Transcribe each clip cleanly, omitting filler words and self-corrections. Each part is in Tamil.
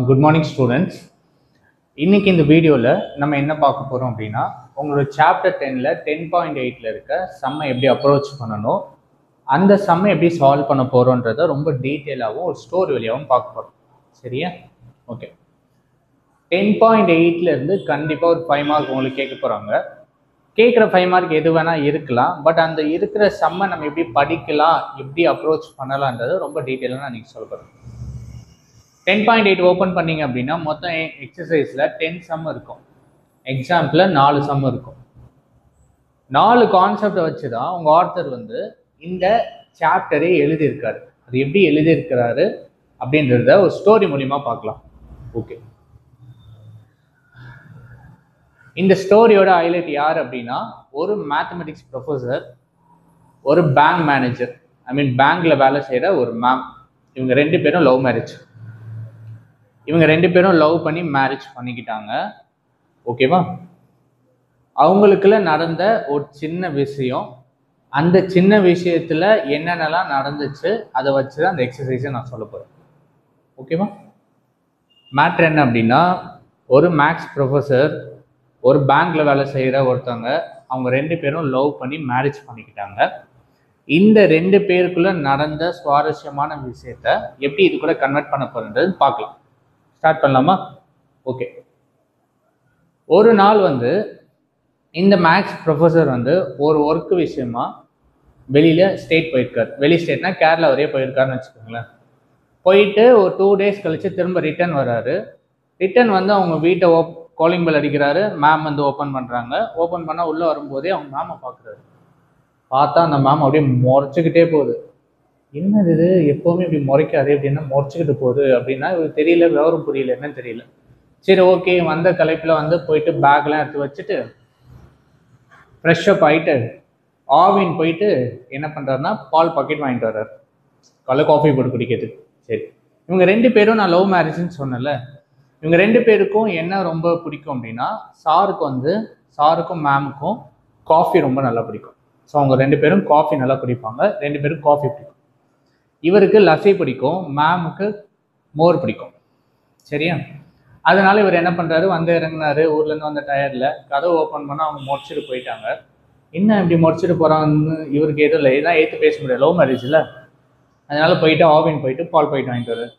Good morning students. இன்னைக்கு இந்த வீடியோவில் நம்ம என்ன பார்க்க போகிறோம் அப்படின்னா, உங்களோட சாப்டர் 10ல் 10.8 இருக்க சம்மை எப்படி அப்ரோச் பண்ணணும், அந்த சம்மை எப்படி சால்வ் பண்ண போகிறோன்றதை ரொம்ப டீட்டெயிலாகவும் ஒரு ஸ்டோரி வழியாகவும் பார்க்க போகிறோம். சரியா? ஓகே. 10.8 கண்டிப்பாக ஒரு 5 மார்க் உங்களுக்கு கேட்க போகிறாங்க. கேட்குற 5 மார்க் எது வேணால் இருக்கலாம். பட் அந்த இருக்கிற சம்மை நம்ம எப்படி படிக்கலாம், எப்படி அப்ரோச் பண்ணலான்றது ரொம்ப டீட்டெயிலாக நான் இன்றைக்கி சொல்ல போகிறேன். 10.8 ஓப்பன் பண்ணிங்க அப்படின்னா மொத்தம் எக்ஸசைஸில் 10 சம் இருக்கும். எக்ஸாம்பிள் 4 சம் இருக்கும். 4 கான்செப்டை வச்சு தான் உங்கள் ஆர்த்தர் இந்த சாப்டரே எழுதியிருக்காரு. அது எப்படி எழுதியிருக்கிறாரு அப்படின்றத ஒரு ஸ்டோரி மூலிமா பார்க்கலாம். ஓகே, இந்த ஸ்டோரியோட ஹைலைட் யார் அப்படின்னா, ஒரு மேத்தமெட்டிக்ஸ் ப்ரொஃபஸர், ஒரு பேங்க் மேனேஜர், பேங்க்ல வேலை செய்கிற ஒரு மேம். இவங்க 2 பேரும் லவ் மேரேஜ். இவங்க 2 பேரும் லவ் பண்ணி மேரேஜ் பண்ணிக்கிட்டாங்க. ஓகேவா? அவங்களுக்குள்ள நடந்த ஒரு சின்ன விஷயம், அந்த சின்ன விஷயத்துல என்னென்னலாம் நடந்துச்சு அதை வச்சு தான் அந்த எக்ஸசைஸை நான் சொல்ல போகிறேன். ஓகேவா? மேட்ரு என்ன அப்படின்னா, ஒரு மேக்ஸ் ப்ரொஃபஸர், ஒரு பேங்க்ல வேலை செய்கிற ஒருத்தவங்க, அவங்க 2 பேரும் லவ் பண்ணி மேரேஜ் பண்ணிக்கிட்டாங்க. இந்த 2 பேருக்குள்ள நடந்த சுவாரஸ்யமான விஷயத்த எப்படி இது கூட கன்வெர்ட் பண்ண போறதுன்றது பார்க்கலாம். ஸ்டார்ட் பண்ணலாமா? ஓகே. ஒரு நாள் இந்த மேக்ஸ் ப்ரொஃபஸர் ஒரு ஒர்க் விஷயமா வெளியில ஸ்டேட் போயிருக்காரு. வெளி ஸ்டேட்னா கேரளா வரையே போயிருக்காருன்னு வச்சுக்கோங்களேன். போயிட்டு ஒரு 2 டேஸ் கழிச்சு திரும்ப ரிட்டர்ன் வராரு. ரிட்டர்ன் அவங்க வீட்டை காலிங் பெல் அடிக்கிறாரு. மேம் ஓப்பன் பண்றாங்க. ஓப்பன் பண்ணா உள்ள வரும்போதே அவங்க மேமை பார்க்குறாரு. பார்த்தா அந்த மேம் அப்படியே முறைச்சிக்கிட்டே போகுது. என்னது இது, எப்போவுமே இப்படி முறைக்காது அப்படின்னா முறைச்சிக்கிட்டு போகுது அப்படின்னா இவருக்கு தெரியல, விவரம் புரியல, என்னன்னு தெரியல. சரி, ஓகே. வந்த கலைப்பில் போயிட்டு பேக்லாம் எடுத்து வச்சுட்டு ஃப்ரெஷ்அப் ஆகிட்டு ஆவின் போயிட்டு என்ன பண்ணுறாருன்னா பால் பாக்கெட் வாங்கிட்டு வர்றாரு, காலை காஃபி போட்டு குடிக்கிறதுக்கு. சரி, இவங்க 2 பேரும், நான் லவ் மேரேஜ்னு சொன்னேன்ல, இவங்க 2 பேருக்கும் என்ன ரொம்ப பிடிக்கும் அப்படின்னா, சாருக்கும் மேமுக்கும் காஃபி ரொம்ப நல்லா பிடிக்கும். ஸோ அவங்க 2 பேரும் காஃபி நல்லா குடிப்பாங்க. 2 பேரும் காஃபி பிடிக்கும். இவருக்கு லஸ்ஸி பிடிக்கும், மேமுக்கு மோர் பிடிக்கும். சரியா? அதனால இவர் என்ன பண்ணுறாரு, இறங்கினாரு ஊர்லேருந்து வந்த டயர்டில். கதவு ஓப்பன் பண்ணால் அவங்க முறைச்சிட்டு போயிட்டாங்க. என்ன இப்படி முறைச்சிட்டு போகிறாங்கன்னு இவருக்கு எதுவும் இல்லை, இதான் ஏற்று பேச முடியாது, லவ் மேரேஜில். அதனால போயிட்டு ஆவின் போயிட்டு பால் பாக்கெட் வாங்கிட்டு வர்றாரு.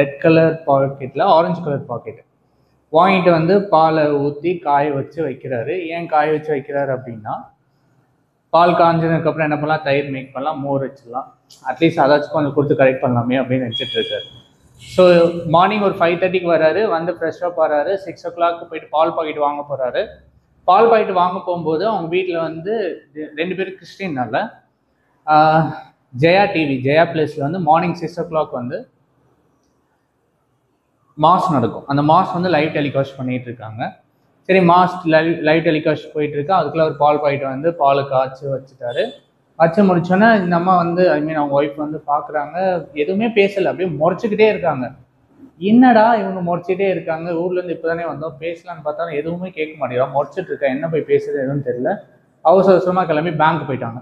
ரெட் கலர் பாக்கெட்டில் ஆரஞ்சு கலர் பாக்கெட் வாங்கிட்டு பாலை ஊற்றி காய வச்சு வைக்கிறாரு. ஏன் காய வச்சு வைக்கிறாரு அப்படின்னா, பால் காஞ்சதுக்கப்புறம் என்ன பண்ணலாம், தயிர் மேக் பண்ணலாம், மோர் வச்சிடலாம், அட்லீஸ்ட் அதாச்சும் கொஞ்சம் கொடுத்து கரெக்ட் பண்ணலாமே அப்படின்னு நினச்சிட்டு இருக்காரு. ஸோ மார்னிங் ஒரு 5:30க்கு வர்றாரு. ஃப்ரெஷ்ஷாக வர்றாரு. 6 o'clock போயிட்டு பால் பாக்கெட் வாங்க போகிறாரு. பால் பாக்கெட் வாங்க போகும்போது அவங்க வீட்டில் 2 பேரும் கிறிஸ்டின்னால ஜெயா பிளேஸில் மார்னிங் 6 o'clock மாஸ் நடக்கும். அந்த மாஸ் லைவ் டெலிகாஸ்ட் பண்ணிட்டு இருக்காங்க. சரி, மாஸ் லைவ் டெலிகாஸ்ட் போயிட்டு இருக்கா. அதுக்குள்ள ஒரு பால் பாக்கெட் பால் காய்ச்சி வச்சுட்டாரு. வச்சு முடிச்சோன்னா இந்த அம்மா அவங்க ஒய்ஃப் பார்க்குறாங்க, எதுவுமே பேசலை, அப்படியே முறைச்சிக்கிட்டே இருக்காங்க. என்னடா இவங்க முறைச்சிட்டே இருக்காங்க, ஊர்லேருந்து இப்போ தானே வந்தோம், பேசலான்னு பார்த்தாலும் எதுவுமே கேட்க மாட்டேங்கிறா, முறைச்சிட்டு இருக்கா, என்ன போய் பேசுறது எதுவும் தெரியல. அவசரமாக கிளம்பி பேங்க் போயிட்டாங்க.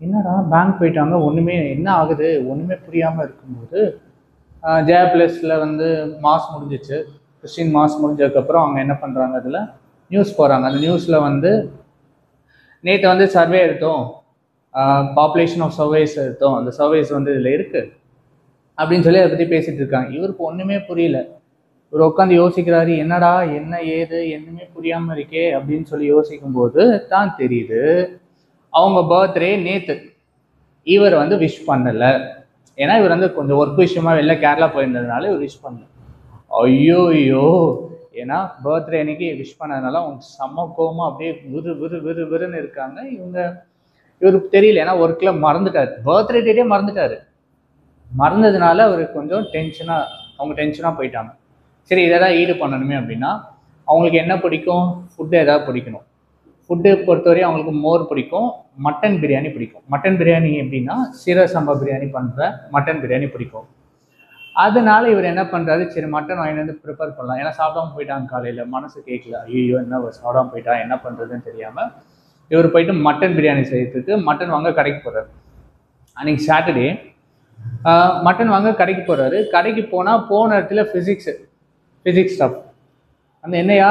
என்னடா பேங்க் போயிட்டாங்க, ஒன்றுமே என்ன ஆகுது ஒன்றுமே புரியாமல் இருக்கும்போது ஜெயா பிளேஸில் மாஸ் முடிஞ்சிச்சு. கிறிஸ்டின் மாஸ் முடிஞ்சதுக்கப்புறம் அவங்க என்ன பண்ணுறாங்க, அதில் நியூஸ் போகிறாங்க. அந்த நியூஸில் நேற்று சர்வே எடுத்தோம், பாப்புலேஷன் ஆஃப் சர்வேஸ் எடுத்தோம், அந்த சர்வேஸ் இதில் இருக்குது அப்படின்னு சொல்லி அதை பற்றி பேசிகிட்டு இருக்காங்க. இவருக்கு ஒன்றுமே புரியல. இவர் உட்காந்து யோசிக்கிறாரு, என்னடா என்ன ஏது என்னமே புரியாமல் இருக்கே அப்படின்னு சொல்லி யோசிக்கும்போது தான் தெரியுது, அவங்க பர்த்டே நேற்று. இவர் விஷ் பண்ணலை. ஏன்னா இவர் கொஞ்சம் ஒர்க் விஷயமா வெளில கேரளா போயிருந்ததுனால இவர் விஷ் பண்ணல. ஐயோ, ஏன்னா பர்த்டே அன்னைக்கு விஷ் பண்ணதுனால அவங்க செம்ம கோவமாக அப்படியே விறுன்னு இருக்காங்க. இவருக்கு தெரியல, ஏன்னா ஒர்க்கில் மறந்துட்டார், பர்த்டே டேட்டே மறந்துட்டாரு. மறந்ததுனால அவருக்கு கொஞ்சம் அவங்க டென்ஷனாக போயிட்டாங்க. சரி, இதை ஈடு பண்ணணுமே அப்படின்னா அவங்களுக்கு என்ன பிடிக்கும், ஃபுட்டு ஏதாவது பிடிக்கணும். ஃபுட்டு பொறுத்தவரையும் அவங்களுக்கு மோர் பிடிக்கும், மட்டன் பிரியாணி பிடிக்கும். மட்டன் பிரியாணி எப்படின்னா சீரக சம்பா பிரியாணி பண்ணுற மட்டன் பிரியாணி பிடிக்கும். அதனால இவர் என்ன பண்ணுறாரு, சரி மட்டன் வாங்கிட்டு ப்ரிப்பேர் பண்ணலாம். ஏன்னா சாப்பிடாம போயிட்டாங்க காலையில், மனசு கேட்கல, ஐயோ என்ன சாப்பிடாம போயிட்டா என்ன பண்ணுறதுன்னு தெரியாமல் இவர் போயிட்டு மட்டன் பிரியாணி செய்யறதுக்கு மட்டன் வாங்க கடைக்கு போகிறார். அன்றைக்கி சாட்டர்டே மட்டன் வாங்க கடைக்கு போகிறாரு. கடைக்கு போனால் போன இடத்துல ஃபிசிக்ஸ் ஸ்டப். அந்த என்னையா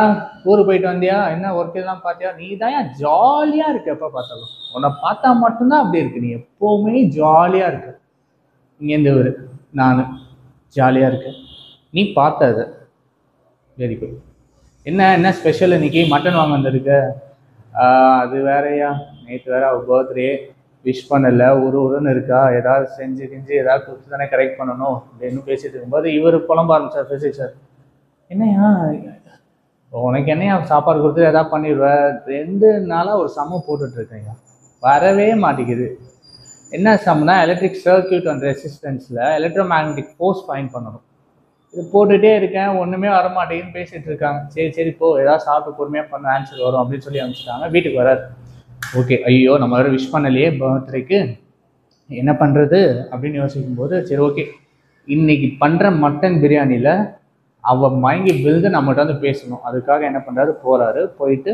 ஊருக்கு போயிட்டு வந்தியா, என்ன ஒர்க் இதெல்லாம் பார்த்தியா, நீ தான் ஜாலியாக இருக்கு, எப்போ பார்த்தாலும் உன்னை பார்த்தா மட்டும்தான் அப்படி இருக்கு, நீ எப்போவுமே ஜாலியாக இருக்கு. இங்கேருந்து ஒரு நான் ஜாலியாக இருக்கேன், நீ பார்த்தது வெரி குட். என்ன ஸ்பெஷல் இன்னைக்கு மட்டன் வாங்க வந்திருக்க? அது வேறையா, நேற்று வேற அவள் பர்த்டே, விஷ் பண்ணலை, உருன்னு இருக்கா, ஏதாவது செஞ்சு ஏதாவது கொடுத்து தானே கரெக்ட் பண்ணணும் அப்படின்னு பேசிட்டு இருக்கும்போது இவர் புலம்ப ஆரம்பிச்சார் ஃபிசிக்ஸ் சார். என்னையா உனக்கு என்னையா சாப்பாடு கொடுத்து ஏதாவது பண்ணிடுவேன், 2 நாளாக ஒரு சம்ம போட்டுட்ருக்கேங்க, வரவே மாட்டேங்குது. என்ன சம்னா எலக்ட்ரிக் சர்க்கியூட் அண்ட் ரெசிஸ்டன்ஸில் எலக்ட்ரோ மேக்னெட்டிக் ஃபோர்ஸ் ஃபைண்ட் பண்ணணும். இது போட்டுகிட்டே இருக்கேன், ஒன்றுமே வரமாட்டேங்குன்னு பேசிகிட்டு இருக்காங்க. சரி போ, ஏதாவது சாப்பிட்டு பொறுமையாக பண்ண ஆன்சர் வரும் அப்படின்னு சொல்லி அனுப்பிச்சிட்டாங்க. வீட்டுக்கு வராது. ஓகே, ஐயோ நம்ம வேறு விஷ் பண்ணலையே பர்த்டேக்கு, என்ன பண்ணுறது அப்படின்னு யோசிக்கும்போது சரி ஓகே, இன்னைக்கு பண்ணுற மட்டன் பிரியாணியில் அவள் மயங்கி விழுந்து நம்மகிட்ட வந்து பேசணும். அதுக்காக என்ன பண்ணுறாரு, போகிறாரு, போயிட்டு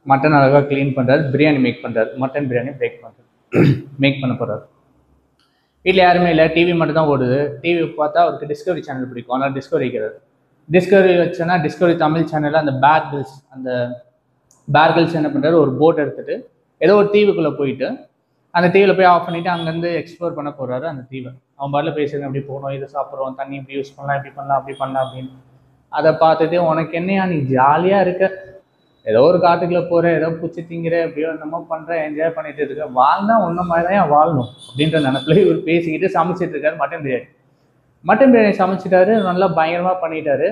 மட்டன் அழகாக க்ளீன் பண்ணுறாரு, பிரியாணி மேக் பண்ணுறாரு, மட்டன் பிரியாணி மேக் பண்ண போகிறாரு. வீட்டில் யாருமே இல்லை, டிவி மட்டும் தான் ஓடுது. டிவி பார்த்தா அவருக்கு டிஸ்கவரி சேனல் பிடிக்கும், அதனால் டிஸ்கவரி வைக்கிறார். டிஸ்கவரி வச்சோன்னா டிஸ்கவரி தமிழ் சேனலில் அந்த பேர்கில்ஸ் என்ன பண்ணுறாரு, ஒரு போட் எடுத்துகிட்டு ஏதோ ஒரு தீவுக்குள்ளே போயிட்டு அந்த தீவில் போய் ஆஃப் பண்ணிவிட்டு அங்கேருந்து எக்ஸ்ப்ளோர் பண்ண போகிறாரு அந்த தீவை. அவன் பாட்டில் பேசுகிறேன், அப்படி போகணும், இதை சாப்பிட்றோம், தண்ணி இப்படி யூஸ் பண்ணலாம், இப்படி பண்ணலாம், அப்படி பண்ணலாம் அப்படின்னு. அதை பார்த்துட்டு உனக்கு என்னையா நீ ஜாலியாக இருக்க, ஏதோ ஒரு காட்டுக்குள்ளே போகிற, ஏதோ பூச்சி திங்கிற, எப்படியோ என்னமோ பண்ணுற, என்ஜாய் பண்ணிட்டு இருக்க, வாழ்ந்தா ஒன்றை மாதிரி தான் வாழணும் அப்படின்ற நினப்பில் இவர் பேசிக்கிட்டு சமைச்சிட்டு இருக்காரு மட்டன் பிரியாணி சமைச்சிட்டாரு, நல்லா பயங்கரமாக பண்ணிட்டாரு.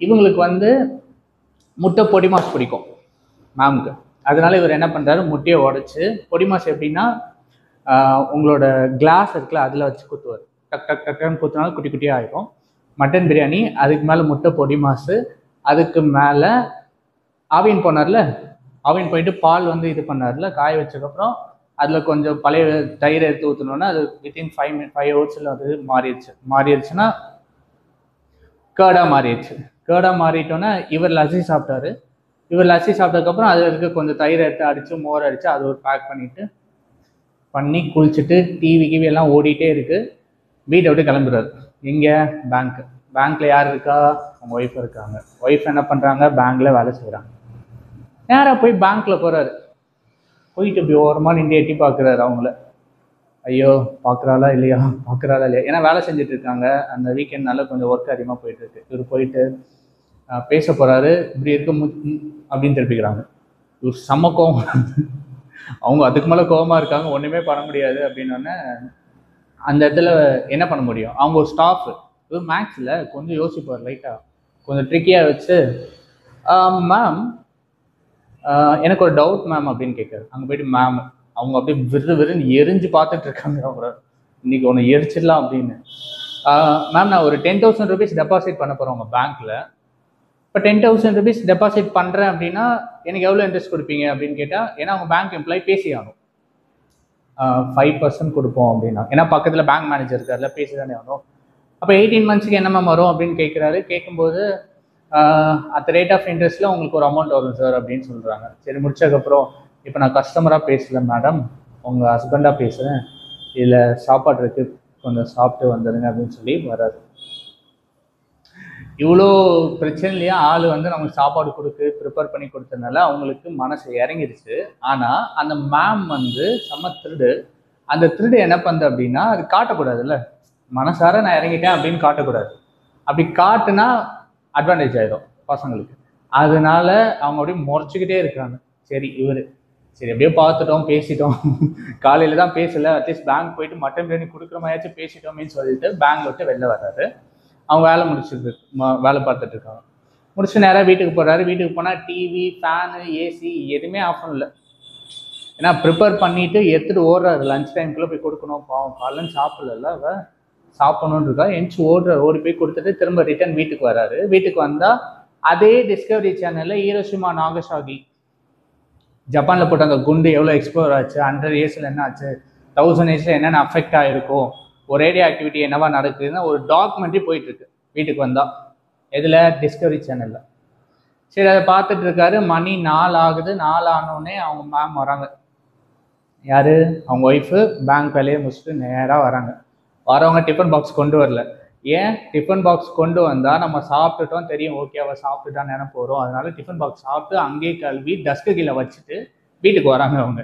இவங்களுக்கு வந்து முட்டை பொடி மாஸ் பிடிக்கும் மேம்க்கு. அதனால இவர் என்ன பண்ணுறாரு, முட்டையை உடச்சி பொடி மாஸ் எப்படின்னா உங்களோட கிளாஸ் இருக்குல்ல அதில் வச்சு குத்துவார். டக்குன்னு குத்துனாலும் குட்டி குட்டியாக ஆகிடும். மட்டன் பிரியாணி, அதுக்கு மேலே முட்டை பொடி மாசு, அதுக்கு மேலே ஆவின் போயிட்டு பால் வந்து இது பண்ணார்ல, காய வச்சதுக்கப்புறம் அதில் கொஞ்சம் பழைய தயிரை எடுத்து ஊற்றணுன்னா அது வித்தின் 5 ஹவர்ஸில் அது மாறிடுச்சுன்னா கேர்டாக மாறிட்டோன்னா இவர் லஸ்ஸி சாப்பிட்டாரு. இவர் லஸ்ஸி சாப்பிட்டதுக்கப்புறம் அதில் இருக்க கொஞ்சம் தயிரை எடுத்து அடித்து மோர் அடித்து அது ஒரு பேக் பண்ணி குளிச்சுட்டு டிவி எல்லாம் ஓடிட்டே இருக்குது. வீட்டை விட்டு கிளம்புறாரு. எங்கே? பேங்க்கில் யார் இருக்கா? அவங்க ஒய்ஃப் இருக்காங்க. ஒய்ஃப் என்ன பண்ணுறாங்க, பேங்க்கில் வேலை செய்கிறாங்க. நேராக போய் பேங்க்கில் போகிறாரு. போயிட்டு இப்படி ஓரமாக நின்று எட்டி பார்க்குறாரு அவங்கள. ஐயோ பார்க்குறாளா இல்லையா, ஏன்னா வேலை செஞ்சுட்டு இருக்காங்க. அந்த வீக்கெண்ட்னால கொஞ்சம் ஒர்க் அதிகமாக போயிட்டுருக்கு. இவர் போயிட்டு பேச போகிறாரு. இப்படி இருக்க அப்படின்னு திருப்பிக்கிறாங்க. இவர் செம்ம கோவம். அவங்க அதுக்கு மேலே கோவமாக இருக்காங்க, ஒன்றுமே பண்ண முடியாது அப்படின்னோடனே அந்த இடத்துல என்ன பண்ண முடியும், அவங்க ஒரு ஸ்டாஃப். இவர் மேக்ஸில் கொஞ்சம் யோசிப்பார், லைட்டாக கொஞ்சம் ட்ரிக்கியாக வச்சு, மேம் எனக்கு ஒரு டவுட் மேம் அப்படின்னு கேட்குறாரு. அங்கே போயிட்டு மேம் அவங்க அப்படியே விருன்னு எரிஞ்சு பார்த்துட்டு இருக்காங்க. அவங்க இன்னைக்கு ஒன்று எரிச்சிடலாம் அப்படின்னு. மேம் நான் ஒரு 10,000 rupees டெபாசிட் பண்ண போகிறேன் உங்கள் பேங்க்கில். இப்போ 10,000 rupees டெபாசிட் பண்ணுறேன் அப்படின்னா எனக்கு எவ்வளோ இன்ட்ரெஸ்ட் கொடுப்பீங்க அப்படின்னு கேட்டால், ஏன்னா அவங்க பேங்க் எம்ப்ளாயி பேசி ஆகணும். 5% கொடுப்போம் அப்படின்னா, ஏன்னா பக்கத்தில் பேங்க் மேனேஜர் இருக்கார்ல, பேசி தானே ஆகணும். அப்போ 18 monthsக்கு என்னம்மா வரும் அப்படின்னு கேட்குறாரு. கேட்கும்போது அட் ரேட் ஆஃப் இன்ட்ரெஸ்ட்டில் உங்களுக்கு ஒரு அமௌண்ட் வரும் சார் அப்படின்னு சொல்கிறாங்க. சரி, முடிச்சதுக்கப்புறம் இப்போ நான் கஸ்டமராக பேசல மேடம், உங்கள் ஹஸ்பண்டாக பேசுகிறேன், இதில் சாப்பாடு இருக்குது, கொஞ்சம் சாப்பிட்டு வந்துடுங்க அப்படின்னு சொல்லி வராது. இவ்வளோ பிரச்சனைலையும் ஆள் வந்து நமக்கு சாப்பாடு ப்ரிப்பேர் பண்ணி கொடுத்ததுனால அவங்களுக்கு மனசு இறங்கிடுச்சு. ஆனால் அந்த மேம் வந்து செம்ம திருடு. அந்த திருடு என்ன பண்ணுது அப்படின்னா, அது காட்டக்கூடாதுல்ல, மனசார நான் இறங்கிட்டேன் அப்படின்னு காட்டக்கூடாது. அப்படி காட்டுனா அட்வான்டேஜ் ஆயிடும் பசங்களுக்கு. அதனால அவங்க அப்படியே முறைச்சிக்கிட்டே இருக்காங்க. சரி அப்படியே பார்த்துட்டோம், பேசிட்டோம், காலையில் தான் பேசலை, அட்லீஸ்ட் பேங்க் போயிட்டு மட்டன் பிரியாணி கொடுக்குற மாதிரியாச்சும் பேசிட்டோமேன்னு சொல்லிட்டு பேங்க் விட்டு வெளில வர்றாரு. அவங்க வேலை பார்த்துட்டு இருக்காங்க. முடிச்சுட்டு நேராக வீட்டுக்கு போகிறாரு. வீட்டுக்கு போனால் டிவி, ஃபேனு, ஏசி எதுவுமே ஆஃப் பண்ணல. ஏன்னா ப்ரிப்பேர் பண்ணிவிட்டு எடுத்துகிட்டு ஓடுறாரு. லஞ்ச் டைமுக்குள்ளே போய் கொடுக்கணும், பாவம் காலைன்னு சாப்பிடல, அவள் சாப்பிடணுன்னு இருக்கா. ஓடி போய் கொடுத்துட்டு திரும்ப ரிட்டர்ன் வீட்டுக்கு வராரு. வீட்டுக்கு வந்தால் அதே டிஸ்கவரி சேனலில் ஹீரோஷிமா நாகசாகி, ஜப்பானில் போட்ட அந்த குண்டு எவ்வளோ எக்ஸ்ப்ளோர் ஆச்சு, 100 yearsல என்ன ஆச்சு, 1000 yearsல என்னென்ன அஃபெக்ட் ஆகிருக்கும், ஒரு ரேடியோ ஆக்டிவிட்டி என்னவா நடக்குதுன்னு ஒரு டாக்குமெண்ட்ரி போயிட்டுருக்கு. வீட்டுக்கு வந்தால் எதில்? டிஸ்கவரி சேனலில். சரி, அதை பார்த்துட்டு இருக்காரு. மணி 4 ஆகுது. 4 ஆனோடனே அவங்க மேம் வராங்க. யார்? அவங்க ஒய்ஃபு. பேங்க் வேலையை முடிச்சுட்டு நேராக வராங்க. வரவங்க டிஃபன் பாக்ஸ் கொண்டு வரல. ஏன் டிஃபன் பாக்ஸ் கொண்டு வந்தால் நம்ம சாப்பிட்டுட்டோம் தெரியும், ஓகே அவள் சாப்பிட்டுட்டான்னு நினைப்பு வரும். அதனால டிஃபன் பாக்ஸ் சாப்பிட்டு அங்கேயே கழுவி டஸ்க்கு கீழே வச்சுட்டு வீட்டுக்கு வராங்க அவங்க.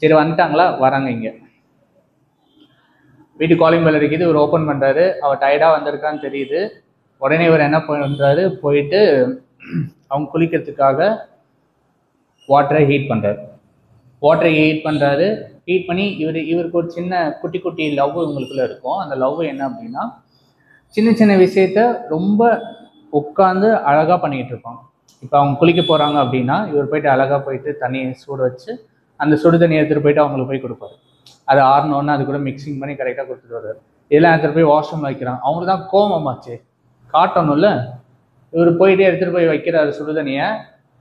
சரி வந்துட்டாங்களா, வராங்க இங்கே வீட்டுக்கு காலிங் பெல் அடிக்குது. இவர் ஓப்பன் பண்ணுறாரு. அவள் டயர்டாக வந்திருக்கான்னு தெரியுது. உடனே இவர் என்ன பண்ணுறாரு, போயிட்டு அவங்க குளிக்கிறதுக்காக வாட்டரை ஹீட் பண்ணுறாரு. ஹீட் பண்ணி இவருக்கு ஒரு சின்ன குட்டி குட்டி லவ் உங்களுக்குள்ள இருக்கும். அந்த லவ் என்ன அப்படின்னா, சின்ன சின்ன விஷயத்த ரொம்ப உட்காந்து அழகாக பண்ணிக்கிட்டு இருப்பாங்க. இப்போ அவங்க குளிக்க போகிறாங்க அப்படின்னா இவர் போயிட்டு அழகாக போயிட்டு தண்ணியை சூட வச்சு அந்த சுடு தண்ணி எடுத்துகிட்டு போயிட்டு அவங்களுக்கு போய் கொடுப்பாரு. அது ஆறணுன்னு அது கூட மிக்சிங் பண்ணி கரெக்டாக கொடுத்துட்டு வருவார். இதெல்லாம் எடுத்துகிட்டு போய் வாஷ்ரூம் வைக்கிறாங்க. அவங்களுக்கு தான் கோவமாச்சு, காட்டணும்ல. இவர் போயிட்டு எடுத்துகிட்டு போய் வைக்கிறாரு சுடு தண்ணியை.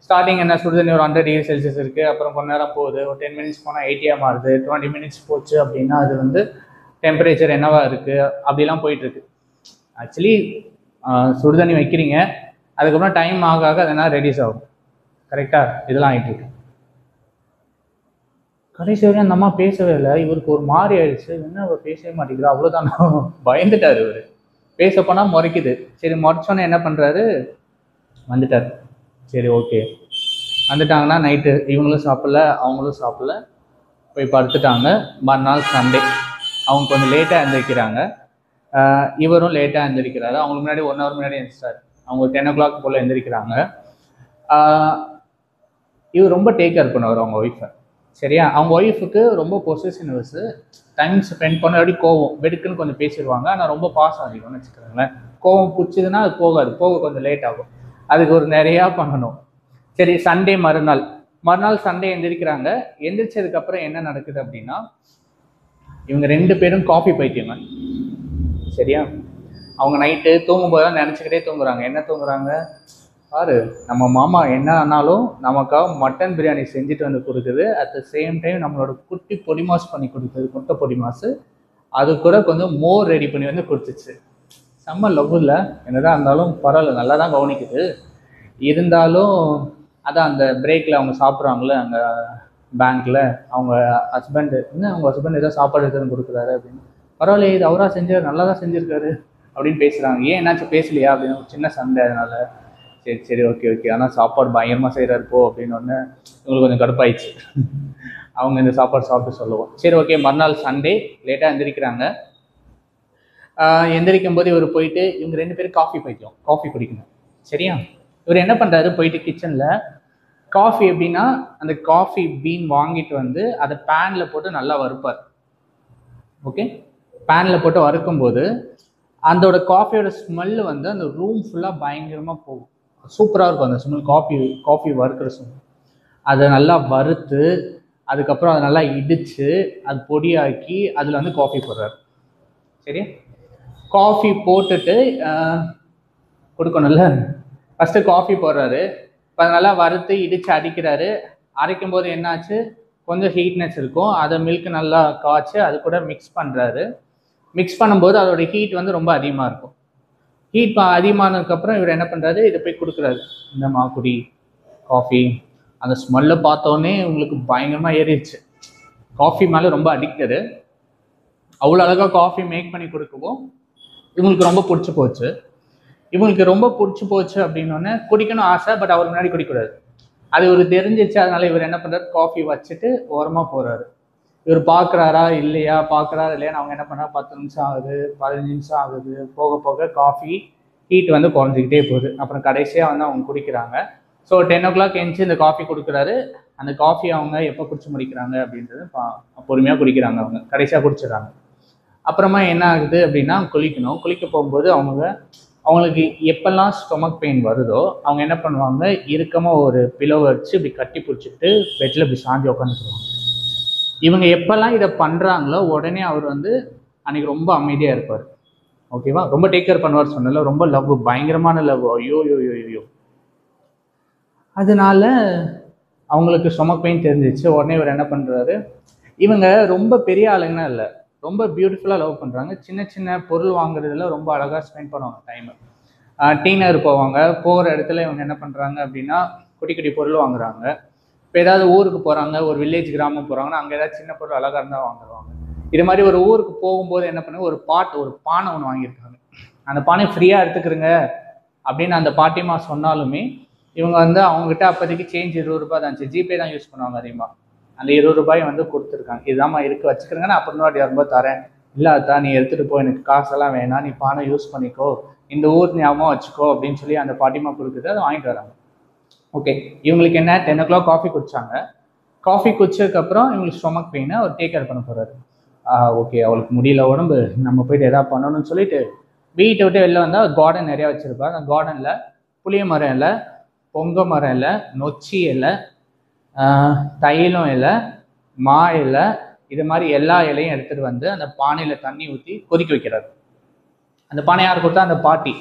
ஸ்டார்டிங் என்ன சுடு தண்ணி ஒரு 100 டிகிரி செல்சியஸ் இருக்குது. அப்புறம் கொஞ்ச நேரம் போகுது, ஒரு 10 மினிட்ஸ் போனால் 80 மாறுது. 20 மினிட்ஸ் போச்சு அப்படின்னா அது வந்து டெம்பரேச்சர் என்னவா இருக்குது அப்படிலாம் போயிட்டுருக்கு. ஆக்சுவலி சுடு தண்ணி வைக்கிறீங்க, அதுக்கப்புறம் டைம் ஆக ஆக அதனால் ரெடியூஸ் ஆகும். கரெக்டாக இதெல்லாம் ஆகிட்டு இருக்கு. கடைசி வரையும் அந்த அம்மா பேசவே இல்லை. இவருக்கு ஒரு மாதிரி ஆயிடுச்சு, என்ன அவர் பேசவே மாட்டேங்கிறா, அவ்வளோதான். பயந்துட்டார் இவர். பேச போனால் முறைக்குது. சரி முறைச்சோன்னே என்ன பண்ணுறாரு, வந்துட்டார். சரி ஓகே வந்துட்டாங்கன்னா நைட்டு இவங்களும் சாப்பிடல அவங்களும் சாப்பிடல, போய் படுத்துட்டாங்க. மறுநாள் சண்டே. அவங்க கொஞ்சம் லேட்டாக எழுந்திரிக்கிறாங்க. இவரும் லேட்டாக எழுந்திரிக்கிறாரு. அவங்களுக்கு முன்னாடி 1 ஹவர் முன்னாடி எழுந்திரிச்சார். அவங்க 10 o'clock போல் எழுந்திரிக்கிறாங்க. இவர் ரொம்ப டேக் கேர் பண்ணுவார் அவங்க ஒய்ஃபை. சரியா, அவங்க ஒய்ஃபுக்கு ரொம்ப பொசிஷனிவ்ஸு, டைம் ஸ்பெண்ட் பண்ண அப்படி கோவம் வெடுக்குன்னு கொஞ்சம் பேசிடுவாங்க. ஆனால் ரொம்ப பாசம் அதிகம்னு வச்சுக்கோங்களேன். கோவம் பிடிச்சதுன்னா அது போக கொஞ்சம் லேட் ஆகும். அதுக்கு ஒரு நிறையா பண்ணணும். சரி சண்டே மறுநாள் சண்டே எந்திரிக்கிறாங்க. எந்திரிச்சதுக்கப்புறம் என்ன நடக்குது அப்படின்னா, இவங்க 2 பேரும் காஃபி பைத்தியங்க. சரியா, அவங்க நைட்டு தூங்கும்போது தான் நினச்சிக்கிட்டே தூங்குறாங்க. என்ன தூங்குறாங்க பாரு, நம்ம மாமா என்ன ஆனாலும் நமக்காக மட்டன் பிரியாணி செஞ்சுட்டு வந்து கொடுக்குது. அட் த சேம் டைம் நம்மளோட குட்டி பொடி மாசு பண்ணி கொடுக்குது, முட்டை பொடி மாசு. அது கூட கொஞ்சம் மோர் ரெடி பண்ணி வந்து கொடுத்துச்சு. செம்ம லவ் இல்லை, என்னதான் இருந்தாலும் பரவாயில்ல, நல்லா தான் கவனிக்குது. இருந்தாலும் அதான் அந்த பிரேக்கில் அவங்க சாப்பிட்றாங்களே அங்கே பேங்க்கில், அவங்க ஹஸ்பண்ட் ஏதோ சாப்பாடு எடுத்துன்னு கொடுக்குறாரு அப்படின்னு. பரவாயில்ல, இது அவராக செஞ்சார், நல்லா தான் செஞ்சுருக்காரு அப்படின்னு பேசுகிறாங்க. ஏன் என்னாச்சும் பேசலையா அப்படின்னு ஒரு சின்ன சண்டை. அதனால் சரி ஓகே ஆனால் சாப்பாடு பயங்கரமாக செய்கிறாரு போ அப்படின்னு ஒன்று இவங்களுக்கு கொஞ்சம் கடுப்பாயிடுச்சு. அவங்க இந்த சாப்பாடு சாப்பிட்டு சொல்லுவோம். சரி ஓகே, மறுநாள் சண்டே லேட்டாக எந்திரிக்கிறாங்க. எந்திரிக்கும் போது இவர் போயிட்டு, இவங்க 2 பேரும் காஃபி குடிக்கணும். சரியா, இவர் என்ன பண்ணுறாரு, போயிட்டு கிச்சனில் காஃபி எப்படின்னா அந்த காஃபி பீன் வாங்கிட்டு வந்து அதை பேனில் போட்டு நல்லா வறுப்பார். ஓகே, பேனில் போட்டு வறுக்கும்போது அதோட காஃபியோட ஸ்மெல்லு வந்து அந்த ரூம் ஃபுல்லாக பயங்கரமாக போகும். சூப்பராக இருக்கும் அந்த ஸ்மெல். Coffee வறுக்கிற smell. அதை நல்லா வறுத்து அதுக்கப்புறம் அதை நல்லா இடித்து அது பொடியாக்கி அதில் வந்து காஃபி போடுறாரு. சரி, காஃபி போட்டுட்டு கொடுக்கணும்ல, ஃபஸ்ட்டு காஃபி போடுறாரு. இப்போ அதை நல்லா வறுத்து இடித்து அடிக்கிறாரு. அரைக்கும் போது என்னாச்சு, கொஞ்சம் ஹீட்னஸ் இருக்கும். அதை மில்க் நல்லா காய்ச்சி அது கூட மிக்ஸ் பண்ணுறாரு. மிக்ஸ் பண்ணும்போது அதோட ஹீட் வந்து ரொம்ப அதிகமாக இருக்கும். ஹீட் அதிகமானதுக்கப்புறம் இவர் என்ன பண்ணுறாரு, இதை போய் கொடுக்குறாரு. இந்த மாக்குடி காஃபி. அந்த ஸ்மெல்லை பார்த்தோன்னே உங்களுக்கு பயங்கரமாக ஏறிடுச்சு. காஃபி மேலே ரொம்ப அடிக்டடு. அவ்வளோ அழகாக காஃபி மேக் பண்ணி கொடுக்கவும் இவங்களுக்கு ரொம்ப பிடிச்சி போச்சு. அப்படின்னோடனே குடிக்கணும் ஆசை, பட் அவர் முன்னாடி குடிக்கூடாது. அது இவர் தெரிஞ்சிச்சு. அதனால இவர் என்ன பண்ணுறாரு, காஃபி வச்சுட்டு ஓரமாக போகிறாரு. இவர் பார்க்குறாரா இல்லையான்னு அவங்க என்ன பண்ணுறா, 10 நிமிஷம் ஆகுது, 15 நிமிஷம் ஆகுது. போக போக காஃபி ஹீட் வந்து குறைஞ்சிக்கிட்டே போகுது. அப்புறம் கடைசியாக வந்து அவங்க குடிக்கிறாங்க. ஸோ 10 o'clock எழுந்துச்சு இந்த காஃபி கொடுக்குறாரு. அந்த காஃபி அவங்க எப்போ குடிச்சு முடிக்கிறாங்க அப்படின்றது பொறுமையாக குடிக்கிறாங்க. அவங்க கடைசியாக குடிச்சிடறாங்க. அப்புறமா என்ன ஆகுது அப்படின்னா, குளிக்க போகும்போது அவங்களுக்கு எப்பெல்லாம் ஸ்டொமக் பெயின் வருதோ அவங்க என்ன பண்ணுவாங்க, இறுக்கமாக ஒரு பிலோவை வச்சு இப்படி கட்டி பிடிச்சிட்டு பெட்டில் இப்படி சாஞ்சி உட்காந்துக்குவாங்க. இவங்க எப்பெல்லாம் இதை பண்ணுறாங்களோ உடனே அவர் வந்து அன்றைக்கி ரொம்ப அமைதியாக இருப்பார். ஓகேவா, ரொம்ப டேக் கேர் பண்ணுவார். சொன்னல ரொம்ப லவ், பயங்கரமான லவ். ஐயோ. அதனால அவங்களுக்கு ஸ்டொமக் பெயின் தெரிஞ்சிச்சு. உடனே இவர் என்ன பண்ணுறாரு, இவங்க ரொம்ப பெரிய ஆளுங்கன்னா இல்லை, ரொம்ப பியூட்டிஃபுல்லாக லவ் பண்ணுறாங்க. சின்ன சின்ன பொருள் வாங்குறதுல ரொம்ப அழகாக ஸ்பெண்ட் பண்ணுவாங்க டைமு. டீனர் போகிற இடத்துல இவங்க என்ன பண்ணுறாங்க அப்படின்னா, குட்டி பொருள் வாங்குறாங்க. இப்போ ஏதாவது ஊருக்கு போகிறாங்க, ஒரு வில்லேஜ் கிராமம் போகிறாங்கன்னா அங்கே ஏதாவது சின்ன பொருள் அழகாக இருந்தால் வாங்குவாங்க. இது மாதிரி ஒரு ஊருக்கு போகும்போது என்ன பண்ணு, ஒரு பானை ஒன்று வாங்கியிருக்காங்க. அந்த பானை ஃப்ரீயாக எடுத்துக்கிறங்க அப்படின்னு அந்த பாட்டிமா சொன்னாலுமே இவங்க வந்து அவங்ககிட்ட அப்போதைக்கு சேஞ்ச் 20 ரூபாய் தான் இருந்துச்சு. ஜிபே தான் யூஸ் பண்ணுவாங்க அதிகமாக. அந்த 20 ரூபாய் வந்து கொடுத்துருக்காங்க. இதுதான்மா இருக்கு, வச்சுக்கிறங்க, நான் அப்புறம் 20 ரூபாய் தரேன். இல்லை அதான் நீ எடுத்துகிட்டு போ, எனக்கு காசெல்லாம் வேணாம், நீ பானை யூஸ் பண்ணிக்கோ, இந்த ஊர் ஞாபகம் வச்சுக்கோ அப்படின்னு சொல்லி அந்த பாட்டிமா கொடுக்குது. அதை வாங்கிட்டு வராங்க. ஓகே, இவங்களுக்கு என்ன 10 o'clock காஃபி குடிச்சாங்க. காஃபி குடிச்சதுக்கப்புறம் இவங்களுக்கு ஸ்டொமக் பெயின், அவர் டேக் கேர் பண்ண போகிறாரு. ஓகே, அவளுக்கு முடியல உடம்பு, நம்ம போயிட்டு எதாவது பண்ணணும்னு சொல்லிட்டு வீட்டை விட்டு வெளில வந்தால் கார்டன் நிறையா வச்சுருப்பார். அந்த கார்டனில் புளிய மரம் இலை, பொங்க மரம் இலை, நொச்சி இலை, தைலம் இலை, மா இலை, இது மாதிரி எல்லா இலையும் எடுத்துகிட்டு வந்து அந்த பானையில் தண்ணி ஊற்றி கொதிக்க வைக்கிறார். அந்த பானை யார் கொடுத்தா? அந்த பாட்டி.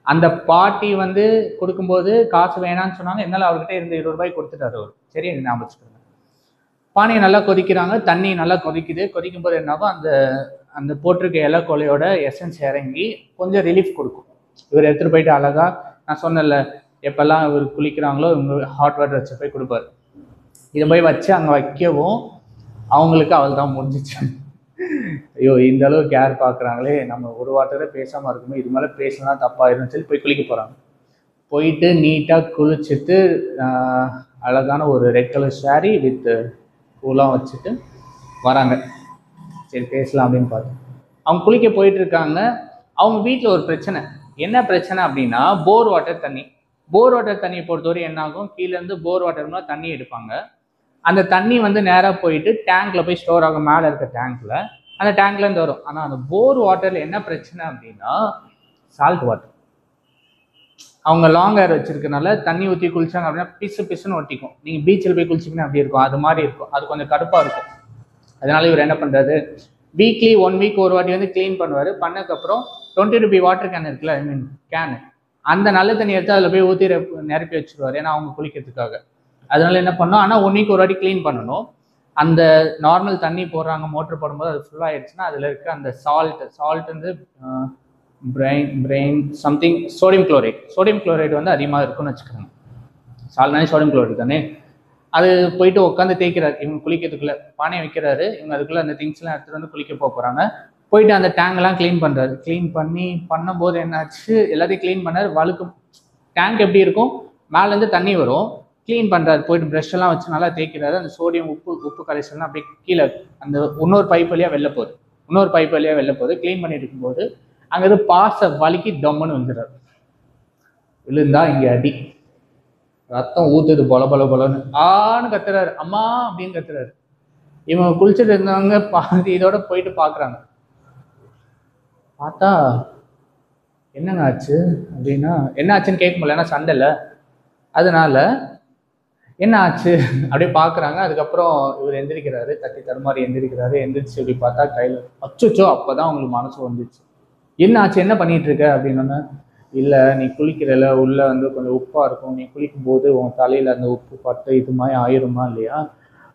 அந்த பாட்டி வந்து கொடுக்கும்போது காசு வேணான்னு சொன்னாங்க. என்னால் அவர்கிட்ட இருந்த 20 ரூபாய் கொடுத்துட்டாரு அவர். சரி, ஞாபகம் வச்சுக்கோங்க. பானையை நல்லா கொதிக்கிறாங்க, தண்ணி நல்லா கொதிக்குது. கொதிக்கும் போது என்னாகும், அந்த போட்டிருக்க இலை கொலையோட எசன்ஸ் இறங்கி கொஞ்சம் ரிலீஃப் கொடுக்கும். இவர் எடுத்துகிட்டு போயிட்டு அழகாக, நான் சொன்னல எப்பெல்லாம் இவர் குளிக்கிறாங்களோ இவங்க ஹாட் வாட்டர் வச்சு போய் கொடுப்பாரு. இதை போய் வச்சு அங்கே வைக்கவும் அவங்களுக்கு அவள் தான் முடிஞ்சிச்சு. ஐயோ, இந்த அளவு கேர் பார்க்குறாங்களே, நம்ம ஒரு வாட்டரே பேசாமல் இருக்குமோ, இது மேலே பேசலாம் தப்பாயிருன்னு சொல்லி போய் குளிக்க போகிறாங்க. போயிட்டு நீட்டாக குளிச்சுட்டு அழகான ஒரு ரெட் கலர் சாரீ வித் பூலாம் வச்சுட்டு வராங்க. சரி பேசலாம் அப்படின்னு பார்த்தோம். அவங்க குளிக்க போயிட்டு இருக்காங்க. அவங்க வீட்டில் ஒரு பிரச்சனை. என்ன பிரச்சனை அப்படின்னா, போர் வாட்டர் தண்ணி. போர் வாட்டர் தண்ணியை பொறுத்தவரை என்னாகும், கீழேருந்து போர் வாட்டர்னா தண்ணி எடுப்பாங்க. அந்த தண்ணி வந்து நேராக போயிட்டு டேங்க்கில் போய் ஸ்டோர் ஆகும், மேலே இருக்க டேங்க்கில். அந்த டேங்க்லேருந்து வரும். ஆனால் அந்த போர் வாட்டரில் என்ன பிரச்சனை அப்படின்னா, சால்ட் வாட்டர். அவங்க லாங் ஹேர் வச்சிருக்கனால தண்ணி ஊற்றி குளிச்சாங்க அப்படின்னா பிசுன்னு ஒட்டிக்கும். நீங்கள் பீச்சில் போய் குளிச்சிங்கன்னா அப்படி இருக்கும், அது மாதிரி இருக்கும். அது கொஞ்சம் கடுப்பாக இருக்கும். அதனால இவர் என்ன பண்ணுறாரு, வீக்லி 1 week ஒரு வாட்டி வந்து க்ளீன் பண்ணுவார். பண்ணதுக்கப்புறம் 20 ரூபி வாட்டர் கேன் இருக்குல்ல, ஐ மீன் கேனு, அந்த நல்ல தண்ணி எடுத்து அதில் போய் ஊற்றி நிரப்பி வச்சுருவார். ஏன்னா அவங்க குளிக்கிறதுக்காக. அதனால என்ன பண்ணோம், ஆனால் 1 week ஒரு வாட்டி க்ளீன் பண்ணணும். அந்த நார்மல் தண்ணி போடுறாங்க, மோட்டர் போடும்போது அது ஃபுல்லாகிடுச்சுன்னா அதில் இருக்க அந்த சால்ட் வந்து பிரெயின் சம்திங் சோடியம் குளோரைடு வந்து அதிகமாக இருக்குன்னு வச்சுக்கோங்க. சால்ட்னாலே சோடியம் குளோரைடு தானே. அது போயிட்டு உட்காந்து தேய்க்கிறாரு. இவங்க குளிக்கிறதுக்குள்ளே பானையை வைக்கிறாரு. இவங்க அதுக்குள்ளே அந்த திங்ஸ்லாம் எடுத்துகிட்டு வந்து குளிக்க போகிறாங்க. போயிட்டு அந்த டேங்க்லாம் க்ளீன் பண்ணுறாரு. க்ளீன் பண்ணும்போது என்னாச்சு, எல்லாத்தையும் க்ளீன் பண்ணார். வழுக்கும் டேங்க் எப்படி இருக்கும், மேலேருந்து தண்ணி வரும். க்ளீன் பண்ணுறாரு. போயிட்டு ப்ரெஷ் எல்லாம் வச்சு நல்லா தேய்க்கிறாரு. அந்த சோடியம் உப்பு கரைசல்லாம் அப்படியே கீழே அந்த இன்னொரு பைப் வழியாக வெளில போகுது. க்ளீன் பண்ணிட்டு இருக்கும்போது அங்கே எது பாச வலிக்கு டம்முன்னு வந்துடுறாரு. விழுந்தா இங்கே அடி, ரத்தம் ஊத்துது, பொலன்னு ஆன்னு கத்துறாரு. அம்மா அப்படின்னு கத்துறாரு. இவங்க குளிச்சுட்டு இருந்தவங்க பாதி இதோட போயிட்டு பார்க்குறாங்க. பார்த்தா என்னங்க ஆச்சு அப்படின்னா, என்ன ஆச்சுன்னு கேட்க முடியல, ஏன்னா சண்டை இல்லை. அதனால என்ன ஆச்சு அப்படியே பார்க்குறாங்க. அதுக்கப்புறம் இவர் எந்திரிக்கிறாரு, தட்டி தருமாறி எந்திரிக்கிறாரு. எந்திரிச்சு இப்படி பார்த்தா கையில் அச்சோ. அப்போதான் அவங்களுக்கு மனசு வந்துச்சு. என்ன ஆச்சு, என்ன பண்ணிட்டு இருக்க அப்படின்னோன்னா, இல்லை நீ குளிக்கிறல உள்ளே வந்து கொஞ்சம் உப்பாக இருக்கும், நீ குளிக்கும்போது உன் தலையில் அந்த உப்பு பட்டு இது மாதிரி ஆயிருமா இல்லையா,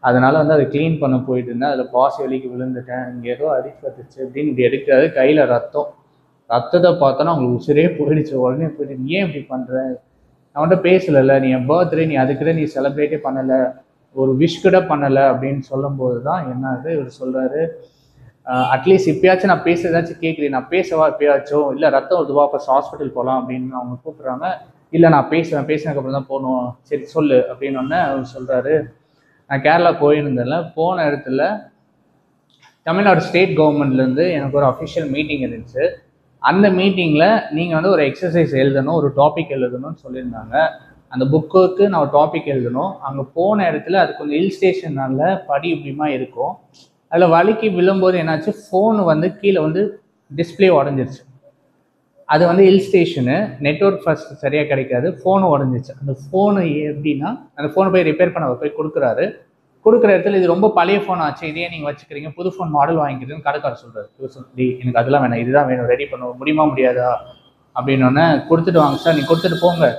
அதனால் வந்து அதை க்ளீன் பண்ண போயிட்டு இருந்தேன், அதில் பாசி வலிக்கு விழுந்துட்டேன், இங்கே ஏதோ அடிப்பட்டுச்சு அப்படின்னு இப்படி எடுக்கிறாரு. கையில் ரத்தத்தை பார்த்தோன்னா அவங்களுக்கு உசிரே போயிடுச்சு. உடனே போயிட்டு, நீ ஏன் இப்படி பண்ணுற, அவன்கிட்ட பேசலைல்ல, நீ என் பர்த்டே நீ அதுக்கிட்ட நீ செலிப்ரேட்டே பண்ணலை, ஒரு விஷ் கூட பண்ணலை அப்படின்னு சொல்லும்போது தான் என்னது இவர் சொல்கிறாரு, அட்லீஸ்ட் இப்பயாச்சும் நான் பேசுறதாச்சும் கேட்குறேன், நான் பேசவா எப்பயாச்சும், இல்லை ரத்தம் வருதுவா ஃபர்ஸ்ட் ஹாஸ்பிட்டல் போகலாம் அப்படின்னு அவங்க கூப்பிட்றாங்க. இல்லை நான் பேசினதுக்கப்புறம் தான் போகணும், சரி சொல்லு அப்படின்னோடனே அவர் சொல்கிறாரு, நான் கேரளா போயிருந்தேன்ல, போன இடத்துல தமிழ்நாடு ஸ்டேட் கவர்மெண்ட்லேருந்து எனக்கு ஒரு அஃபிஷியல் மீட்டிங் இருந்துச்சு. அந்த மீட்டிங்கில் நீங்கள் வந்து ஒரு எக்ஸசைஸ் எழுதணும், ஒரு டாபிக் எழுதணும்னு சொல்லியிருந்தாங்க. அந்த புக்குக்கு நான் ஒரு டாபிக் எழுதணும். அங்கே போன இடத்துல அது கொஞ்சம் ஹில் ஸ்டேஷனால படி இப்படிமா இருக்கும். அதில் வலிக்கு விழும்போது என்னாச்சு, ஃபோனு வந்து கீழே வந்து டிஸ்பிளே உடஞ்சிருச்சு. அது வந்து ஹில் ஸ்டேஷனு, நெட்ஒர்க் ஃபர்ஸ்ட் சரியாக கிடைக்காது, ஃபோனு உடஞ்சிச்சு. அந்த ஃபோனு எப்படின்னா, அந்த ஃபோனை போய் ரிப்பேர் பண்ண போய் கொடுக்குற இடத்துல இது ரொம்ப பழைய ஃபோன் ஆச்சு, இதையே நீங்கள் வச்சுக்கிறீங்க, புது ஃபோன் மாடல் வாங்கிக்கிறதுன்னு கடைக்காரர் சொல்கிறார். சொல்லி எனக்கு அதெல்லாம் வேணாம், இதுதான் வேணும், ரெடி பண்ண முடியாதா அப்படின்னோடனே, கொடுத்துட்டு வாங்க சார், நீ கொடுத்துட்டு போங்க,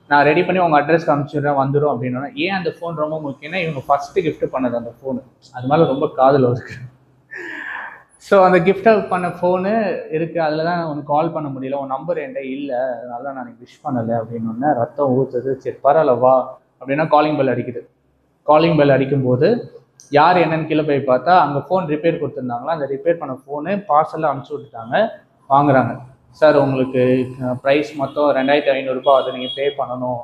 நான் ரெடி பண்ணி உங்கள் அட்ரஸ்க்கு அனுப்பிச்சிடுறேன், வந்துடும் அப்படின்னோன்னா. ஏன் அந்த ஃபோன் ரொம்ப முக்கியம்னா, இவங்க ஃபஸ்ட்டு கிஃப்ட் பண்ணது அந்த ஃபோனு, அது மேலே ரொம்ப காதல் இருக்கு. ஸோ அந்த கிஃப்ட் பண்ண ஃபோனு இருக்குது, அதில் தான் உனக்கு கால் பண்ண முடியல, உன் நம்பர் என்கிட்ட இல்லை, அதனால தான் நான் விஷ் பண்ணலை அப்படின்னோடனே ரத்தம் ஊற்றுது. சரி பரவாயில்ல வா அப்படின்னா காலிங் பெல் அடிக்குது. காலிங் பெல் அடிக்கும்போது யார் என்னன்னு கீழே போய் பார்த்தா அங்கே ஃபோன் ரிப்பேர் கொடுத்துருந்தாங்களா, அந்த ரிப்பேர் பண்ண ஃபோனு பார்சலில் அனுப்பிச்சி விட்டுட்டாங்க. வாங்குறாங்க. சார் உங்களுக்கு ப்ரைஸ் மொத்தம் 2500 அது நீங்கள் பே பண்ணணும்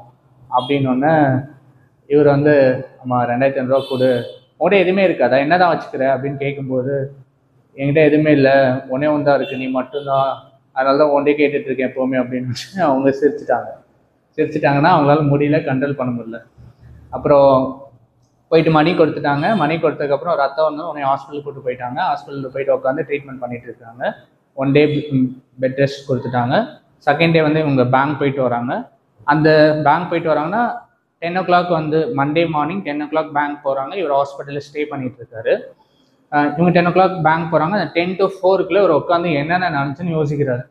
அப்படின்னோடனே இவர் வந்து ஆமாம் 2500 கொடு, உடனே எதுவுமே இருக்காதா, என்ன தான் வச்சுக்கிற அப்படின்னு கேட்கும்போது என்கிட்ட எதுவுமே இல்லை, ஒன்றே ஒன்று தான் இருக்குது, நீ மட்டும்தான், அதனால தான் ஒன்றே கேட்டுட்ருக்கேன் எப்போவுமே அப்படின்னு அவங்க சிரிச்சிட்டாங்கன்னா அவங்களால முடியல, கண்ட்ரோல் பண்ண முடியல. அப்புறம் போயிட்டு மணி கொடுத்துட்டாங்க. மணி கொடுத்ததுக்கப்புறம் ஒரு அத்தை வந்து உடனே ஹாஸ்பிட்டலுக்கு கூப்பிட்டு போயிட்டாங்க. ஹாஸ்பிட்டலில் போயிட்டு உட்காந்து ட்ரீட்மெண்ட் பண்ணிட்டு இருக்காங்க. 1 டே பெட் ரெஸ்ட் கொடுத்துட்டாங்க. செகண்ட் டே வந்து இவங்க பேங்க் போயிட்டு வராங்க. அந்த பேங்க் போயிட்டு வராங்கன்னா 10 o'clock வந்து மண்டே மார்னிங் 10 o'clock பேங்க் போகிறாங்க. இவர் ஹாஸ்பிட்டலில் ஸ்டே பண்ணிட்டு இருக்காரு. இவங்க 10 o'clock பேங்க் போகிறாங்க. அந்த 10 to 4 இவர் உட்காந்து என்னென்ன நினச்சுன்னு யோசிக்கிறாரு.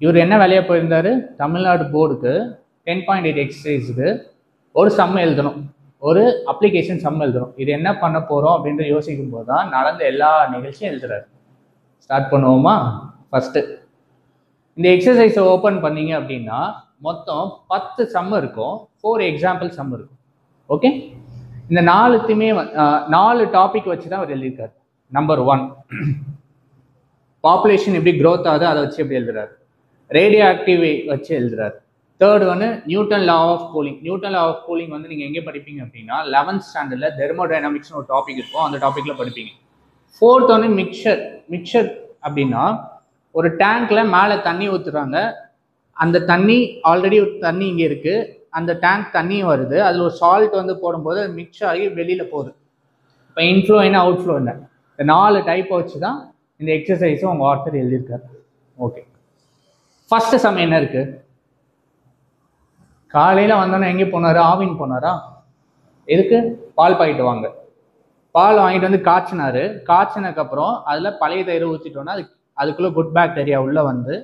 இவர் என்ன வேலையாக போயிருந்தாரு, தமிழ்நாடு போர்டுக்கு 10.8 எக்ஸசைஸுக்கு ஒரு சம் எழுதணும், ஒரு அப்ளிகேஷன் சம் எழுதணும். இது என்ன பண்ண போகிறோம் அப்படின்ற யோசிக்கும் போது தான் நடந்த எல்லா நிகழ்ச்சியும் எழுதுறாரு. ஸ்டார்ட் பண்ணுவோமா? ஃபஸ்ட்டு இந்த எக்ஸசைஸை ஓப்பன் பண்ணீங்க அப்படின்னா மொத்தம் 10 சம் இருக்கும், 4 எக்ஸாம்பிள் சம் இருக்கும். ஓகே, இந்த 4 டாபிக் வச்சு தான் அவர் எழுதியிருக்காரு. நம்பர் 1 பாப்புலேஷன் எப்படி க்ரோத் ஆகுது அதை வச்சு எப்படி எழுதுறாரு. ரேடியோ ஆக்டிவ் வச்சு எழுதுறாரு. தேர்ட் ஒன்று Newton law of cooling. Newton law of cooling வந்து நீங்கள் எங்கே படிப்பீங்க அப்படின்னா 11th ஸ்டாண்டர்டில் தெர்மோடைனமிக்ஸ்னு ஒரு டாபிக் இருக்கும், அந்த டாப்பிக்கில் படிப்பீங்க. ஃபோர்த் ஒன்று மிக்சர் அப்படின்னா ஒரு டேங்க்ல மேலே தண்ணி ஊற்றுறாங்க, அந்த தண்ணி ஆல்ரெடி தண்ணி இங்கே இருக்குது, அந்த டேங்க் தண்ணியும் வருது, அதில் ஒரு சால்ட் வந்து போடும்போது அது மிக்ஸ் ஆகி வெளியில் போகுது. இப்போ இன்ஃப்ளோ என்ன அவுட்ஃப்ளோ என்ன, இந்த 4 டைப்பை வச்சு தான் இந்த எக்ஸசைஸும் உங்கள் ஆர்த்தர் எழுதியிருக்காரு. ஓகே, ஃபஸ்ட்டு சம் என்ன இருக்குது, காலையில் வந்தோன்னே எங்கே போனார், ஆவின் போனாரா, எதுக்கு, பால் பாக்கெட்டு வாங்க. பால் வாங்கிட்டு வந்து காய்ச்சினதுக்கப்புறம் அதில் பழைய தயிர் ஊற்றிட்டோன்னா அதுக்குள்ளே குட் பாக்டீரியா உள்ளே வந்து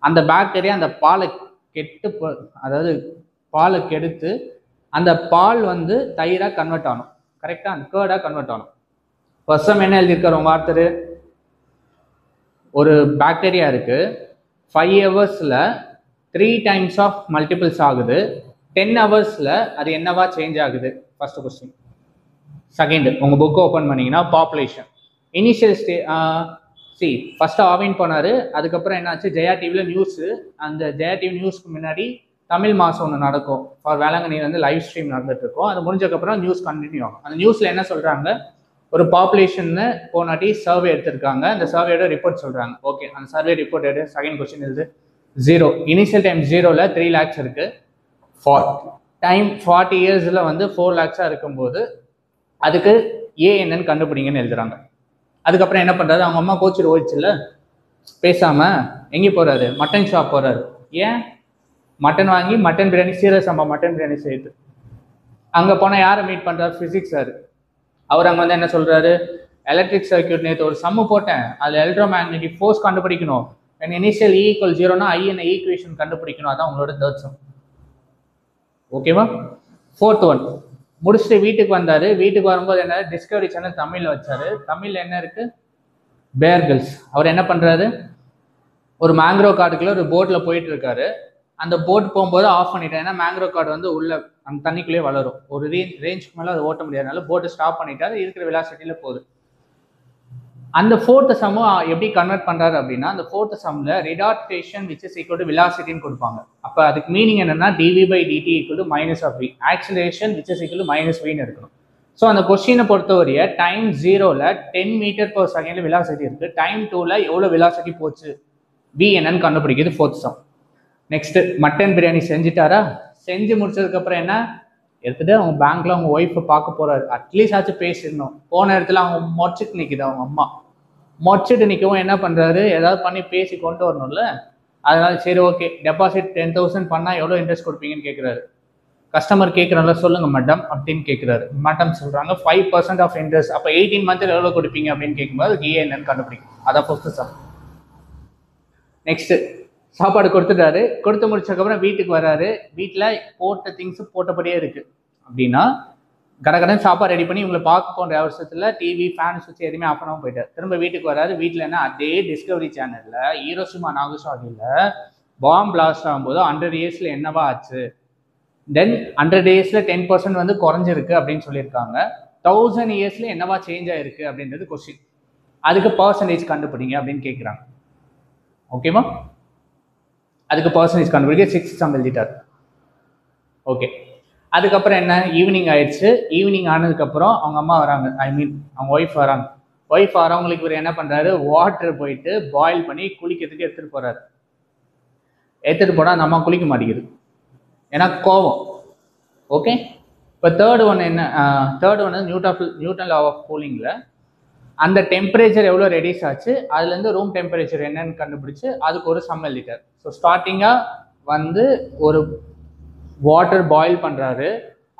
அந்த பாக்டீரியா அந்த பாலை அதாவது பாலை கெடுத்து அந்த பால் வந்து தயிராக கன்வெர்ட் ஆகணும். கரெக்டாக அந்த கேர்டாக கன்வெர்ட் ஆகணும். ஃபர்ஸ்ட் சம் என்ன எழுதியிருக்காரு உங்கள் ஆர்த்தர், ஒரு பாக்டீரியா இருக்குது, 5 hours 3 times ஆஃப் மல்டிபிள்ஸ் ஆகுது, 10 hours அது என்னவா சேஞ்ச் ஆகுது. First question. செகண்ட், உங்கள் புக்கை ஓப்பன் பண்ணிங்கன்னா பாப்புலேஷன் இனிஷியல் ஃபர்ஸ்ட் ஆவின் போனார், அதுக்கப்புறம் என்னாச்சு, ஜெயா டிவியில் நியூஸு, அந்த ஜெயா டிவி நியூஸ்க்கு முன்னாடி தமிழ் மாதம் ஒன்று நடக்கும், ஃபார் வேளாங்கண்ணி வந்து லைவ் ஸ்ட்ரீம் நடந்துட்டு இருக்கும். அது முடிஞ்சக்கப்புறம் நியூஸ் கண்டினியூ ஆகும். அந்த நியூஸில் என்ன சொல்கிறாங்க, ஒரு பாப்புலேஷன்னு போனாட்டி சர்வே எடுத்திருக்காங்க, அந்த சர்வேயோட ரிப்போர்ட் சொல்கிறாங்க. ஓகே, அந்த சர்வே ரிப்போர்ட் எடு. செகண்ட் கொஸ்டின் எழுது. 0 இனிஷியல் டைம் 0ல் 3 lakhs இருக்கு, டைம் 40 years வந்து 4 lakhs இருக்கும்போது அதுக்கு என்னன்னு கண்டுபிடிங்கன்னு எழுதுறாங்க. அதுக்கப்புறம் என்ன பண்ணுறாரு, அவங்க அம்மா கோச்சிட்டு ஓடிச்சுல, பேசாமல் எங்கே போகிறாரு, மட்டன் ஷாப் போகிறாரு. ஏன், மட்டன் வாங்கி மட்டன் பிரியாணி, சீரக சம்பா மட்டன் பிரியாணி சேர்த்து. அங்கே போனால் யாரை மீட் பண்ணுறாரு, ஃபிசிக்ஸ் சார். அவர் அங்கே வந்து என்ன சொல்கிறாரு, எலக்ட்ரிக் சர்க்கியூட் நேற்று ஒரு சம்மு போட்டேன், அதில் எலக்ட்ரோமேக்னெட்டிக் ஃபோர்ஸ் கண்டுபிடிக்கணும், இனிஷியல் E = 0னா I என்ன ஈக்குவேஷன் கண்டுபிடிக்கணும், அதான் உங்களோட தேர்ட் சம். ஓகேவா? ஃபோர்த் ஒன் முடிச்சுட்டு வீட்டுக்கு வந்தார். வீட்டுக்கு வரும்போது என்ன, டிஸ்கவரி சேனல் தமிழில் வச்சார். தமிழில் என்ன இருக்குது, பேர் கிரில்ஸ். அவர் என்ன பண்ணுறாரு, ஒரு மேங்க்ரோ கார்டுக்குள்ளே ஒரு போட்டில் போயிட்டு இருக்காரு. அந்த போட் போகும்போது ஆஃப் பண்ணிட்டேன், ஏன்னா மேங்க்ரோ கார்டு வந்து உள்ள அந்த தண்ணிக்குள்ளேயே வளரும், ஒரு ரேஞ்சுக்கு மேலே அதை ஓட்ட முடியாதனால போட்டை ஸ்டாப் பண்ணிட்டாரு, இருக்கிற வெலாசிட்டியில் போகுது. அந்த ஃபோர்த் சம் எப்படி கன்வெர்ட் பண்ணுறாரு அப்படின்னா, அந்த ஃபோர்த் சம்மில் retardation which is equal to வெலாசிட்டின்னு கொடுப்பாங்க. அப்போ அதுக்கு மீனிங் என்னன்னா dv/dt = -v, acceleration which is equal to -vன்னு இருக்கணும். ஸோ அந்த கொஸ்டினை பொறுத்தவரைய டைம் 0ல் 10 m/s வெலாசிட்டி இருக்குது, டைம் 2ல் எவ்வளோ வெலாசிட்டி போச்சு, v என்னன்னு கண்டுபிடிக்குது fourth sum. Next, mutton biryani செஞ்சுட்டாரா, செஞ்சு முடிச்சதுக்கப்புறம் என்ன எடுத்துட்டு அவங்க பேங்க்ல அவங்க ஒய்ஃபை பார்க்க போறாரு. அட்லீஸ்ட் ஆச்சு பேசிடணும். போன இடத்துல அவங்க மொச்சிட்டு நிற்குது, அவங்க அம்மா மொச்சிட்டு நிற்கவும் என்ன பண்றாரு, ஏதாவது பண்ணி பேசி கொண்டு வரணும்ல. அதனால சரி ஓகே, டெபாசிட் 10,000 பண்ணால் எவ்வளோ இன்ட்ரெஸ்ட் கொடுப்பீங்கன்னு கேட்குறாரு. கஸ்டமர் கேட்குறாங்களா, சொல்லுங்க மேடம் அப்படின்னு கேட்குறாரு. மேடம் சொல்றாங்க 5% ஆஃப் இன்ட்ரெஸ்ட். அப்போ 18 months எவ்வளோ கொடுப்பீங்க அப்படின்னு கேட்கும்போது என்னன்னு கண்டுபிடிக்கும். அதான் ஃபர்ஸ்ட் சம். நெக்ஸ்ட், சாப்பாடு கொடுத்துட்டாரு. கொடுத்து முடிச்சதுக்கப்புறம் வீட்டுக்கு வராரு. வீட்டில் போட்ட திங்ஸ் போட்டபடியே இருக்கு அப்படின்னா கடகடன் சாப்பாடு ரெடி பண்ணி இவங்களை பார்க்க போன்ற அவசரத்தில் டிவி ஃபேன் சுவிட்ச் எதுவுமே ஆஃப் பண்ணாமல் போயிட்டார். திரும்ப வீட்டுக்கு வராரு. வீட்டில் என்ன, அதே டிஸ்கவரி சேனலில் ஹீரோஷிமா நாகசாகியில் பாம் பிளாஸ்ட் ஆகும்போது 100 years என்னவா ஆச்சு, தென் 100 டேஸில் 10% வந்து குறைஞ்சிருக்கு அப்படின்னு சொல்லியிருக்காங்க. 1000 இயர்ஸில் என்னவா சேஞ்ச் ஆயிருக்கு அப்படின்றது கொஸ்டின். அதுக்கு பர்சன்டேஜ் கண்டுபிடிங்க அப்படின்னு கேட்குறாங்க. ஓகேவா? அதுக்கு பர்சன்டேஜ் கண்டுபிடிக்க 6 சம் எழுதிட்டார். ஓகே, அதுக்கப்புறம் என்ன, ஈவினிங் ஆயிடுச்சு. ஈவினிங் ஆனதுக்கப்புறம் அவங்க அம்மா வராங்க, ஐ மீன் அவங்க ஒய்ஃப் வராங்க. ஒய்ஃப் வரவங்களுக்கு இவர் என்ன பண்ணுறாரு, வாட்டர் போயிட்டு பாயில் பண்ணி குளிக்கிறதுக்கு எடுத்துகிட்டு போகிறாரு. எடுத்துகிட்டு போனால் அந்த அம்மா குளிக்க மாட்டேங்குது, ஏன்னா கோவம். ஓகே, இப்போ தேர்ட் ஒன் என்ன, third one Newton law of கூலிங்கில் அந்த டெம்பரேச்சர் எவ்வளோ ரெடியூஸ் ஆச்சு, அதுலேருந்து ரூம் டெம்பரேச்சர் என்னன்னு கண்டுபிடிச்சு அதுக்கு ஒரு சம் எழுதிட்டார். ஸோ ஸ்டார்டிங்காக வந்து ஒரு வாட்டர் பாயில் பண்ணுறாரு.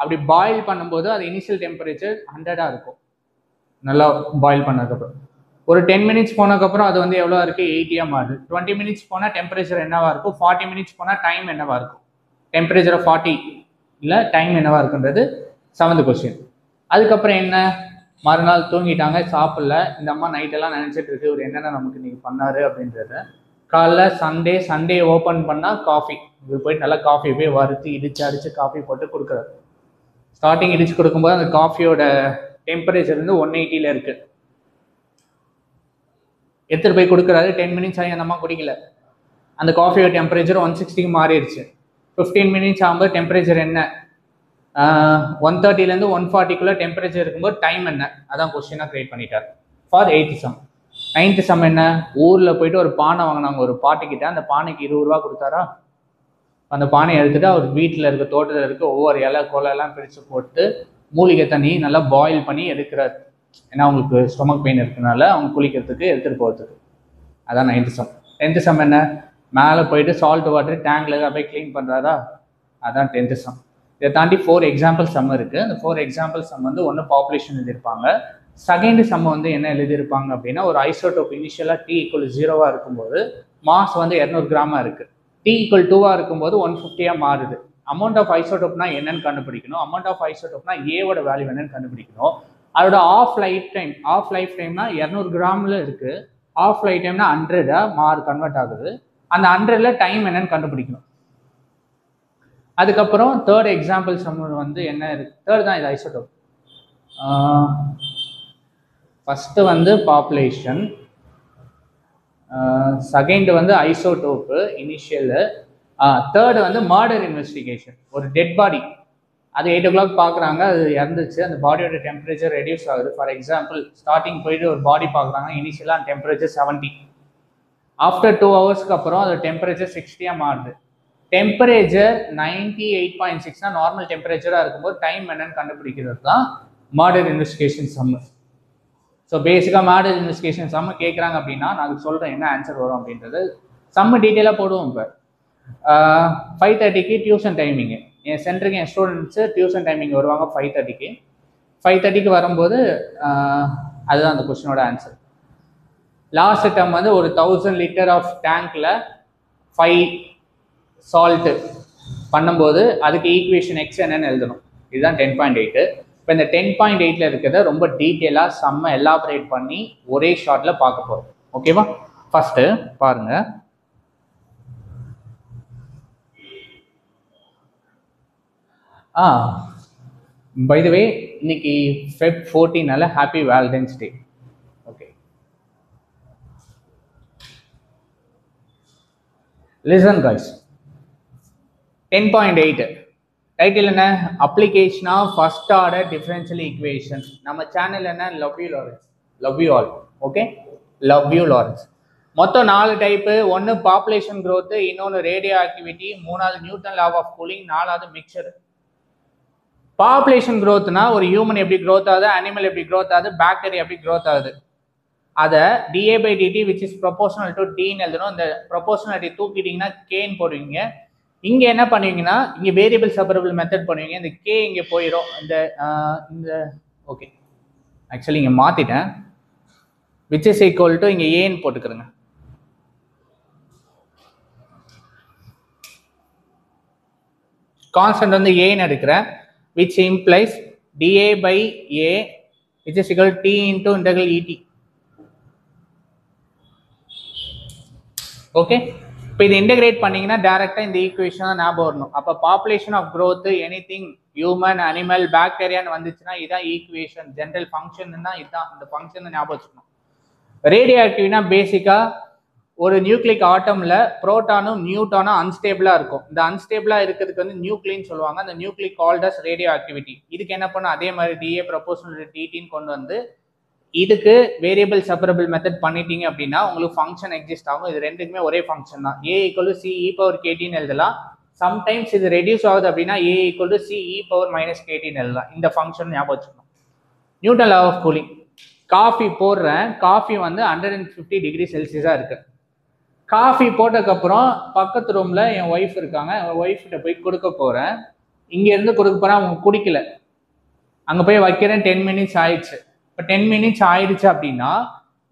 அப்படி பாயில் பண்ணும்போது அது இனிஷியல் டெம்பரேச்சர் 100 இருக்கும். நல்லா பாயில் பண்ணதுக்கப்புறம் ஒரு 10 மினிட்ஸ் போனதுக்கப்புறம் அது வந்து எவ்வளோ இருக்குது, 80 மாறுது. 20 மினிட்ஸ் போனால் டெம்பரேச்சர் என்னவா இருக்கும், 40 மினிட்ஸ் போனால் டைம் என்னவா இருக்கும், டெம்பரேச்சர் 40 இல்லை டைம் என்னவா இருக்குன்றது 7th கொஸ்டின். அதுக்கப்புறம் என்ன, மறுநாள் தூங்கிட்டாங்க, சாப்பிடல. இந்த அம்மா நைட்டெல்லாம் நினச்சிட்டு இருக்கு இவர் என்னென்ன நமக்கு இன்னைக்கு பண்ணாரு அப்படின்றத. காலைல சண்டே ஓப்பன் பண்ணால் காஃபி, இவர் போயிட்டு நல்லா காஃபி போய் வறுத்து இடிச்சு அடித்து காஃபி போட்டு கொடுக்குறாரு. ஸ்டார்டிங் இடிச்சு கொடுக்கும்போது அந்த காஃபியோட டெம்பரேச்சர் வந்து 180 இருக்கு. எடுத்துகிட்டு போய் கொடுக்குறாரு. 10 மினிட்ஸ் ஆகி அந்த அம்மா குடிக்கல. அந்த காஃபியோட டெம்பரேச்சர் 160 மாறிடுச்சு. 15 மினிட்ஸ் ஆகும்போது டெம்பரேச்சர் என்ன, 130 140 டெம்பரேச்சர் இருக்கும்போது டைம் என்ன, அதான் கொஸ்டினாக கிரியேட் பண்ணிட்டார் for 8th sum. 9th sum என்ன, ஊரில் போயிட்டு ஒரு பானை வாங்கினாங்க ஒரு பாட்டிக்கிட்ட. அந்த பானைக்கு 20 ரூபா கொடுத்தாரா. அந்த பானையை எடுத்துகிட்டு அவர் வீட்டில் இருக்க தோட்டத்தில் இருக்க ஒவ்வொரு இலை கொலையெல்லாம் பிரித்து போட்டு மூலிகை தண்ணி நல்லா பாயில் பண்ணி எடுக்கிறார். ஏன்னா அவங்களுக்கு ஸ்டொமக் பெயின் இருக்கனால அவங்க குளிக்கிறதுக்கு எடுத்துகிட்டு போகிறதுக்கு. அதான் 9th சம். 10th சம் என்ன, மேலே போயிட்டு சால்ட் வாட்டர் டேங்கில் போய் க்ளீன் பண்ணுறாரா, அதான் 10th சம். இதை தாண்டி 4 எக்ஸாம்பிள் சம் இருக்குது. அந்த 4 எக்ஸாம்பிள் சம் வந்து ஒன்று பாப்புலேஷன் எழுதியிருப்பாங்க. செகண்ட் சம் வந்து என்ன எழுதியிருப்பாங்க அப்படின்னா, ஒரு ஐசோடோப் இனிஷியலாக T = 0 இருக்கும்போது மாஸ் வந்து 200 கிராமாக இருக்குது. T = 2 இருக்கும்போது 150 மாறுது. அமௌண்ட் ஆஃப் ஐசோடோப்னா என்னன்னு கண்டுபிடிக்கணும். அமௌண்ட் ஆஃப் ஐசோடோப்னா ஏவோட வேல்யூ என்னன்னு கண்டுபிடிக்கணும். அதோட ஆஃப் லைஃப் டைம்னா 200 கிராமில் இருக்குது. ஆஃப் லைஃப் டைம்னா 100 கன்வெர்ட் ஆகுது. அந்த 100ல் டைம் என்னன்னு கண்டுபிடிக்கணும். அதுக்கப்புறம் தேர்ட் எக்ஸாம்பிள் சம் வந்து என்ன இருக்கு, தேர்ட் தான் இது ஐசோடோப். ஃபஸ்ட்டு வந்து பாப்புலேஷன், செகண்ட் வந்து ஐசோடோப்பு இனிஷியலு, தேர்டு வந்து மர்டர் இன்வெஸ்டிகேஷன். ஒரு டெட் பாடி அது 8 o'clock பார்க்குறாங்க, அது இறந்துச்சு. அந்த பாடியோட டெம்பரேச்சர் ரெடியூஸ் ஆகுது. ஃபார் எக்ஸாம்பிள் ஸ்டார்டிங் போயிட்டு ஒரு பாடி பார்க்குறாங்க, இனிஷியலாக டெம்பரேச்சர் 70. ஆஃப்டர் 2 ஹவர்ஸ்க்கு அப்புறம் அது டெம்பரேச்சர் 60 மாறுது. டெம்பரேச்சர் 98.6 நார்மல் டெம்பரேச்சராக இருக்கும்போது டைம் என்னன்னு கண்டுபிடிக்கிறது தான் மர்டர் இன்வெஸ்டிகேஷன் சம்மு. ஸோ பேசிக்காக மர்டர் இன்வெஸ்டிகேஷன் சம்மு கேட்குறாங்க அப்படின்னா நான் சொல்கிறேன் என்ன ஆன்சர் வரும் அப்படின்றது. சம்மு டீட்டெயிலாக போடுவோம். இப்போ 5:30க்கு டியூஷன் டைமிங்கு. என் சென்டருக்கு என் ஸ்டூடெண்ட்ஸு டியூஷன் டைமிங் வருவாங்க 5:30க்கு. 5:30க்கு வரும்போது அதுதான் அந்த கொஸ்டினோட ஆன்சர். லாஸ்ட் டைம் வந்து ஒரு 1000 லிட்டர் ஆஃப் டேங்க்கில் 5 சால்ட்டு பண்ணும்போது அதுக்கு ஈக்குவேஷன் எக்ஸ் என்னன்னு எழுதணும். இதுதான் 10.8. இப்போ இந்த 10.8ல் இருக்கிறத ரொம்ப டீட்டெயிலாக செம்ம எலாபரேட் பண்ணி ஒரே ஷார்ட்டில் பார்க்க போகிறோம். ஓகேவா? ஃபஸ்ட்டு பாருங்கள். பை த வே இன்னைக்கு Feb 14 happy Valentine's day. Okay, listen guys. 10.8 title என்ன, application of first order differential equation. நம்ம சேனல் என்ன, love you Lawrence, love you all. Okay, love you Lawrence. மொத்தம் 4 டைப்பு. ஒன்று பாப்புலேஷன் growth, இன்னொன்று ரேடியோ ஆக்டிவிட்டி, 3வது நியூட்டன் லா ஆஃப் கூலிங், 4வது மிக்சர். பாப்புலேஷன் growthனா ஒரு ஹியூமன் எப்படி growth ஆகுது, அனிமல் எப்படி growth ஆகுது, பாக்டீரியா எப்படி growth ஆகுது, அதை dA/dt which is proportional to Tன்னு எழுதணும். இந்த ப்ரொபோர்ஷனாலிட்டி தூக்கிட்டீங்கன்னா கேன்னு போடுவீங்க. இங்கே என்ன பண்ணுவீங்கன்னா இங்கே வேரியபிள் செப்பரபிள் மெத்தட் பண்ணுவீங்க. இந்த கே இங்கே போயிடும். இந்த ஓகே, ஆக்சுவலி இங்கே மாற்றிட்டேன். விச் இஸ் ஈக்குவல் டு இங்கே ஏன்னு போட்டுக்கிறேங்க. கான்ஸ்டன்ட் வந்து ஏன்னு எடுக்கிறேன். which implies dA by A which is equal to T into integral ET. Okay, இப்போ இது இன்டகிரேட் பண்ணீங்கன்னா டேரெக்டாக இந்த ஈக்குவேஷன் தான் ஞாபகம் வரணும். அப்போ population of growth anything human animal பாக்டீரியான்னு வந்துச்சுன்னா இதுதான் ஈக்குவேஷன். ஜென்ரல் ஃபங்க்ஷன்னா இதுதான், இந்த ஃபங்க்ஷன் ஞாபகம் வச்சுக்கணும். ரேடியோ ஆக்டிவ்னா பேசிக்காக ஒரு நியூக்ளிக் ஆட்டம்ல புரோட்டானும் நியூட்டானும் அன்ஸ்டேபிளா இருக்கும். இந்த அன்ஸ்டேபிளா இருக்கிறதுக்கு வந்து நியூக்ளின்னு சொல்லுவாங்க. அந்த nucleic called as radioactivity. இதுக்கு என்ன பண்ணும், அதே மாதிரி டிஏ ப்ரொபோர்ஷனல் டிடின்னு கொண்டு வந்து இதுக்கு வேரியபிள் செப்பரபிள் மெத்தட் பண்ணிட்டீங்க அப்படின்னா உங்களுக்கு ஃபங்க்ஷன் எக்ஸிஸ்ட் ஆகும். இது ரெண்டுக்குமே ஒரே ஃபங்க்ஷன் தான். A equal to C E power கேட்டின்னு எழுதலாம். சம்டைம்ஸ் இது ரெடியூஸ் ஆகுது அப்படின்னா A equal to C E power minus கேட்டின்னு எழுதலாம். இந்த ஃபங்க்ஷன் ஞாபகம் வச்சுக்கணும். Newton law of cooling. Coffee போடுறேன், காஃபி வந்து 150 டிகிரி செல்சியஸா இருக்கு. காஃபி போட்டதுக்கப்புறம் பக்கத்து ரூம்ல என் ஒய்ஃப் இருக்காங்க, ஒய்ஃப் கிட்ட போய் கொடுக்க போறேன். இங்க இருந்து கொடுக்க போறேன், அவங்க குடிக்கல. அங்க போய் வைக்கிறேன், 10 மினிட்ஸ் ஆயிடுச்சு. இப்போ 10 மினிட்ஸ் ஆயிடுச்சு அப்படின்னா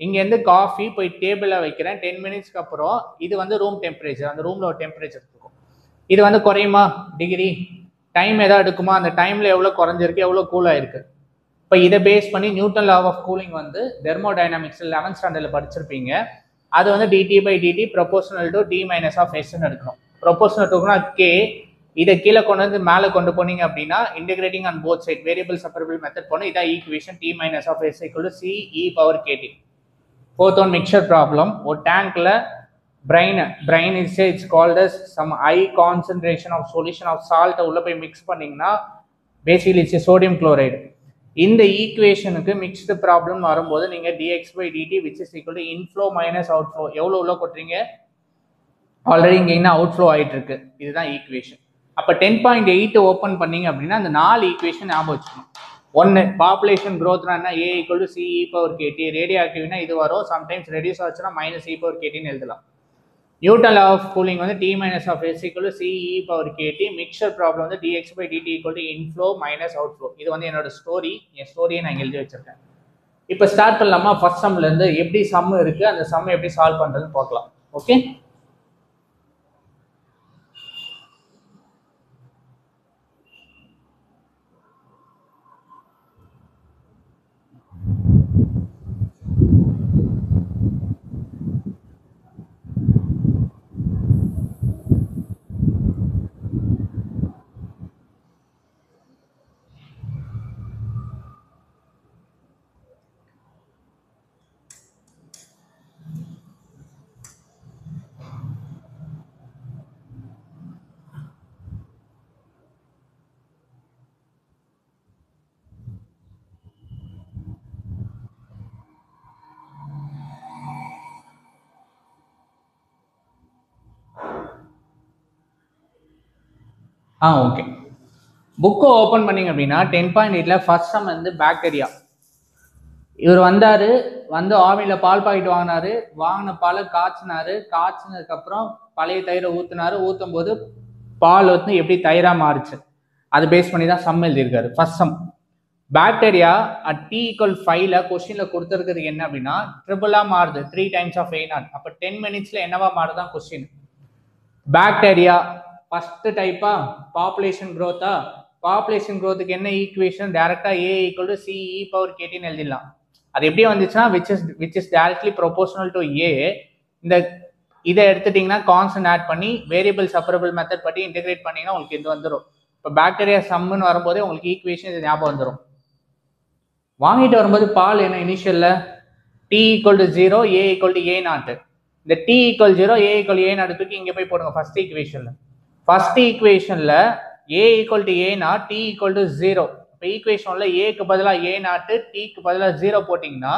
இங்கேருந்து காஃபி போய் டேபிளில் வைக்கிறேன். 10 மினிட்ஸ்க்கு அப்புறம் இது வந்து ரூம் டெம்பரேச்சர், அந்த ரூமில் ஒரு டெம்பரேச்சர் இருக்கும். இது வந்து குறையுமா டிகிரி, டைம் எதாவது எடுக்குமா, அந்த டைமில் எவ்வளோ குறைஞ்சிருக்கு எவ்வளோ கூலாக இருக்கு. இப்போ இதை பேஸ் பண்ணி நியூட்டன் லா ஆஃப் கூலிங் வந்து தெர்மோடைனமிக்ஸ் 11th ஸ்டாண்டர்டில் படிச்சிருப்பீங்க. அது வந்து DT by DT proportional to T minus of எஸ்ன்னு எடுக்கணும். ப்ரொபோர்ஷனல் டுனா கே, இதை கீழே கொண்டு வந்து மேலே கொண்டு போனீங்க அப்படின்னா integrating on both side variable separable method போன இதான் equation T minus of S equal to C E power kt. Fourth one mixture problem. ஒரு டேங்க்ல brine is it's called as some high concentration of solution of சால்ட்டை உள்ள போய் மிக்ஸ் பண்ணீங்கன்னா பேசிக்கலி இட்ஸ் சோடியம் குளோரைடு. இந்த ஈக்குவேஷனுக்கு மிக்ஸ்டு ப்ராப்ளம் வரும்போது நீங்க dx by dt which is equal to inflow minus outflow எவ்வளோ உள்ள கொட்டுறீங்க, ஆல்ரெடி இங்கே என்ன அவுட்ஃப்ளோ ஆகிட்டு இருக்கு, இதுதான் ஈக்குவேஷன். அப்போ 10.8 ஓப்பன் பண்ணீங்க அப்படின்னா அந்த 4 ஈக்குவேஷன் ஞாபகம் வச்சுக்கணும். ஒன்று பாப்புலேஷன் க்ரோத்னா என்ன, A equal to C E power kt. Radio ஆக்டிவ்னா இது வரும், சம்டைம்ஸ் ரெடியூஸ் ஆச்சுன்னா மைனஸ் இ பவர் கேட்டின்னு எழுதலாம். நியூட்டன் லா ஆஃப் கூலிங் வந்து T minus of S equal to C E power kt. Mixture problem வந்து dx by dt equal to inflow minus outflow. இது வந்து என்னோட ஸ்டோரி, என் ஸ்டோரியை நான் எழுதி வச்சிருக்கேன். இப்போ ஸ்டார்ட் பண்ணலாமா? ஃபர்ஸ்ட் சம்ல இருந்து எப்படி சம் இருக்கு, அந்த சம் எப்படி சால்வ் பண்றதுன்னு பார்க்கலாம். Okay, okay. புக்கை ஓப்பன் பண்ணிங்க அப்படின்னா 10.8ல் ஃபர்ஸ்ட் சம் வந்து பாக்டீரியா. இவர் வந்தார், வந்து ஆவியில் பால் பாக்கெட் வாங்கினாரு, வாங்கின பாலை காய்ச்சினாரு, காய்ச்சினதுக்கப்புறம் பழைய தயிரை ஊற்றினாரு, ஊற்றும் போது பால் வந்து எப்படி தயிராக மாறுச்சு, அதை பேஸ் பண்ணி தான் சம் எழுதியிருக்காரு. First sum bacteria at t = 5ல் கொஸ்டினில் கொடுத்துருக்குறது என்ன அப்படின்னா ட்ரிபிளாக மாறுது, 3 டைம்ஸ் ஆஃப் A0. அப்போ 10 மினிட்ஸில் என்னவா மாறுதான் கொஸ்டின். பாக்டீரியா ஃபர்ஸ்ட் டைப்பா பாப்புலேஷன் க்ரோத்தா, பாப்புலேஷன் க்ரோத்துக்கு என்ன ஈக்குவேஷன், டைரக்டா A equal to C E power கேட்டின்னு எழுதிடலாம். அது எப்படி வந்துச்சுன்னா which is directly proportional to A. இந்த இதை எடுத்துட்டீங்கன்னா கான்ஸ்டன்ட் ஆட் பண்ணி வேரியபிள் செப்பரபிள் மெத்தட் படி இன்டெகிரேட் பண்ணீங்கன்னா உங்களுக்கு இது வந்துடும். இப்போ பாக்டீரியா சம்முன்னு வரும்போதே உங்களுக்கு ஈக்குவேஷன் இது ஞாபகம் வந்துடும். வாங்கிட்டு வரும்போது பால் என்ன இனிஷியல்ல t = 0 a = A0. இந்த t = 0 a = A0 தூக்கி இங்கே போய் போடுங்க ஃபர்ஸ்ட் ஈக்குவேஷன்ல. ஃபர்ஸ்ட் ஈக்குவேஷன்ல a = A0 t = 0. இப்போ ஈக்குவேஷன்ல ஏக்கு பதிலாக A0 tக்கு பதிலாக 0 போட்டிங்கன்னா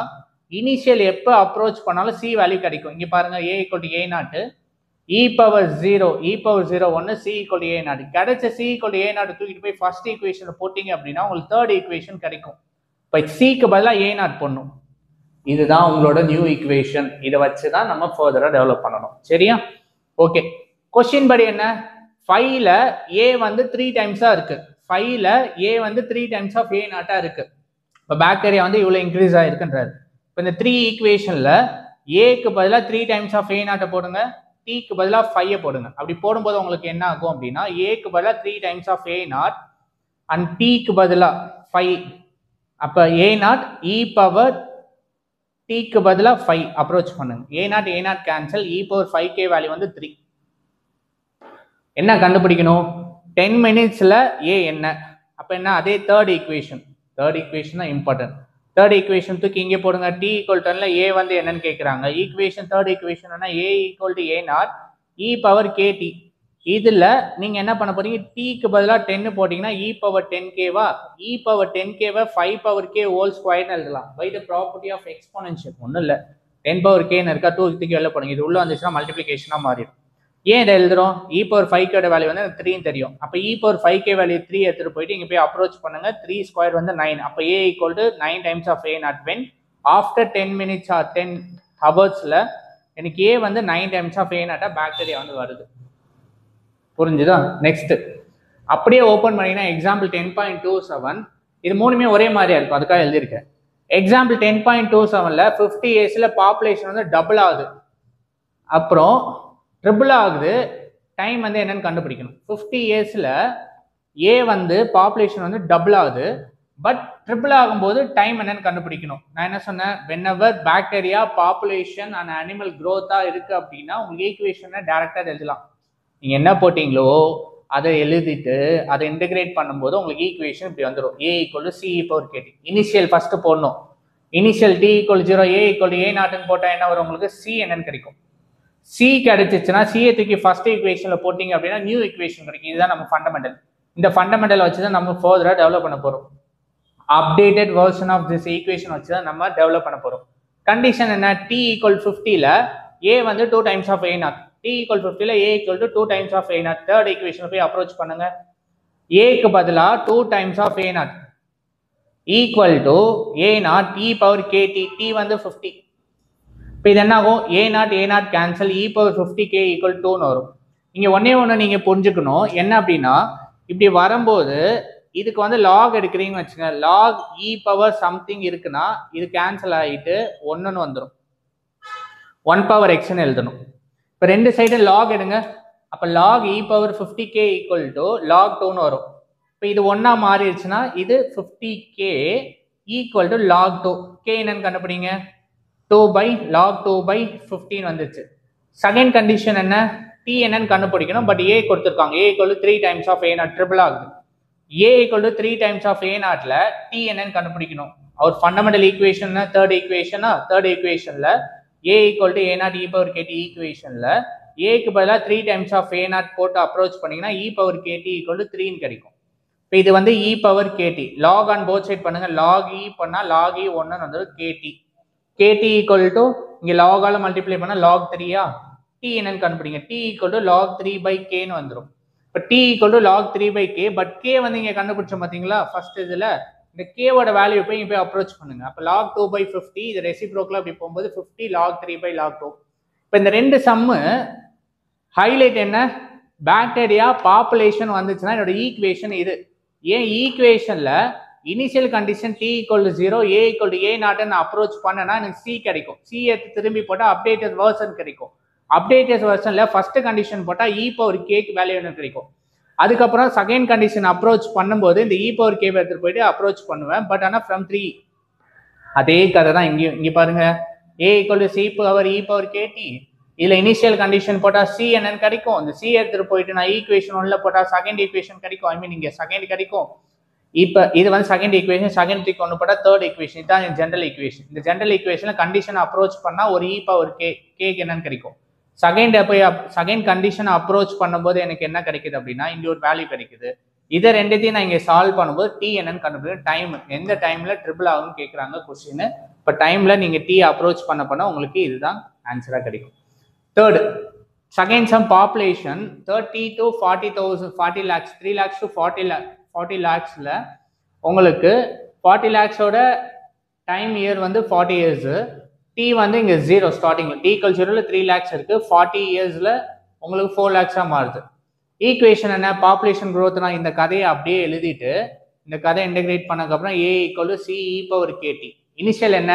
இனிஷியல் எப்போ அப்ரோச் பண்ணாலும் சி வேல்யூ கிடைக்கும். இங்கே பாருங்க a = A0 e⁻0 1 c = A0 கிடைச்ச c = A0 தூக்கிட்டு போய் ஃபர்ஸ்ட் ஈக்குவேஷன்ல போட்டிங்க அப்படின்னா உங்களுக்கு தேர்ட் ஈக்குவேஷன் கிடைக்கும். இப்போ சிக்கு பதிலாக A0 பண்ணும். இதுதான் உங்களோட நியூ ஈக்குவேஷன். இதை வச்சு தான் நம்ம ஃபர்தராக டெவலப் பண்ணணும். சரியா? ஓகே, கொஸ்டின் படி என்ன, 5ல் ஏ வந்து 3 டைம்ஸாக இருக்கு. 5ல் ஏ வந்து 3 டைம்ஸ் ஆஃப் A0 இருக்கு. இப்போ பாக்டீரியா வந்து இவ்வளோ இன்க்ரீஸ் ஆகிருக்குன்றாரு. இப்போ இந்த 3 ஈக்குவேஷனில் ஏக்கு பதிலாக 3 டைம்ஸ் ஆஃப் A0 போடுங்க, டீக்கு பதிலாக 5 போடுங்க. அப்படி போடும்போது உங்களுக்கு என்ன ஆகும் அப்படின்னா ஏக்கு பதிலாக 3 டைம்ஸ் ஆஃப் A0 அண்ட் டீக்கு பதிலாக 5. அப்போ A0 e⁻ டீக்கு பதிலாக 5 அப்ரோச் பண்ணுங்க. A0 கேன்சல், e⁻5k வேல்யூ வந்து 3. என்ன கண்டுபிடிக்கணும்? 10 minutesல ஏ என்ன? அப்போ என்ன? அதே தேர்ட் ஈக்குவேஷன் தான் இம்பார்ட்டன்ட். தேர்ட் ஈக்குவேஷன் தூக்கி இங்கே போடுங்க. டி ஈக்குவல் 10ல ஏ வந்து என்னன்னு கேட்குறாங்க. ஈக்குவேஷன் தேர்ட் ஈக்குவேஷன் என்ன? A equal to A not E power kt. இதில் நீங்கள் என்ன பண்ண போறீங்க? டீக்கு பதிலாக 10 போட்டிங்கன்னா இ பவர் 10k-வா? இ பவர் 10k-வை 5 பவர் k ஹோல் ஸ்கொயர்னு எழுதலாம். By the property of exponential. ஒன்றும் இல்லை, 10 பவர் k இருக்கா, 2 தூக்கி வெளில போடுங்க. இது உள்ள வந்துச்சுன்னா மல்டிப்ளிகேஷனாக மாறிடும். ஏன் இதை எழுதுறோம்? இ பவர் 5k வேல்யூ வந்து 3 தெரியும். அப்போ இ பவர் 5k வேல்யூ 3 எடுத்துட்டு போயிட்டு இங்கே போய் அப்ரோச் பண்ணுங்க. 3 ஸ்கொயர் வந்து 9. அப்போ A equal to 9 times of A not when after 10 minutes or 10 ஹவர்ஸில் எனக்கு ஏ வந்து 9 டைம்ஸ் ஆஃப் ஏ நாட்டா பாக்டீரியா வந்து வருது. புரிஞ்சுதா? நெக்ஸ்ட் அப்படியே ஓப்பன் பண்ணிங்கன்னா எக்ஸாம்பிள் 10.27. இது மூணுமே ஒரே மாதிரியா இருக்கும், அதுக்காக எழுதியிருக்கேன். எக்ஸாம்பிள் 10.27ல 50 yearsல பாப்புலேஷன் வந்து டபுள் ஆகுது, அப்புறம் ட்ரிபிள் ஆகுது. டைம் வந்து என்னன்னு கண்டுபிடிக்கணும். 50 yearsல ஏ வந்து பாப்புலேஷன் வந்து டபுள் ஆகுது, பட் ட்ரிபிள் ஆகும்போது டைம் என்னன்னு கண்டுபிடிக்கணும். நான் என்ன சொன்னேன்? whenever bacteria population and animal growth-ஆ இருக்கு அப்படின்னா உங்களுக்கு ஈக்குவேஷனை டைரக்டா எழுதலாம். நீங்க என்ன போட்டீங்களோ அதை எழுதிட்டு அதை இன்டகிரேட் பண்ணும்போது உங்களுக்கு ஈக்குவேஷன் இப்படி வந்துடும். A equal to C power kt. Initial first போடணும். Initial T equal 0 A equal to A நாட்டுன்னு போட்டால் என்ன வரும்? உங்களுக்கு சி என்னன்னு கிடைக்கும். சி கிடைச்சிச்சுன்னா சிஏ தூக்கி ஃபர்ஸ்ட் ஈக்குவேஷன்ல போட்டிங்க அப்படின்னா நியூ ஈக்குவேஷன் கிடைக்கும். இதுதான் நம்ம ஃபண்டமெண்டல். இந்த ஃபண்டமெண்டல் வச்சு தான் நம்ம ஃபர்தரா டெவலப் பண்ண போறோம். Updated version of this equation வச்சு தான் நம்ம டெவலப் பண்ண போறோம். கண்டிஷன் என்ன? டி ஈக்குவல் 50ல ஏ வந்து 2 times of A not. T equal 50ல A equal to 2 times of A not. Third equation போய் அப்ரோச் பண்ணுங்க. ஏக்கு பதிலாக 2 times of A not equal to A not E power kt. T வந்து 50. இப்போ இது என்ன ஆகும்? A not cancel, E power 50k equal 2ன்னு வரும். இங்கே ஒன்று நீங்கள் புரிஞ்சுக்கணும். என்ன அப்படின்னா இப்படி வரும்போது இதுக்கு வந்து லாக் எடுக்கிறீங்கன்னு வச்சுங்க. லாக் இ பவர் சம்திங் இருக்குன்னா இது கேன்சல் ஆகிட்டு 1ன்னு வந்துடும். 1 பவர் எக்ஸ்ன்னு எழுதணும். இப்போ ரெண்டு சைடு லாக் எடுங்க. அப்போ log E power 50k equal to log 2ன்னு வரும். இப்போ இது ஒன்றா மாறிடுச்சுன்னா இது 50k equal to lock 2. K என்னன்னு கண்டுபிடிங்க. 2 by log 2 by 15 வந்துச்சு. செகண்ட் கண்டிஷன் என்ன? டி என்னன்னு கண்டுபிடிக்கணும். பட் ஏ கொடுத்துருக்காங்க. A equal to 3 times of A not. Triple ஆகுது. A equal to 3 times of A நாட்ல டி என்னன்னு கண்டுபிடிக்கணும். அவர் ஃபண்டமெண்டல் ஈக்குவேஷன் தேர்ட் ஈக்குவேஷனா? தேர்ட் ஈக்குவேஷன்ல A equal to A not E power kt ஈக்குவேஷன்ல ஏக்கு பதிலாக 3 டைம்ஸ் ஆஃப் ஏ நாட் போட்டு அப்ரோச் பண்ணீங்கன்னா இ பவர் கேடி ஈக்குவல் டு 3ன்னு கிடைக்கும். இப்போ இது வந்து E power kt. Log on both side பண்ணுங்க. லாக் இ பண்ணா லாக் இ 1ன்னு வந்துடும். கேடி kt ஈக்குவல் டு இங்கே லாகால மல்டிப்ளை பண்ணால் லாக் 3யா? டி என்னன்னு கண்டுபிடிங்க. T equal to log 3 by kன்னு வந்துடும். இப்போ T equal to log 3 by k. But K வந்து இங்கே கண்டுபிடிச்சோம் பார்த்தீங்களா? ஃபர்ஸ்ட் இதில் இந்த கேவோட வேல்யூ போய் இங்கே போய் அப்ரோச் பண்ணுங்க. அப்போ லாக் 2 by 50 இது ரெசிப்ரோக்கில் அப்படி போகும்போது 50 லாக் 3 by லாக் 2. இப்போ இந்த ரெண்டு சம்மு ஹைலைட் என்ன? பாக்டீரியா பாப்புலேஷன் வந்துச்சுன்னா என்னோட ஈக்குவேஷன் இது. ஏன் ஈக்குவேஷனில் initial condition T equal to 0 A equal to A நாட்னு அப்ரோச் பண்ணனா எனக்கு சி கிடைக்கும். சி எடுத்து திரும்பி போட்டால் அப்டேட்டட் வெர்ஷன் கிடைக்கும். அப்டேட்டட் வெர்ஷன்ல ஃபர்ஸ்ட் கண்டிஷன் போட்டால் இ பவர் கேக்கு வேல்யூ எனக்கு கிடைக்கும். அதுக்கப்புறம் செகண்ட் கண்டிஷன் அப்ரோச் பண்ணும்போது இந்த இ பவர் கே எடுத்துட்டு போயிட்டு அப்ரோச் பண்ணுவேன். பட் ஆனால் ஃப்ரம் 3. அதே கதை தான் இங்கேயும். இங்கே பாருங்க, A equal to C power E power kt. இதில் இனிஷியல் கண்டிஷன் போட்டால் சி என்னன்னு கிடைக்கும். இந்த சி எடுத்துட்டு போயிட்டு நான் ஈக்குவேஷன் 1ல போட்டால் செகண்ட் ஈக்குவேஷன் கிடைக்கும். ஐ மீன் இங்கே செகண்ட் கிடைக்கும். இப்போ இது வந்து செகண்ட் ஈக்குவேஷன். செகண்ட் த்ரீ கொண்டு போட்டால் தேர்ட் ஈக்குவேஷன். இதுதான் ஜென்ரல் ஈக்குவேஷன். இந்த ஜென்ரல் ஈக்குவேஷனில் கண்டிஷன் அப்ரோச் பண்ணால் ஒரு இ பவர் கேக்கு என்னன்னு கிடைக்கும். செகண்ட் கண்டிஷனை அப்ரோச் பண்ணும்போது எனக்கு என்ன கிடைக்குது அப்படின்னா இங்கே ஒரு வேல்யூ கிடைக்குது. இதை ரெண்டுத்தையும் நான் இங்கே சால்வ் பண்ணும்போது டி என்னன்னு கண்டுபிடிக்கும். டைம் எந்த டைமில் ட்ரிபிள் ஆகும்னு கேட்குறாங்க கொஸ்டின். இப்போ டைமில் நீங்கள் டி அப்ரோச் பண்ண உங்களுக்கு இதுதான் ஆன்சராக கிடைக்கும். Third second sum population 30 to 40,000 40 lakhs 3 lakhs to 40 lakhsல உங்களுக்கு 40 lakhsோட டைம் இயர் வந்து 40 years. டி வந்து இங்கே 0 ஸ்டார்டிங்ல. டி ஈக்குவல் 0ல 3 lakhs இருக்கு. 40 yearsல உங்களுக்கு 4 lakhs மாறுது. ஈக்குவேஷன் என்ன? பாப்புலேஷன் growthனா இந்த கதையை அப்படியே எழுதிட்டு இந்த கதையை இன்டகிரேட் பண்ணக்கப்புறம் A equal to C E power kt. Initial என்ன?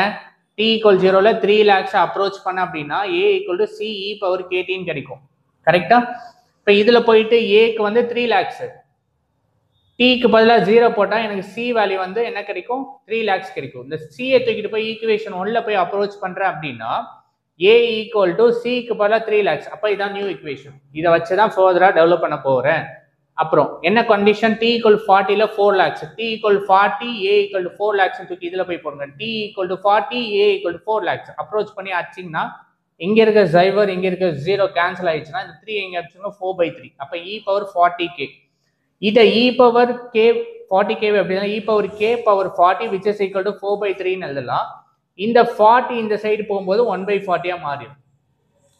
டி ஈக்குவல் 0ல 3 lakhs அப்ரோச் பண்ண அப்படின்னா A equal to C E power கேடின்னு கிடைக்கும். கரெக்டா? இப்போ இதுல போயிட்டு ஏக்கு வந்து 3 lakhs, டிக்கு பதிலாக 0 போட்டால் எனக்கு சி வேல்யூ வந்து என்ன கிடைக்கும்? 3 lakhs கிடைக்கும். இந்த சியை தூக்கிட்டு போய் ஈக்குவேஷன் 1ல போய் அப்ரோச் பண்ணுறேன் அப்படின்னா ஏ ஈக்குவல் டு சிக்கு பதிலாக 3 lakhs. அப்போ இதான் நியூ ஈக்குவேஷன். இதை வச்சு தான் ஃபர்தராக டெவலப் பண்ண போகிறேன். அப்புறம் என்ன கண்டிஷன்? டி ஈக்குவல் 40ல 4 lakhs. T equal 40 A equal to 4 lakhs தூக்கி இதில் போய் போடுங்க. T equal to 40 A equal to 4 lakhs approach பண்ணி அடிச்சிங்கன்னா இங்கே இருக்க ஜைவர் இங்கே இருக்க 0 கேன்சல் ஆயிடுச்சுன்னா இந்த 3 எங்கே அடிச்சுங்க 4/3. அப்போ இ பவர் 40k. இதை இ பவர் கே 40k அப்படின்னா E power K power 40 which is equal to 4/3ன்னு எழுதலாம். இந்த 40 இந்த சைடு போகும்போது 1/40 மாறிடும்.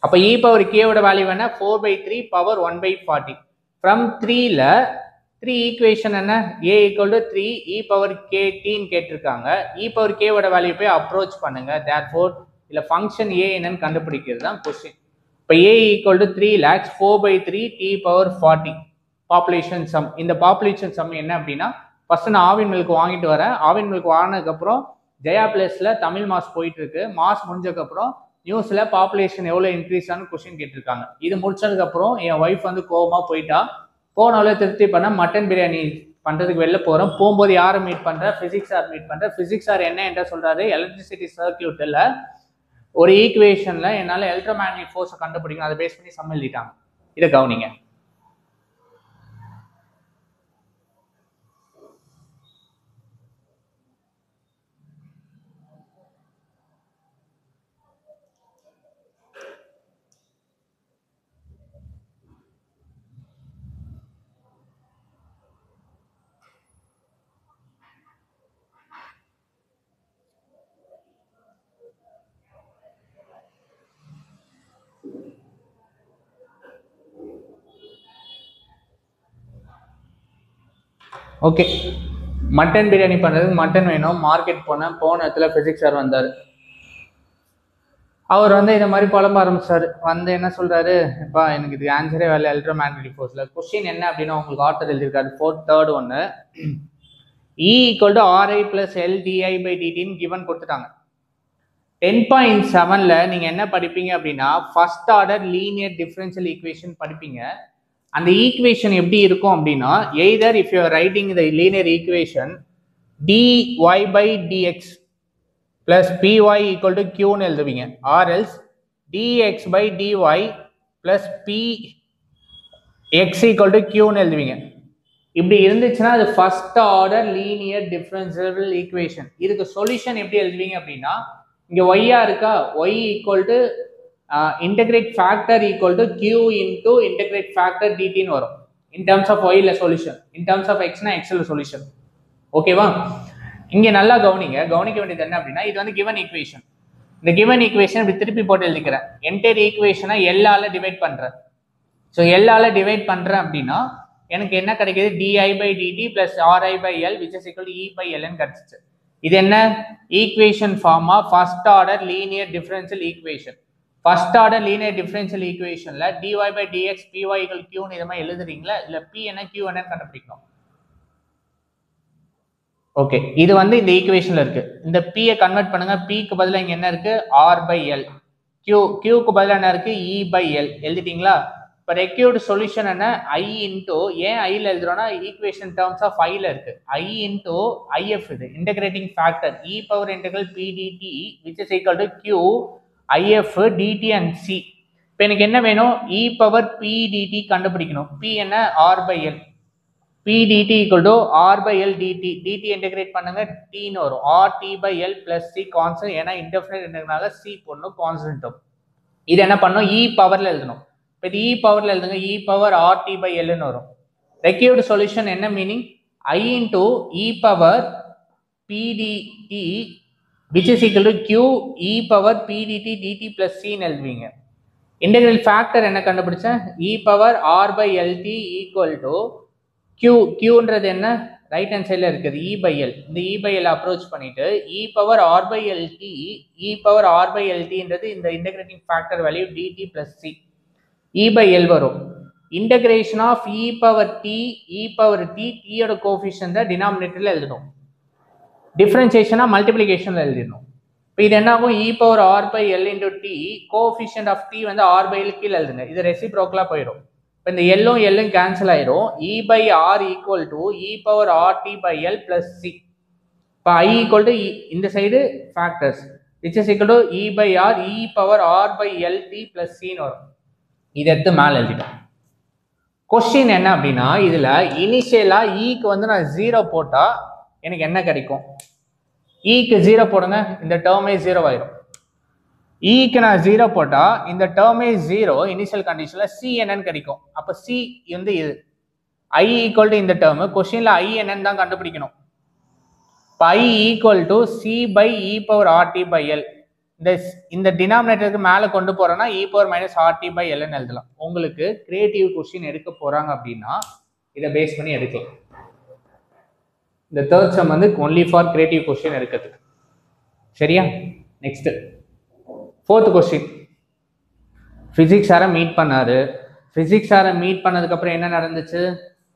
அப்போ இ பவர் கேவோட வேல்யூ என்ன? 4/3 பவர் 1/40. ஃப்ரம் 3ல 3 ஈக்குவேஷன் என்ன? A equal to 3 E power K டின்னு கேட்டிருக்காங்க. இ பவர் கேவோட வேல்யூ போய் அப்ரோச் பண்ணுங்க. தேர்ஃபோர் இல்ல ஃபங்க்ஷன் ஏ என்னன்னு கண்டுபிடிக்கிறது தான் கொஸ்டின். இப்போ A equal to 3 lakhs 4/3 T power 40 population sum. இந்த பாப்புலேஷன் சம் என்ன அப்படின்னா ஃபர்ஸ்ட் நான் ஆவின் மில்க் வாங்கிட்டு வரேன். ஆவின் மில்க் வாங்கினதுக்கப்புறம் ஜெயா பிளேஸ்ல தமிழ் மாஸ் போயிட்டு இருக்கு. மாஸ் முடிஞ்சதுக்கப்புறம் நியூஸ்ல பாப்புலேஷன் எவ்வளோ இன்க்ரீஸ் ஆனு கொஸ்டின் கேட்டிருக்காங்க. இது முடிச்சதுக்கப்புறம் என் ஒய்ஃப் வந்து கோவமா போயிட்டா. போனவளே திருப்தி பண்ண மட்டன் பிரியாணி பண்றதுக்கு வெளில போறோம். போகும்போது யாரை மீட் பண்ற? பிசிக்ஸ் சார் மீட் பண்ற. பிசிக்ஸ் சார் என்ன என்ற சொல்றாரு? எலக்ட்ரிசிட்டி சர்க்கியூட்ல ஒரு ஈக்குவேஷன்ல என்னால எலக்ட்ரோமேக்னெட்டிக் ஃபோர்ஸை கண்டுபிடிக்கணும். அதை பேஸ் பண்ணி சம் எழுதிட்டாங்க. இதை கவனிங்க. ஓகே, மட்டன் பிரியாணி பண்ணுறதுக்கு மட்டன் வேணும். மார்க்கெட் போனேன். போன இடத்துல பிசிக்ஸ் சார் வந்தார். அவர் வந்து இந்த மாதிரி புலம்ப ஆரம்பிச்சார். வந்து என்ன சொல்கிறாரு? இப்போ எனக்கு இது ஆன்சரே வேலை எலக்ட்ரோமேக்னெட்டிக் ஃபோர்ஸில். கொஸ்டின் என்ன அப்படின்னா உங்களுக்கு ஆர்டர் எழுதியிருக்காரு. தேர்ட் ஒன்று E equal to RI plus எல்டிஐ/டிடின்னு கிவன் கொடுத்துட்டாங்க. 10.7ல் நீங்கள் என்ன படிப்பீங்க அப்படின்னா first order linear differential equation படிப்பீங்க. அந்த ஈக்குவேஷன் எப்படி இருக்கும் அப்படின்னா either if you are writing the linear equation dy/dx plus py equal to qன்னு எழுதுவீங்க. or else dx/dy plus px equal to qன்னு எழுதுவீங்க. இப்படி இருந்துச்சுன்னா அது first order linear differential equation. இதுக்கு சொல்யூஷன் எப்படி எழுதுவீங்க அப்படின்னா இங்க y-ஆ இருக்கா, y equal to integrate factor equal to q into integrate factor dt ன்னு வரும். in terms of y ல solution, in terms of x னா x ல சொல்யூஷன். ஓகேவா? இங்க நல்லா கவனிக்க வேண்டியது என்ன அப்படின்னா இது வந்து given equation. இந்த given equation இப்படி திருப்பி போட்டு எழுதிக்கிறேன். என்டையர் ஈக்குவேஷனை l-ஆல டிவைட் பண்றேன். ஸோ l-ஆல டிவைட் பண்றேன் அப்படின்னா எனக்கு என்ன கிடைக்குது? di/dt plus ri/l which is equal to e/l ன்னு கிடைச்சிச்சு. இது என்ன ஈக்குவேஷன் ஃபார்மா? First order linear differential equation. First order linear differential ஈக்குவேஷன்ல dy/dx py equal q ன்னு இத மாதிரி எழுதுறீங்களா? இல்ல p என்ன q என்னன்னு கண்டுபிடிக்கணும். ஓகே, இது வந்து இந்த ஈக்குவேஷன்ல இருக்கு. இந்த p ஐ கன்வெர்ட் பண்ணுங்க. p க்கு பதிலா இங்க என்ன இருக்கு? r/l. q க்கு பதிலா என்ன இருக்கு? e/l. எழுதிட்டீங்களா? இப்போ ரெக்யூர்டு சொல்யூஷன் என்ன? i இன்டூ, ஏன் i ல எழுதுறோம்னா ஈக்குவேஷன் டேர்ம்ஸ் ஆஃப் i ல இருக்கு. i இன்டூ if இது integrating factor e power integral p dt which is equal to q if dt and c. இப்போ எனக்கு என்ன வேணும்? e பவர் p dt கண்டுபிடிக்கணும். p என்ன? r/l. p dt equal to r/l dt. dt integrate பண்ணுங்க, t ன்னு வரும். rt/l plus c constant. ஏன்னா இன்டெஃபினைட் என்றதுனால c போடணும் கான்ஸ்டன்ட். இது என்ன பண்ணணும்? e பவர்ல எழுதணும். இப்போ இது e பவர்ல எழுதுங்க. e பவர் rt/l ன்னு வரும். ரெக்யூர்டு சொல்யூஷன் என்ன meaning? i into e power p dt which is equal to q e power p dt dt plus c ன்னு எழுதுவீங்க. இன்டெகிரல் ஃபேக்டர் என்ன கண்டுபிடிச்சேன்? e power r/lt equal to qன்றது என்ன? ரைட் ஹேண்ட் சைடில் இருக்குது e/l. இந்த e/l அப்ரோச் பண்ணிட்டு e பவர் r/lt இந்த integrating factor value dt plus c e/l வரும். Integration of e power t t யோட கோஎஃபிஷியன்ட் டினாமினேட்டர்ல எழுதணும். டிஃபரன்சியேஷனா மல்டிப்ளிகேஷன்ல எழுதணும். இப்போ இது என்ன ஆகும்? e power r/l into t coefficient of t வந்து r/l கீழே எழுதுங்க. இது ரெசிப்ரோக்கலா போயிடும். இப்போ இந்த எல்லும் கேன்சல் ஆயிரும். e/r equal to e power rt/l plus c. இப்போ i ஈக்குவல் டு இந்த side factors, which is equal to E by R, E power R by LT plus C வரும். இதை எடுத்து மேலே எழுதிட்டோம். கொஸ்டின் என்ன அப்படின்னா, இதுல இனிஷியலா ஈக்கு வந்து நான் 0 போட்டா எனக்கு என்ன கிடைக்கும்? ஈக்கு 0 போடுங்க, இந்த டேர்மே 0 ஆயிரும். ஈக்கு நான் 0 போட்டா இந்த டேர்மே 0, இனிஷியல் கண்டிஷன்ல சி என்னன்னு கிடைக்கும். அப்ப சி வந்து இது I ஈக்குவல் டு இந்த டேர்ம், கொஸ்டின்ல I என்னன்னு தான் கண்டுபிடிக்கணும். I equal to C by E power RT by L. இந்த டினாமினேட்டருக்கு மேலே கொண்டு போறோம்னா E power minus RT by எல்னு எழுதலாம். உங்களுக்கு கிரியேட்டிவ் கொஸ்டின் எடுக்க போறாங்க அப்படின்னா இதை பேஸ் பண்ணி எடுக்கலாம். இந்த தேர்ட் சம் வந்து ஒன்லி ஃபார் கிரியேட்டிவ் கொஸ்டின் எடுக்கிறது. சரியா? Next fourth question. பிசிக்ஸ் சாரை மீட் பண்ணாரு. பிசிக்ஸ் சாரை மீட் பண்ணதுக்கு அப்புறம் என்ன நடந்துச்சு?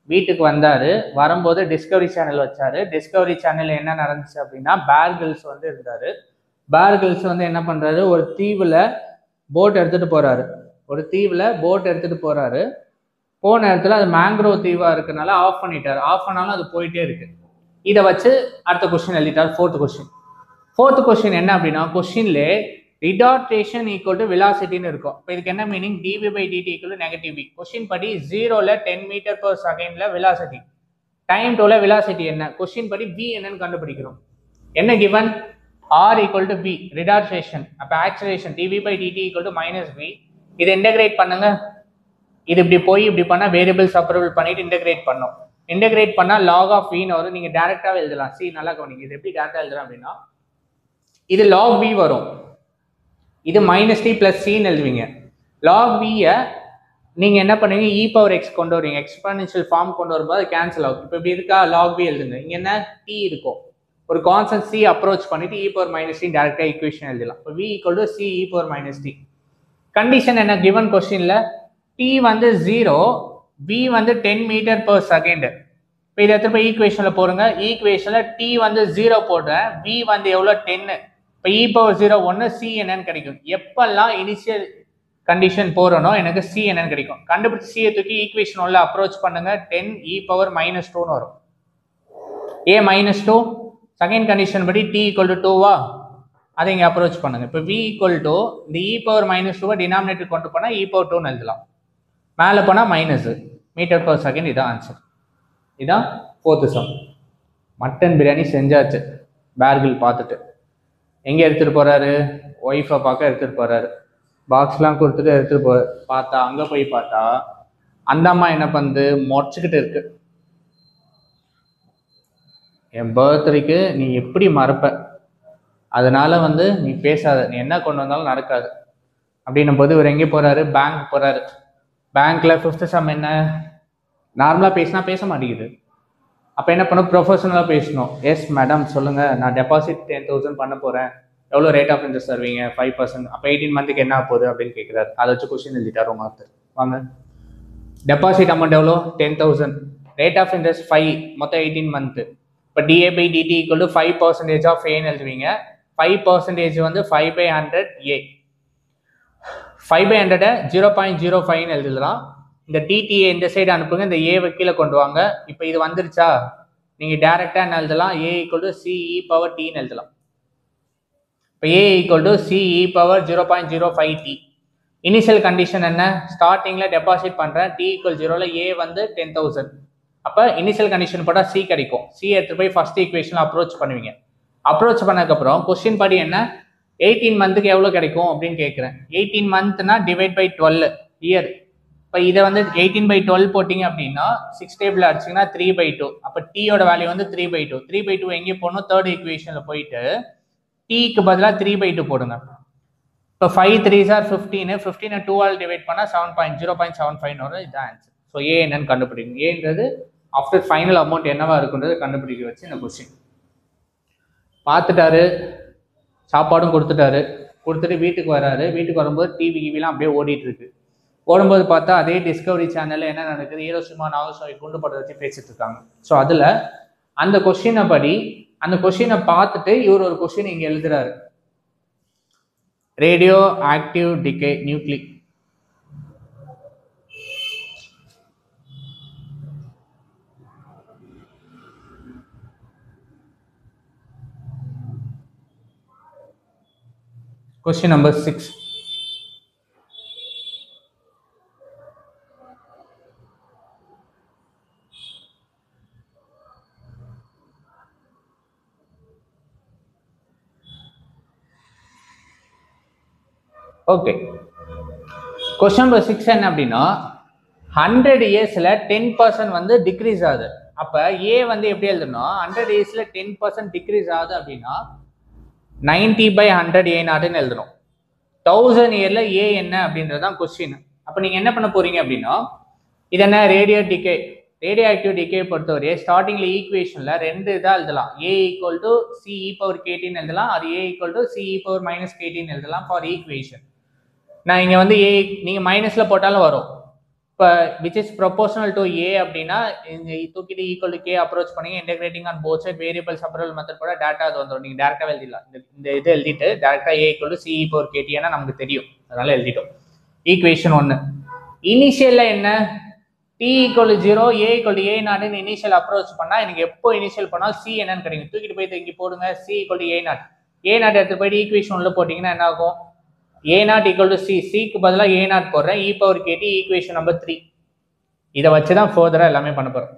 வீட்டுக்கு வந்தாரு. வரும்போது டிஸ்கவரி சேனல் வச்சாரு. டிஸ்கவரி சேனல் என்ன நடந்துச்சு அப்படின்னா, பேர் கிரில்ஸ் வந்து இருந்தாரு. பேர் கிரில்ஸ் வந்து என்ன பண்றாரு, ஒரு தீவுல போட் எடுத்துட்டு போறாரு. போன இடத்துல அது மேங்க்ரோவ் தீவா இருக்கனால ஆஃப் பண்ணிட்டாரு. ஆஃப் பண்ணாலும் அது போயிட்டே இருக்கு. இதை வச்சு அடுத்த கொஸ்டின் எழுதிட்டார். ஃபோர்த் கொஸ்டின் என்ன அப்படின்னா, கொஸ்டின்ல ரிடார்டேஷன் ஈக்குவல் டு வெலாசிட்டின்னு இருக்கும். இப்போ இதுக்கு என்ன meaning? Dv by DD equal to negative V. Question படி 0ல 10 மீட்டர் பர் செகண்ட்ல வெலாசிட்டி, டைம் 2ல வெலாசிட்டி என்ன? கொஸ்டின் படி வி என்னன்னு கண்டுபிடிக்கிறோம். என்ன given? R equal to V, retardation. அப்போ acceleration dv by DD equal to minus V. இதை இன்டகிரேட் பண்ணுங்க. இது இப்படி போய் இப்படி பண்ணால் வேரியபிள் செப்பரபிள் பண்ணிட்டு இன்டகிரேட் பண்ணோம். இன்டகிரேட் பண்ணால் லாக் ஆஃப் வின்னு வரும். நீங்கள் டேரெக்டாகவே எழுதலாம். சி நல்லா கவனிங்க. இது எப்படி டேரெக்டாக எழுதுறேன் அப்படின்னா, இது லாக் வி வரும், இது மைனஸ் டி பிளஸ் சின்னு எழுதுவீங்க. லாக் வியை நீங்கள் என்ன பண்ணுவீங்க, இ பவர் எக்ஸ் கொண்டு வருவீங்க. எக்ஸ்போனென்ஷியல் ஃபார்ம் கொண்டு வரும்போது அது கேன்சல் ஆகும். இப்போ இப்படி இருக்கா, லாக் வி எழுதுங்க. இங்கே என்ன டி இருக்கும், ஒரு கான்ஸ்டன்ட் சி அப்ரோச் பண்ணிட்டு இ பவர் மைனஸ் டி டேரெக்டாக ஈக்குவேஷன் எழுதலாம். இப்போ V equal to C E power minus T. Condition என்ன கிவன் கொஸ்டின்ல? டி வந்து 0, வி வந்து 10 மீட்டர் பர் செகண்ட். இப்போ இதை எடுத்து போய் ஈக்குவேஷனில் போடுங்க. ஈக்குவேஷனில் டி வந்து 0 போடுறேன், வி வந்து எவ்வளோ 10. இப்போ இ பவர் 0 1, சி என்னன்னு கிடைக்கும். எப்பெல்லாம் இனிஷியல் கண்டிஷன் போறனோ எனக்கு சி என்னன்னு கிடைக்கும். கண்டுபிடிச்சு சியை தூக்கி ஈக்குவேஷன் உள்ள அப்ரோச் பண்ணுங்க. 10 இ பவர் மைனஸ் 2ன்னு வரும். ஏ மைனஸ் 2 செகண்ட் கண்டிஷன் படி டி ஈக்குவல் டு 2வா, அதை இங்கே அப்ரோச் பண்ணுங்க. இப்போ வி ஈக்குவல் டு இந்த இ பவர் மைனஸ் 2 டினாமினேட்டர் கொண்டு போனால் இ பவர் 2ன்னு எழுதலாம். மேலே போனால் மைனஸ் மீட்டர் பர் செகண்ட். இதான் ஆன்சர். இதான் ஃபோர்த்து சம். மட்டன் பிரியாணி செஞ்சாச்சு. பேர்கில் பார்த்துட்டு எங்கே எடுத்துகிட்டு போகிறாரு? ஒய்ஃபை பார்க்க எடுத்துகிட்டு போகிறாரு. பாக்ஸ்லாம் கொடுத்துட்டு எடுத்துகிட்டு பார்த்தா அங்கே போய் பார்த்தா அந்த அம்மா என்ன பண்ணுது, மொச்சிக்கிட்டு இருக்கு. என் பர்த்டேக்கு நீ எப்படி மறப்ப, அதனால வந்து நீ பேசாத, நீ என்ன கொண்டு வந்தாலும் நடக்காது அப்படின்னும் போது இவர் எங்கே போகிறாரு? பேங்க் போகிறாரு. பேங்க்கில் ஃபிஃப்த்து சம் என்ன, நார்மலாக பேசினா பேச மாட்டேங்குது. அப்போ என்ன பண்ணணும், ப்ரொஃபஷனலாக பேசணும். எஸ் மேடம் சொல்லுங்கள், நான் டெபாசிட் 10,000 பண்ண போகிறேன், எவ்வளோ ரேட் ஆஃப் இன்ட்ரெஸ்ட் தருவீங்க? 5%. அப்போ 18 மந்த்துக்கு என்ன போகுது அப்படின்னு கேட்குறாரு. அதை வச்சு கொஸ்டின் எழுதிட்டார் மார்த்தர். வாங்க, டெபாசிட் அமௌண்ட் எவ்வளோ? 10,000, ரேட் ஆஃப் இன்ட்ரெஸ்ட் 5, மொத்தம் 18 மந்த்து. இப்போ DA by DD equal to 5% of ஏன்னு எழுதுவீங்க. 5% வந்து 5/100 ஏ. 5/100 0.05 எழுதலாம். இந்த டிடிஏ இந்த சைடு அனுப்புங்க, இந்த ஏவை கீழே கொண்டு வாங்க. இப்போ இது வந்துருச்சா, நீங்கள் டேரெக்டாக என்ன எழுதலாம், A equal to C E power டின்னு எழுதலாம். இப்போ A equal to C E power 0.05 T. Initial condition என்ன, ஸ்டார்டிங்கில் டெபாசிட் பண்ணுறேன், டி ஈக்குவல் 0ல் ஏ வந்து 10,000. அப்போ இனிஷியல் கண்டிஷன் போட்டால் சி கிடைக்கும். சி எடுத்து போய் ஃபர்ஸ்ட் ஈக்குவேஷனில் அப்ரோச் பண்ணுவீங்க. அப்ரோச் பண்ணதுக்கப்புறம் கொஸ்டின் படி என்ன, 18 மந்த்துக்கு எவ்வளோ கிடைக்கும் அப்படின்னு கேட்குறேன். 18 மந்த்னா டிவைட் பை 12 இயர். இப்போ இதை வந்து 18/12 போட்டிங்க அப்படின்னா 6 டேபிள் அடிச்சிங்கன்னா 3/2. அப்போ டீயோட வேல்யூ வந்து 3/2. 3/2 எங்கே போடணும், தேர்ட் ஈக்குவேஷனில் போயிட்டு டீக்கு பதிலாக 3/2 போடுங்க. இப்போ 5 3s are 15. 15 2ஆல் டிவைட் பண்ணால் 0.75 வரும். இதுதான் ஆன்சர். ஸோ ஏ என்னன்னு கண்டுபிடிக்கணும். ஏன்றது ஆஃப்டர் ஃபைனல் அமௌண்ட் என்னவா இருக்குன்றது கண்டுபிடிக்க வச்சு இந்த கொஸ்டின் பார்த்துட்டாரு. சாப்பாடும் கொடுத்துட்டு வீட்டுக்கு வராரு. வீட்டுக்கு வரும்போது டிவிலாம் அப்படியே ஓடிட்டு இருக்கு. ஓடும்போது பார்த்தா அதே டிஸ்கவரி சேனலில் என்ன நடக்குது, ஹீரோஷிமா நாகசாமி குண்டு படத்தை வச்சு பேசிட்டு இருக்காங்க. ஸோ அதில் அந்த கொஸ்டினை படி அந்த கொஸ்டினை பார்த்துட்டு இவர் ஒரு கொஸ்டின் இங்கே எழுதுறாரு, radioactive decay nucleic. Question number 6. Okay. Question number 6 என்ன அப்படின்னா 100 இயர்ஸ்ல 10% வந்து டிக்ரீஸ் ஆகுது. அப்ப ஏ வந்து எப்படி எழுதணும்? 100 இயர்ஸ்ல 10% டிக்ரீஸ் ஆகுது அப்படின்னா 90/100 ஏ நாட்னு எழுதணும். 1000 இயர்ல ஏ என்ன அப்படின்றதான் கொஸ்டின். அப்ப நீங்க என்ன பண்ண போறீங்க அப்படின்னா இது என்ன ரேடியோ ஆக்டிவ் டிகே பொறுத்தவரையே ஸ்டார்டிங்ல ஈக்குவேஷன்ல ரெண்டு இதா எழுதலாம். A equal to C E power கேடின்னு எழுதலாம், அது A equal to C E power minus கேடின்னு எழுதலாம் ஃபார் ஈக்குவேஷன். நான் இங்க வந்து ஏ நீங்க மைனஸ்ல போட்டாலும் வரும். இப்போ which is proportional to A அப்படின்னா இந்த தூக்கிட்டு ஈக்குவல் டு கே அப்ரோச் பண்ணி integrating on both side variable separable method கூட டேட்டா அது வந்துடும். நீங்க டேரக்டா எழுதிடலாம். இந்த இது எழுதிட்டு டேரக்டா A equal to C E power KT ஏன்னா நமக்கு தெரியும், அதனால எழுதிட்டோம். ஈக்குவேஷன் 1 இனிஷியல்ல என்ன t equal to 0 A equal to A நாட்னு இனிஷியல் அப்ரோச் பண்ணா எனக்கு எப்போ இனிஷியல் பண்ணாலும் சி என்னன்னு கிடைக்கும். தூக்கிட்டு போய் இங்க போடுங்க C equal to A not எடுத்து போயிட்டு ஈக்குவேஷன் 1ல போட்டீங்கன்னா என்ன ஆகும்? A not equal to C, சிக்கு பதிலாக ஏ நாட் போடுறேன், இ பவர் கேடி ஈக்குவேஷன் நம்பர் 3. இதை வச்சு தான் ஃபர்தரா எல்லாமே பண்ண போறோம்.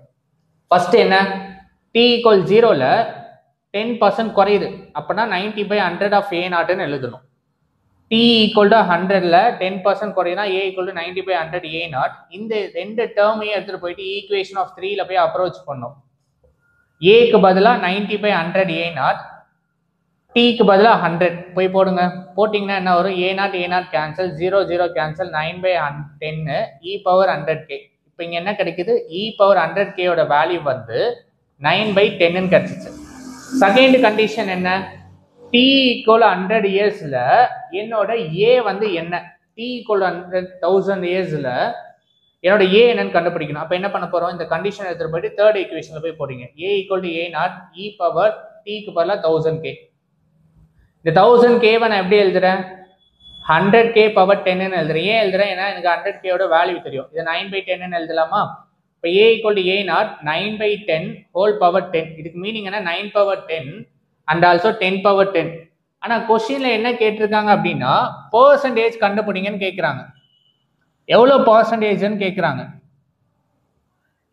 ஃபர்ஸ்ட் என்ன t ஈக்குவல் 0ல 10% குறையுது அப்படின்னா 90/100 ஆஃப் ஏ நாட்னு எழுதணும். t ஈக்குவல் டு 100ல 10% குறையுதுன்னா a equal to 90/100 A naught. இந்த ரெண்டு டேர்மையும் எடுத்துட்டு போயிட்டு ஈக்குவேஷன் ஆஃப் 3ல போய் அப்ரோச் பண்ணோம். ஏக்கு பதிலாக 90/100 ஏ நாட், டீக்கு பதிலாக 100 போய் போடுங்க. போட்டிங்கன்னா என்ன வரும்? A not cancel, 0 cancel, 9/10 e power 100k. இப்போ இங்கே என்ன கிடைக்குது? இ பவர் 100kயோட வேல்யூ வந்து 9/10 கிடைச்சிச்சு. செகண்ட் கண்டிஷன் என்ன? t ஈக்குவல் 100 இயர்ஸ்ல என்னோட ஏ வந்து என்ன? t ஈக்குவல் 100,000 இயர்ஸ்ல என்னோட ஏ என்னன்னு கண்டுபிடிக்கணும். அப்போ என்ன பண்ண போறோம்? இந்த கண்டிஷன் எடுத்துட்டு போயிட்டு தேர்ட் ஈக்குவேஷன்ல போய் போடுங்க. A equal to A not E power டீக்கு பதிலாக 1000k. இந்த 1000k நான் எப்படி எழுதுறேன்? 100k பவர் 10 எழுதுறேன். ஏன் எழுதுறேன்? ஏன்னா எனக்கு 100kயோட வேல்யூ தெரியும். இது 9/10 எழுதலாமா? இப்போ a equal to A not 9/10 whole power 10. இதுக்கு மீனிங் என்ன? 9/10 அண்ட் ஆல்சோ 10/10. ஆனா கொஸ்டின்ல என்ன கேட்டிருக்காங்க அப்படின்னா பெர்சன்டேஜ் கண்டுபிடிங்கன்னு கேட்குறாங்க. எவ்வளோ பெர்சன்டேஜ்னு கேட்குறாங்க.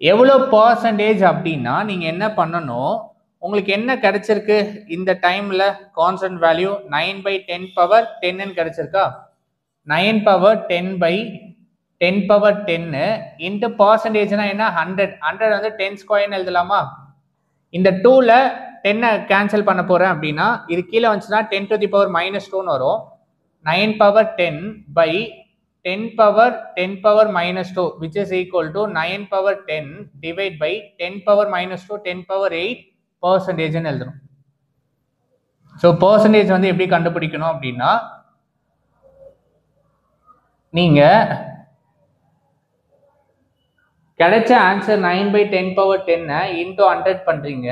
எவ்வளோ பெர்சன்டேஜ் அப்படின்னா நீங்க என்ன பண்ணணும்? உங்களுக்கு என்ன கிடைச்சிருக்கு இந்த டைம்ல? Constant value 9/10 கிடைச்சிருக்கா? 9/10/10 இன்ட்டு பெர்சன்டேஜ்னா என்ன? 100 வந்து 10 ஸ்கொயர்னு எழுதலாமா? இந்த 2ல 10 கேன்சல் பண்ண போறேன் அப்படின்னா இது கீழே வந்துச்சுன்னா 10⁻²ன்னு வரும். 9/10/10⁻², which is equal to 9/10 divide by 10⁻², 10/8 பெர்சன்டேஜ்னு எழுதணும். ஸோ பெர்சன்டேஜ் வந்து எப்படி கண்டுபிடிக்கணும் அப்படின்னா நீங்க கிடைச்ச ஆன்சர் 9/10/10 இன்டூ 100 பண்றீங்க.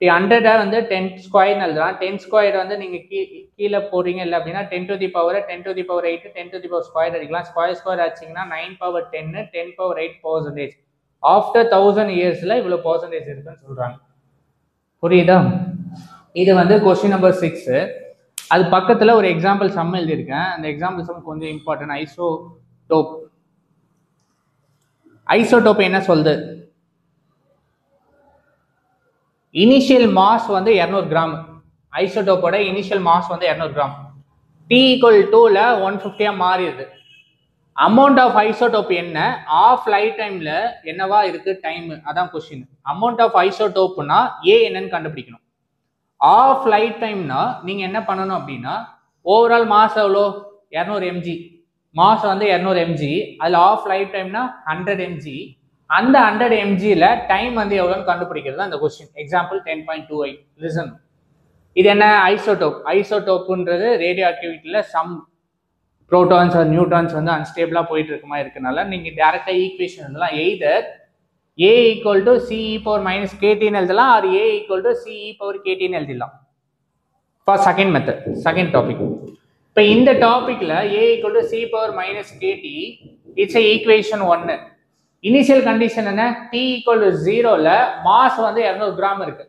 100 வந்து 10 ஸ்கொயர்னு எழுதலாம். 10 ஸ்கொயர் வந்து நீங்க கீழே போறீங்க இல்லை அப்படின்னா 10⁻10⁸ 10⁻² அடிக்கலாம். Square ஆச்சுங்கன்னா 9/10 10/8 percentage. ஆஃப்டர் 1000 இயர்ஸ்ல இவ்வளவு பெர்சன்டேஜ் இருக்குன்னு சொல்றாங்க. புரியுதா? இது வந்து கொஸ்டின் நம்பர் 6. அது பக்கத்துல ஒரு எக்ஸாம்பிள் சம் எழுதியிருக்கேன். அந்த எக்ஸாம்பிள் சம் கொஞ்சம் இம்பார்ட்டன்ட். ஐசோடோப் என்ன சொல்லுது? இனிஷியல் மாஸ் வந்து 200 கிராம். ஐசோடோப்போட இனிஷியல் மாஸ் வந்து 200 கிராம். t ஈக்குவல் 2ல 150 மாறிடுது. அமௌண்ட் ஆஃப் ஐசோடோப் என்ன? ஆஃப் லைஃப் டைம்ல என்னவா இருக்கு டைம்? அதான் கொஸ்டின். அமௌண்ட் ஆஃப் ஐசோடோப்னா ஏ என்னன்னு கண்டுபிடிக்கணும். ஆஃப் லைஃப் டைம்னா நீங்க என்ன பண்ணணும் அப்படின்னா ஓவரால் மாஸ் எவ்வளோ? 200 mg. மாஸ் வந்து 200 mg. அதுல ஆஃப் லைஃப் டைம்னா 100 mg. அந்த 100 mgல டைம் வந்து எவ்வளோன்னு கண்டுபிடிக்கிறது அந்த கொஸ்டின். எக்ஸாம்பிள் 10.28. லிசன். இது என்ன? ஐசோடோப்புன்றது ரேடியோ ஆக்டிவிட்டியில சம் புரோட்டான்ஸ் ஆர் நியூட்ரான்ஸ் வந்து அன்ஸ்டேபிளா போயிட்டு இருக்குமா இருக்கனால நீங்க டைரக்டா ஈக்குவேஷன் எழுதலாம். Either a equal to C E power minus கேடின்னு எழுதலாம், or a equal to C E power கேடின்னு எழுதலாம். For second method, second topic. இப்போ இந்த டாபிக்ல a equal to C power minus KT it's equation 1. Initial condition என்ன? t ஈக்குவல் டு 0ல மாஸ் வந்து 200 கிராம் இருக்கு.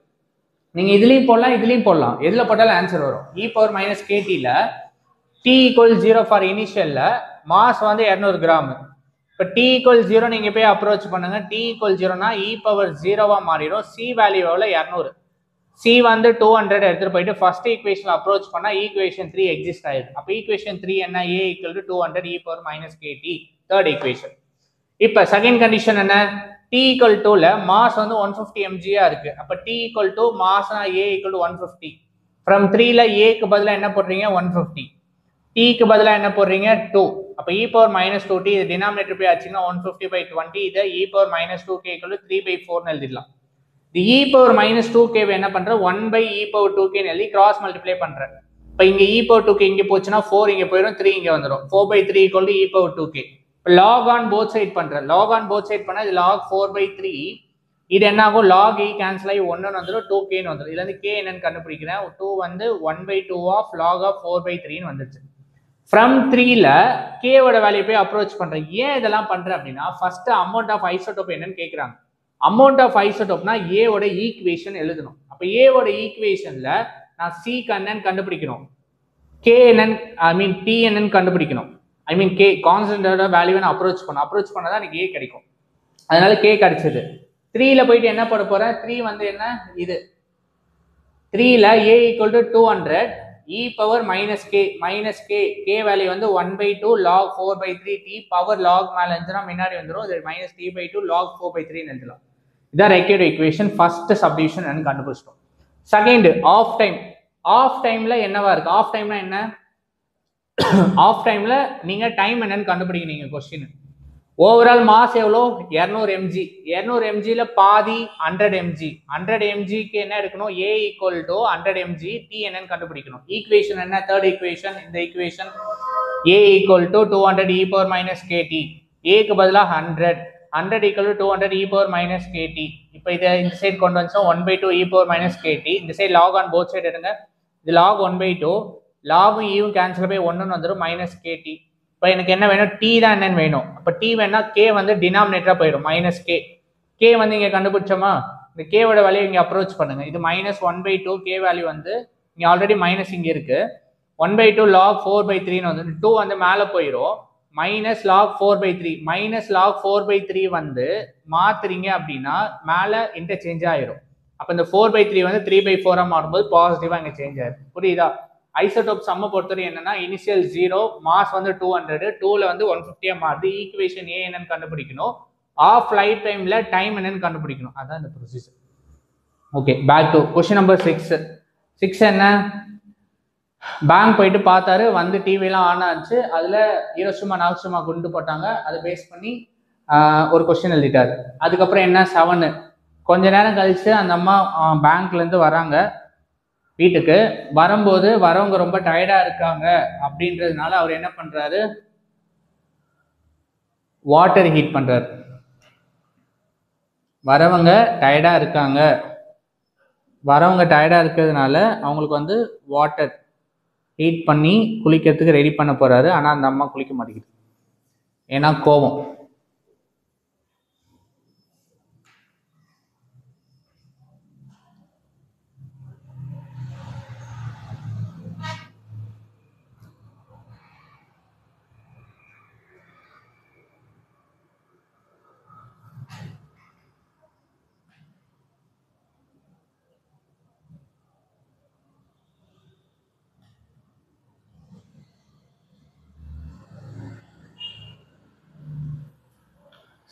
நீங்க இதுலயும் போடலாம், இதுலயும் போடலாம். எதுல போட்டாலும் ஆன்சர் வரும். இ பவர் மைனஸ் கேடில t equal 0 ஃபார் இனிஷியல்ல மாஸ் வந்து 200 கிராம். இப்போ t equal 0 நீங்க போய் அப்ரோச் பண்ணுங்க. t equal 0னா e பவர் 0வா மாறிடும். c வேல்யூ எவ்வளோ 200. c வந்து 200 எடுத்துட்டு போயிட்டு ஃபர்ஸ்ட் ஈக்குவேஷன் அப்ரோச் பண்ணா ஈக்குவேஷன் 3 எக்ஸிஸ்ட் ஆயிடும். அப்போ ஈக்குவேஷன் 3 என்ன? a equal to 200 e power minus kt, third equation. இப்போ செகண்ட் கண்டிஷன் என்ன? t equal toல மாஸ் வந்து 150 mg இருக்கு. அப்போ t equal to மாஸ்னா a equal to 150. ஃப்ரம் 3ல ஏக்கு பதிலாக என்ன போடுறீங்க? 150. டீக்கு பதிலாக என்ன போடுறீங்க? 2. அப்போ e பவர் மைனஸ் 2t இது டினாமினேட்டர் போய் ஆச்சுன்னா 150/20 இதை e பவர் மைனஸ் 2k = 3/4 எழுதிடலாம். இந்த e பவர் மைனஸ் 2k என்ன பண்ற? 1/e பவர் 2k எழுதி கிராஸ் மல்டிப்ளை பண்றேன். இப்போ இங்க e பவர் 2k இங்க போச்சுன்னா 4 இங்க போயிடும், 3 இங்க வந்துடும். 4/3 = e பவர் 2k. இப்போ லாக் ஆன் போத் சைட் பண்றேன். லாக் ஆன் போத் சைட் பண்ணா இது லாக் 4/3. இது என்ன ஆகும்? லாக் e கேன்சல் ஆகி 1 வந்துடும், 2kன்னு வந்துடும். இதுல இருந்து k என்னன்னு கண்டுபிடிக்கிறேன். 2 வந்து 1/2 ஆஃப் லாக் ஆஃப் 4/3ன்னு வந்துருச்சு. ஃப்ரம் 3ல கேவோட வேல்யூ போய் அப்ரோச் பண்றேன். ஏன் இதெல்லாம் பண்றேன் அப்படின்னா ஃபர்ஸ்ட் அமௌண்ட் ஆஃப் ஐசோடோப் என்னன்னு கேட்குறாங்க. அமௌண்ட் ஆஃப் ஐசோடோப்னா ஏவோட ஈக்குவேஷன் எழுதணும். அப்போ ஏவோட ஈக்குவேஷன்ல நான் சிக்கு என்னன்னு கண்டுபிடிக்கணும், கே என்னன்னு டி என்னன்னு கண்டுபிடிக்கணும். கே கான்ஸ்டன்டோட வேல்யூவை நான் அப்ரோச் பண்ணதான் எனக்கு ஏ கிடைக்கும். அதனால கே கிடைச்சது. 3ல போயிட்டு என்ன போட போறேன்? 3 வந்து என்ன? இது 3ல a equal to 200 e power minus k value வந்து 1/2 log 4/3 t பவர் log மேல இருந்துச்சுன்னா முன்னாடி வந்துடும். இது minus t/2 log 4/3 எழுதலாம். இதான் ரெக்வயர்ட் ஈக்குவேஷன். ஃபர்ஸ்ட் சப்டிவிஷன் என்னன்னு கண்டுபிடிச்சிட்டோம். Second half time. ஆஃப் டைம்ல என்னவா இருக்கு? ஆஃப் டைம்னா என்ன? ஆஃப் டைம்ல நீங்க டைம் என்னன்னு கண்டுபிடிக்கிறீங்க. கொஸ்டின் ஓவரால் மாஸ் எவ்வளோ? 200 mg. 200 mgல பாதி 100 mg. 100 mgக்கு என்ன எடுக்கணும்? a equal to 100 mg. t என்னன்னு கண்டுபிடிக்கணும். ஈக்குவேஷன் என்ன? Third equation. இந்த equation a equal to 200 e power minus kt. a க்கு பதிலாக 100 equal to 200 e power minus kt. இப்போ இதை இந்த சைடு கொண்டு வந்துச்சோம் 1/2 e power minus kt. இந்த side lock on both side எடுங்க. இது லாக் 1/2 லாகும் ஈவும் கேன்சல் போய் 1 வந்துடும் minus kt. இப்போ எனக்கு என்ன வேணும்? டி தான் என்னன்னு வேணும். அப்போ டி வேணா கே வந்து டினாமினேட்டரா போயிடும் மைனஸ் கே. கே வந்து இங்கே கண்டுபிடிச்சோமா? இந்த கேவோட வேல்யூ இங்கே அப்ரோச் பண்ணுங்க. இது -1/2 கே வேல்யூ வந்து இங்கே ஆல்ரெடி மைனஸ் இங்கே இருக்கு. 1/2 log 4/3 வந்து 2 வந்து மேலே போயிடும். மைனஸ் லாக் 4/3 மைனஸ் லாக் 4/3 வந்து மாத்துறீங்க அப்படின்னா மேலே இன்டர்சேஞ்ச் ஆயிரும். அப்போ இந்த 4/3 வந்து 3/4 மாறும்போது பாசிட்டிவா இங்கே சேஞ்ச் ஆயிரும். புரியுதா? ஐசோடோப் சம்ம பொறுத்தவரை என்னன்னா இனிஷியல் 0 மாஸ் வந்து 200 2ல வந்து 150 மாறுது. ஈக்குவேஷன் ஏ என்னன்னு கண்டுபிடிக்கணும். ஆஃப் லைஃப் டைம்ல டைம் என்னன்னு கண்டுபிடிக்கணும். அதான் இந்த procedure. Okay, back to question number 6. 6 என்ன? பேங்க் போயிட்டு பார்த்தாரு, வந்து டிவிலாம் ஆன் ஆச்சு. அதில் ஈரோஷிமா நாகஷிமா குண்டு போட்டாங்க. அதை பேஸ் பண்ணி ஒரு கொஸ்டின் எழுதிட்டாரு. அதுக்கப்புறம் என்ன? 7 கொஞ்ச நேரம் கழிச்சு அந்த அம்மா பேங்க்லேருந்து வராங்க. வீட்டுக்கு வரும்போது வரவங்க ரொம்ப டயர்டா இருக்காங்க அப்படின்றதுனால அவர் என்ன பண்றாரு? வாட்டர் ஹீட் பண்றாரு. வரவங்க டயர்டா இருக்கிறதுனால அவங்களுக்கு வந்து வாட்டர் ஹீட் பண்ணி குளிக்கிறதுக்கு ரெடி பண்ண போறாரு. ஆனா அந்த அம்மா குளிக்க மாட்டேங்குது. ஏன்னா கோபம்.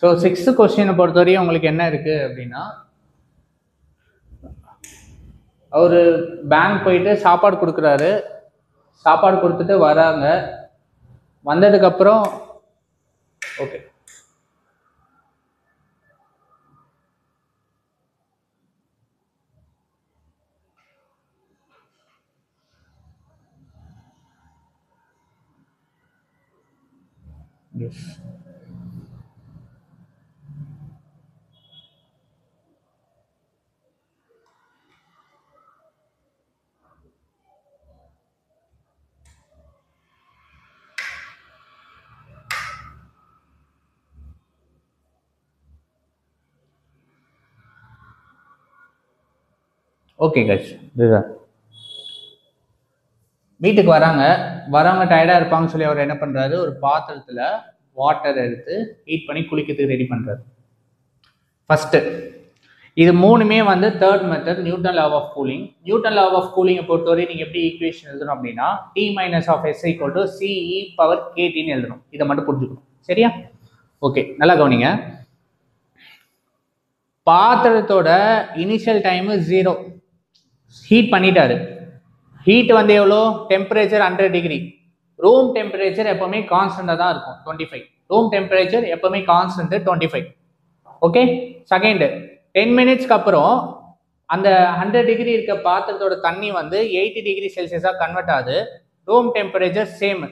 ஸோ 6th கொஸ்டினை பொறுத்தவரையும் உங்களுக்கு என்ன இருக்கு அப்படின்னா, அவரு பேங்க் போயிட்டு சாப்பாடு கொடுக்குறாரு. சாப்பாடு கொடுத்துட்டு வராங்க. வந்ததுக்கப்புறம் ஓகே எஸ் ஓகே கைஸ், இதுதான். வீட்டுக்கு வரவங்க டயர்டாக இருப்பாங்கன்னு சொல்லி அவர் என்ன பண்ணுறாரு, ஒரு பாத்திரத்தில் வாட்டர் எடுத்து ஹீட் பண்ணி குளிக்கிறதுக்கு ரெடி பண்ணுறாரு. ஃபஸ்ட்டு இது மூணுமே வந்து third method, Newton law of cooling. Newton law of கூலிங்கை பொறுத்தவரை நீங்கள் எப்படி ஈக்குவேஷன் எழுதணும் அப்படின்னா T minus of S equal to CE power KTன்னு எழுதணும். இதை மட்டும் புரிஞ்சுக்கணும். சரியா? ஓகே, நல்லா கவனிங்க. பாத்திரத்தோட இனிஷியல் டைமு 0, ஹீட் பண்ணிட்டாரு. ஹீட் வந்து எவ்வளோ, டெம்பரேச்சர் 100 டிகிரி. ரூம் டெம்பரேச்சர் எப்பவுமே கான்ஸ்டண்டாக தான் இருக்கும், 25. ரூம் டெம்பரேச்சர் எப்பவுமே கான்ஸ்டன்ட் 25. ஓகே. செகண்ட் 10 மினிட்ஸ்க்கு அப்புறம் அந்த 100 டிகிரி இருக்க பாத்திரத்தோட தண்ணி வந்து 80 டிகிரி செல்சியஸாக கன்வெர்ட் ஆகுது. Room temperature same.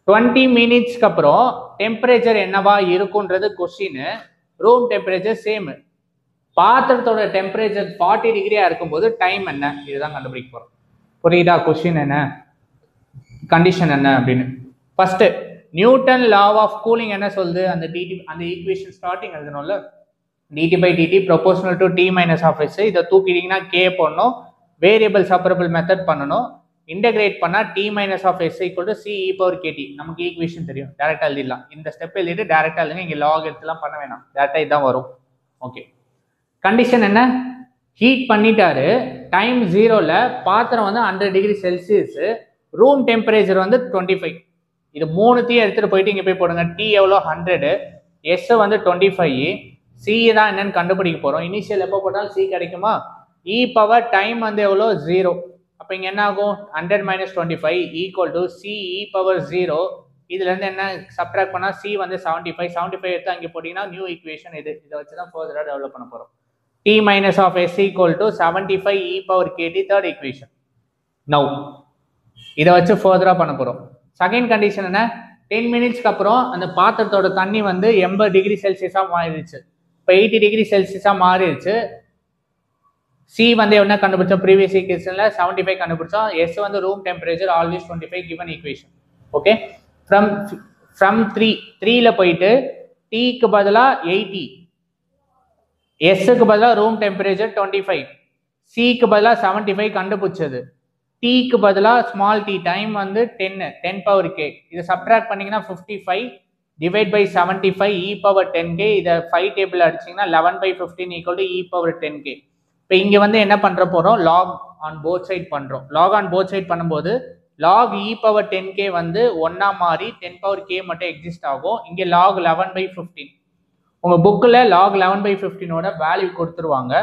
20 மினிட்ஸ்க்கு அப்புறம் டெம்பரேச்சர் என்னவா இருக்குன்றது கொஸ்டின். Room temperature same. பாத்திரத்தோட டெம்பரேச்சர் 40 டிகிரியா இருக்கும்போது டைம் என்ன, இதுதான் கண்டுபிடிக்க போறோம். புரியுதா? கொஸ்டின் என்ன, கண்டிஷன் என்ன அப்படின்னு. First Newton law of cooling என்ன சொல்லுது, அந்த ஈக்குவேஷன் ஸ்டார்டிங் எழுதணும்ல. dt by dt proportional to T minus of S. இதை தூக்கிட்டீங்கன்னா K போடணும், வேரியபிள் செப்பரபிள் மெத்தட் பண்ணணும், இன்டகிரேட் பண்ணா T minus of S equal to CE power KT. நமக்கு ஈக்குவேஷன் தெரியும், டேரக்டா எழுதிடலாம். இந்த ஸ்டெப் எழுதிட்டு டேரக்டா எழுதுங்க, இங்க லாக் எடுத்துலாம் பண்ண வேணாம், டேரக்டா இதுதான் வரும். ஓகே. கண்டிஷன் என்ன, ஹீட் பண்ணிட்டாரு, டைம் 0ல பாத்திரம் வந்து 100 டிகிரி செல்சியஸ், ரூம் டெம்பரேச்சர் வந்து 25. இது மூணுத்தையும் எடுத்துட்டு போயிட்டு இங்க போய் போடுங்க. T எவ்வளோ 100, S வந்து 25, C தான் என்னன்னு கண்டுபிடிக்க போறோம். இனிஷியல் எப்போ போட்டாலும் C கிடைக்குமா? E பவர் டைம் வந்து எவ்வளோ 0. அப்போ இங்க என்ன ஆகும், 100 minus 25 equal to CE power 0. இதுல இருந்து என்ன சப்ட்ராக்ட் பண்ணா C வந்து 75 எடுத்து அங்கே போட்டீங்கன்னா நியூ ஈக்குவேஷன் இது. இதை வச்சு தான் ஃபர்தரா டெவலப் பண்ண போறோம். T minus of S equal to 75 E power KT, third equation. Now இதை வச்சு ஃபர்தரா பண்ண போறோம். செகண்ட் கண்டிஷன் என்ன, 10 மினிட்ஸ்க்கு அப்புறம் அந்த பாத்திரத்தோட தண்ணி வந்து 80 டிகிரி செல்சியஸா மாறிடுச்சு. இப்போ 80 டிகிரி செல்சியஸா மாறிடுச்சு. சி வந்து என்ன கண்டுபிடிச்சோம், ப்ரீவியஸ் ஈக்குவேஷன்ல 75 கண்டுபிடிச்சோம். எஸ் வந்து room temperature always 25 given equation. Okay. From 3ல போயிட்டு டீக்கு பதிலாக 80, எஸ்ஸுக்கு பதிலாக ரூம் டெம்பரேச்சர் 25, சிக்கு பதிலாக 75 கண்டுபிடிச்சது, டீக்கு பதிலாக ஸ்மால் டி டைம் வந்து 10 பவர் கே. இதை சப்ட்ராக்ட் பண்ணீங்கன்னா 55 divide by 75 e power 10k. இதை 5 டேபிள் அடிச்சிங்கன்னா 11/15 equal to e power 10k. இப்போ இங்கே வந்து என்ன பண்ணுற போகிறோம், லாக் ஆன் போத் சைட் பண்ணுறோம். லாக் ஆன் போத் சைட் பண்ணும்போது லாக் இ பவர் 10k வந்து 1ஆ மாறி 10 பவர் k மட்டும் எக்ஸிஸ்ட் ஆகும். இங்கே லாக் 11/15. உங்கள் புக்கில் லாக் 11/15ஓட வேல்யூ கொடுத்துருவாங்க.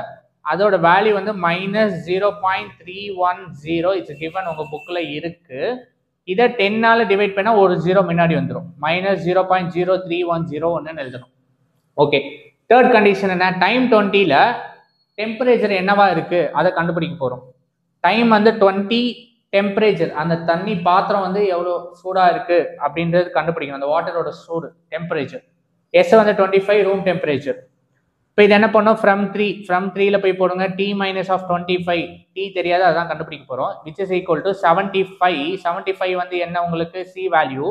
அதோட வேல்யூ வந்து -0.310. இட்ஸ் கிவன் உங்கள் புக்கில் இருக்கு. இதை 10ஆல டிவைட் பண்ணால் ஒரு 0 முன்னாடி வந்துடும், -0.0310 எழுதணும். ஓகே. தேர்ட் கண்டிஷன் என்ன, டைம் 20ல டெம்பரேச்சர் என்னவா இருக்கு அதை கண்டுபிடிக்க போறோம். டைம் வந்து 20, டெம்பரேச்சர் அந்த தண்ணி பாத்திரம் வந்து எவ்வளோ சூடா இருக்கு அப்படின்றது கண்டுபிடிக்கணும், அந்த வாட்டரோட சூடு டெம்பரேச்சர். எஸ் வந்து 25 ரூம் டெம்பரேச்சர். இப்போ இது என்ன பண்ணோம், ஃப்ரம் 3ல போய் போடுங்க. T மைனஸ் ஆஃப் 25, T தெரியாது, அதான் கண்டுபிடிக்க போறோம். விச் இஸ் ஈக்குவல் டு 75 வந்து என்ன உங்களுக்கு C value,